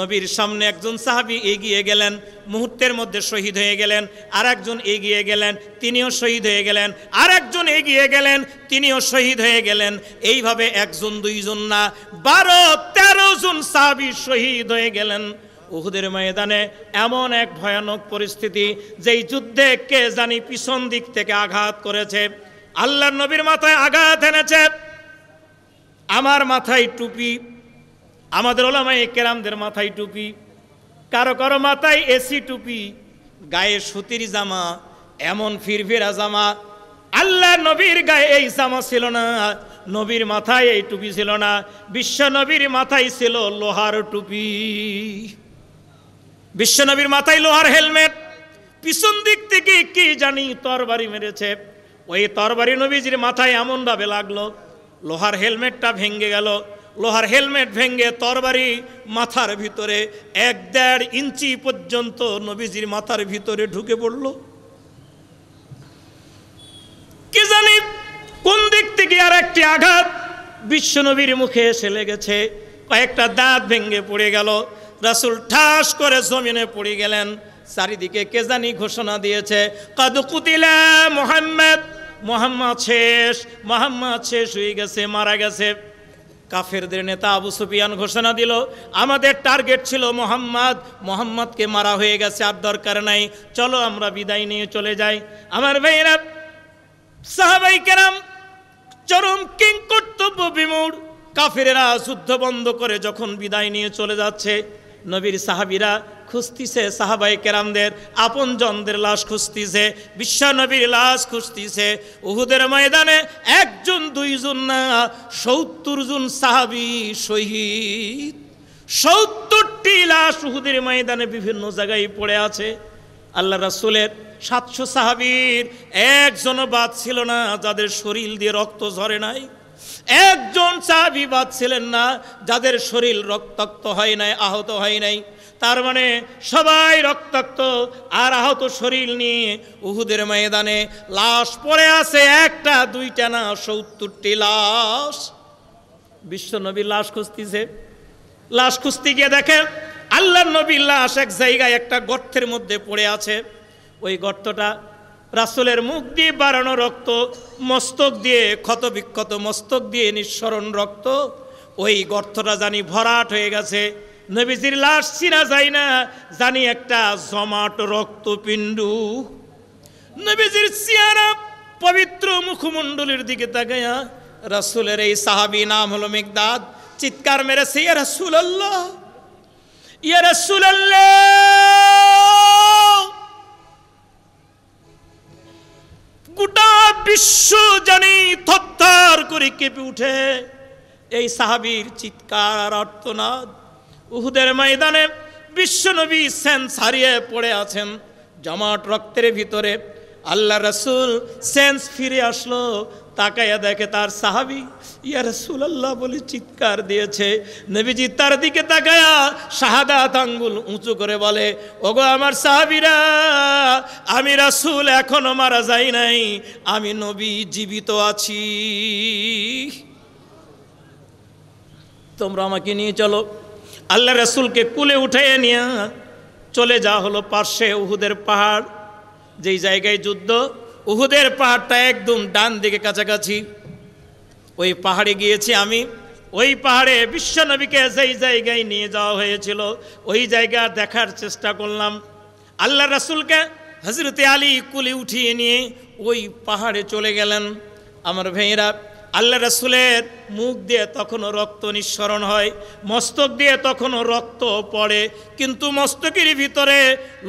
নবীর সামনে একজন সাহাবী এগিয়ে গেলেন, মুহূর্তের মধ্যে শহীদ হয়ে গেলেন। আর একজন এগিয়ে গেলেন, তিনিও শহীদ হয়ে গেলেন। আর একজন এগিয়ে গেলেন, তিনিও শহীদ হয়ে গেলেন। এইভাবে একজন দুইজন না, 12-13 জন সাহাবী শহীদ হয়ে গেলেন উহুদের ময়দানে। এমন এক ভয়ানক পরিস্থিতি, যেই যুদ্ধে কে জানি পিছন দিক থেকে আঘাত করেছে, আল্লাহর নবীর মাথায় আঘাত এনেছে। আমার মাথায় টুপি, আমাদের উলামায়ে কেরামদের মাথায় টুপি। কারো কারো মাথায় এসি টুপি, গায়ে সুতির জামা, এমন ফিরফিরা জামা। আল্লাহ নবীর গায়ে এই জামা ছিল না, নবীর মাথায় এই টুপি ছিল না, বিশ্ব নবীর মাথায় ছিল লোহার টুপি। বিশ্ব নবীর মাথায় লোহার হেলমেট, পিছন দিক থেকে কি জানি তরবারি মেরেছে, ওই তরবারি নবীজির মাথায় এমন ভাবে লাগলো লোহার হেলমেটটা ভেঙে গেল। লোহার হেলমেট ভেঙে তরবারি মাথার ভিতরে 1-1.5 ইঞ্চি পর্যন্ত নবীজির মাথার ভিতরে ঢুকে পড়ল। কি জানি কোন দিক থেকে আর একটি আঘাত বিশ্ব নবীর মুখে এসে লেগেছে, কয়েকটা দাঁত ভেঙে পড়ে গেল। রাসূল ঠাস করে জমিনে পড়ে গেলেন। চারিদিকে কে জানি ঘোষণা দিয়েছে, কাদ কুতিলা মুহাম্মদ, মুহাম্মদ শেষ, মুহাম্মদ শেষ হয়ে গেছে, মারা গেছে। কাফেরদের নেতা আবু সুফিয়ান ঘোষণা দিল, আমাদের টার্গেট ছিল মুহাম্মদ, মুহাম্মদকে মারা হয়ে গেছে, আর দরকার নাই, চলো আমরা বিদায় নিয়ে চলে যাই। আমার ভাইয়েরা, সাহাবায়ে কেরাম চরম কিং কর্তব্য বিমূঢ়। কাফেরেরা যুদ্ধ বন্ধ করে যখন বিদায় নিয়ে চলে যাচ্ছে, নবীর সাহাবীরা খুঁজতিছে সাহাবায়ে কেরামদের আপনজনদের লাশ খুঁজতিছে, বিশ্ব নবীর লাশ খুঁজতিছে। উহুদের ময়দানে 1 জন 2 জন না, 70 জন সাহাবী শহীদ। 70টি লাশ উহুদের ময়দানে বিভিন্ন জায়গায় পড়ে আছে। আল্লাহ রাসূলের 700 সাহাবীর একজনও বাদ ছিল না যাদের শরীর দিয়ে রক্ত ঝরে নাই। একজন সাহাবী বাদ ছিলেন না যাদের শরীর রক্তাক্ত হয় নাই, আহত হয় নাই। তার মানে সবাই রক্তাক্ত আর আহত শরীর নিয়ে উহুদের ময়দানে লাশ পড়ে আছে, 1টা 2টা না, 70টি লাশ। বিশ্ব নবীর লাশ খুঁজতেছে, লাশ খুঁজতে গিয়ে দেখে আল্লাহর নবীর লাশ এক জায়গায় একটা গর্তের মধ্যে পড়ে আছে। ওই গর্তটা রাসূলের মুখ দিয়ে বাড়ানো রক্ত, মস্তক দিয়ে ক্ষতবিক্ষত মস্তক দিয়ে নিঃসরণ রক্ত, ওই গর্তটা জানি ভরাট হয়ে গেছে। নবীজির লাশ চিনা যায় না, জানি একটা জমাট রক্তপিণ্ড। নবীজির চেহারা পবিত্র মুখমণ্ডলের দিকে তাকায়া রাসূলের এই সাহাবী নাম হলো মিকদাদ, চিৎকার মেরেছে, ইয়া রাসূলুল্লাহ, ইয়া রাসূলুল্লাহ। গোটা বিশ্ব জানি থরথর করে কেঁপে উঠে এই সাহাবীর চিৎকার আর্তনাদ। উহুদের ময়দানে বিশ্বনবী সেন্স হারিয়ে পড়ে আছেন জমাট রক্তের ভিতরে। আল্লাহ রাসূল সেন্স ফিরে আসলো, তাকায়া দেখে তার সাহাবী ইয়া রাসূলুল্লাহ বলে চিৎকার দিয়েছে। নবীজি তার দিকে তাকায়া শাহাদাত আঙ্গুল উঁচু করে বলে, ওগো আমার সাহাবীরা, আমি রাসূল এখনো মারা যাই নাই, আমি নবী জীবিত আছি, তোমরা আমাকে নিয়ে চলো। আল্লাহ রাসূলকে কুলে উঠাইয়ে নিয়ে চলে যাওয়া হলো পার্শ্বে উহুদের পাহাড়, যেই জায়গায় যুদ্ধ। উহুদের পাহাড়টা একদম ডান দিকে কাছাকাছি। ওই পাহাড়ে গিয়েছি আমি, ওই পাহাড়ে বিশ্বনবীকে যেই জায়গায় নিয়ে যাওয়া হয়েছিল ওই জায়গা দেখার চেষ্টা করলাম। আল্লাহ রাসূলকে হযরতে আলী কুলে উঠিয়ে নিয়ে ওই পাহাড়ে চলে গেলেন। আমার ভাইয়েরা, আল্লাহ রাসূলের মুখ দিয়ে তখনও রক্ত নিঃসরণ হয়, মস্তক দিয়ে তখনও রক্ত পড়ে, কিন্তু মস্তকের ভিতরে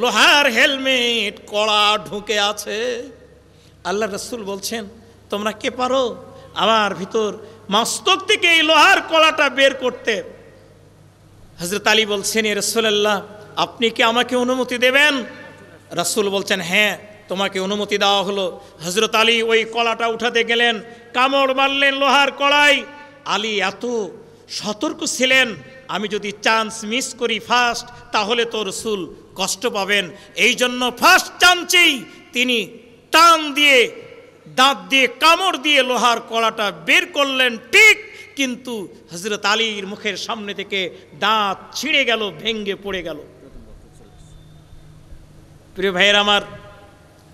লোহার হেলমেট কড়া ঢুকে আছে। আল্লাহ রাসূল বলছেন, তোমরা কে পারো আমার ভিতর মস্তক থেকে এই লোহার কড়াটা বের করতে? হযরত আলী বলছেন, ইয়া রাসূলুল্লাহ, আপনি কি আমাকে অনুমতি দেবেন? রাসূল বলছেন, হ্যাঁ, তোমাকে অনুমতি দেওয়া হলো। হযরত আলী ওই কলাটা উঠাতে গেলেন, কামড় মারলেন লোহার কড়াই। আলী এত সতর্ক ছিলেন, আমি যদি চান্স মিস করি ফার্স্ট, তাহলে তো রাসূল কষ্ট পাবেন। এই জন্য ফার্স্ট চান্সেই তিনি টান দিয়ে দাঁত দিয়ে কামড় দিয়ে লোহার কড়াটা বের করলেন, ঠিক। কিন্তু হযরত আলীর মুখের সামনে থেকে দাঁত ছিঁড়ে গেল, ভেঙে পড়ে গেল। প্রিয় ভাইয়ের আমার,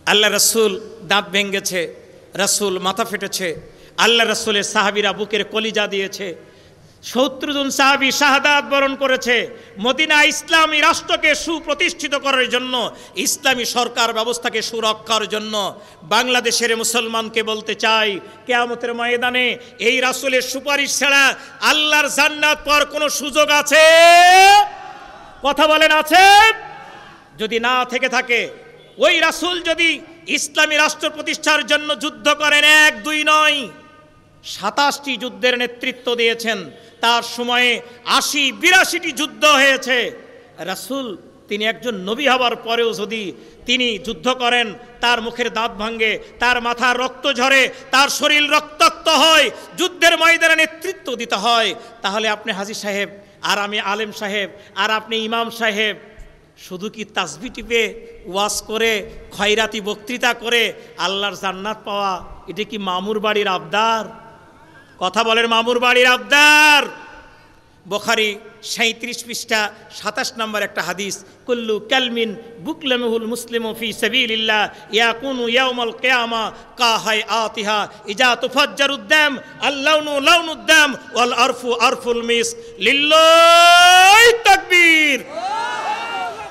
আল্লাহ রাসূল দাঁত ভেঙেছে, রাসূল মাথা ফেটেছে, আল্লাহ রাসূলের সাহাবীরা বুকের কলিজা দিয়েছে, 70 জন সাহাবী শাহাদাত বরণ করেছে। মদিনা ইসলামী রাষ্ট্রকে সুপ্রতিষ্ঠিত করার জন্য, ইসলামী সরকার ব্যবস্থাকে সুরক্ষার জন্য বাংলাদেশের মুসলমানকে বলতে চাই, কিয়ামতের ময়দানে এই রাসূলের সুপারিশ ছাড়া আল্লাহর জান্নাত পাওয়ার কোনো সুযোগ আছে? কথা বলেন আছে? যদি না থেকে থাকে, ওই রাসূল যদি ইসলামী রাষ্ট্র প্রতিষ্ঠার জন্য যুদ্ধ করেন, 1 2 নয়, 27টি যুদ্ধের নেতৃত্ব দিয়েছেন। তার সময়ে 80-82টি যুদ্ধ হয়েছে। রাসূল তিনি একজন নবী হওয়ার পরেও যদি তিনি যুদ্ধ করেন, তার মুখের দাঁত ভাঙে, তার মাথার রক্ত ঝরে, তার শরীর রক্তাক্ত হয়, যুদ্ধের ময়দানে নেতৃত্ব দিতে হয়, তাহলে আপনি হাজী সাহেব আর আমি আলেম সাহেব আর আপনি ইমাম সাহেব শুধু কি তাসবিহ টিপে ওয়াজ করে খয়রাতি বক্তৃতা করে আল্লাহর জান্নাত পাওয়া, এটা কি মামুর বাড়ির আবদার? কথা বলেন, মামুর বাড়ির আবদার? বুখারী 37 পৃষ্ঠা 27 নম্বর একটা হাদিস, কুল্লু কালমিন বুকলামুল মুসলিমু ফি সাবিলিল্লাহ ইয়াকুনু ইয়াউমাল কিয়ামা কাহাইআতিহা ইজা তুফাজ্জারুদ দাম আল্লাউনু লাউনুদ দাম ওয়াল আরফু আরফুল মিস। লিল্লাহি তাকবীর।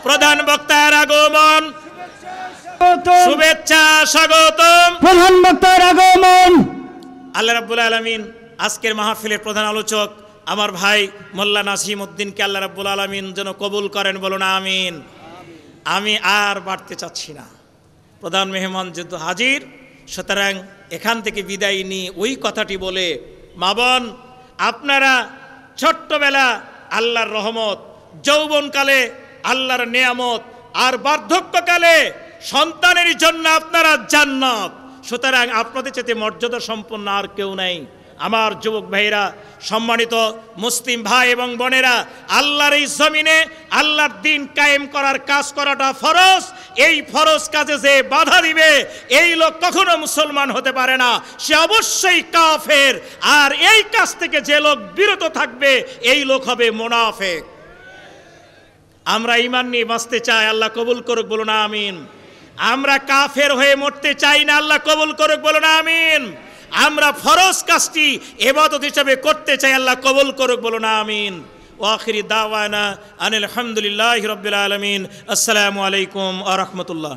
প্রধান বক্তার আগমন, শুভেচ্ছা স্বাগতম। প্রধান বক্তার আগমন। আল্লাহ রাব্বুল আলামিন আজকের মাহফিলের প্রধান আলোচক আমার ভাই মোল্লা নাসিম উদ্দিনকে আল্লাহ রাব্বুল আলামিন যেন কবুল করেন, বলুন আমিন। আমি আর বাড়তে চাচ্ছি না, প্রধান মেহমান যেহেতু হাজির, সুতরাং এখান থেকে বিদায় নিয়ে ওই কথাটি বলে, মা বোন আপনারা ছোট্টবেলা আল্লাহর রহমত, যৌবনকালে আল্লাহর নেয়ামত, আর বার্ধক্যকালে সন্তানের জন্য আপনারা জান্নাত। সুতরাং আপনাদের চেয়ে মর্যাদা সম্পন্ন আর কেউ নাই। আমার যুবক ভাইরা, সম্মানিত মুসলিম ভাই এবং বোনেরা, আল্লাহর এই জমিনে আল্লাহর দ্বীন কায়েম করার কাজ করাটা ফরজ। এই ফরজ কাজে যে বাধা দিবে, এই লোক কখনো মুসলমান হতে পারে না, সে অবশ্যই কাফের। আর এই কাজ থেকে যে লোক বিরত থাকবে, এই লোক হবে মুনাফিক। আমরা ঈমান নিয়ে বাঁচতে চাই, আল্লাহ কবুল করুক, বলুন আমিন। আমরা কাফের হয়ে মরতে চাই না, আল্লাহ কবুল করুক, বলুন আমিন। আমরা ফরজ কাজটি ইবাদত হিসেবে করতে চাই, আল্লাহ কবুল করুক, বলুন আমিন। ওয়া আখিরি দাওয়ানা আনিল হামদুলিল্লাহি রাব্বিল আলামিন। আসসালামু আলাইকুম ওয়া রাহমাতুল্লাহ।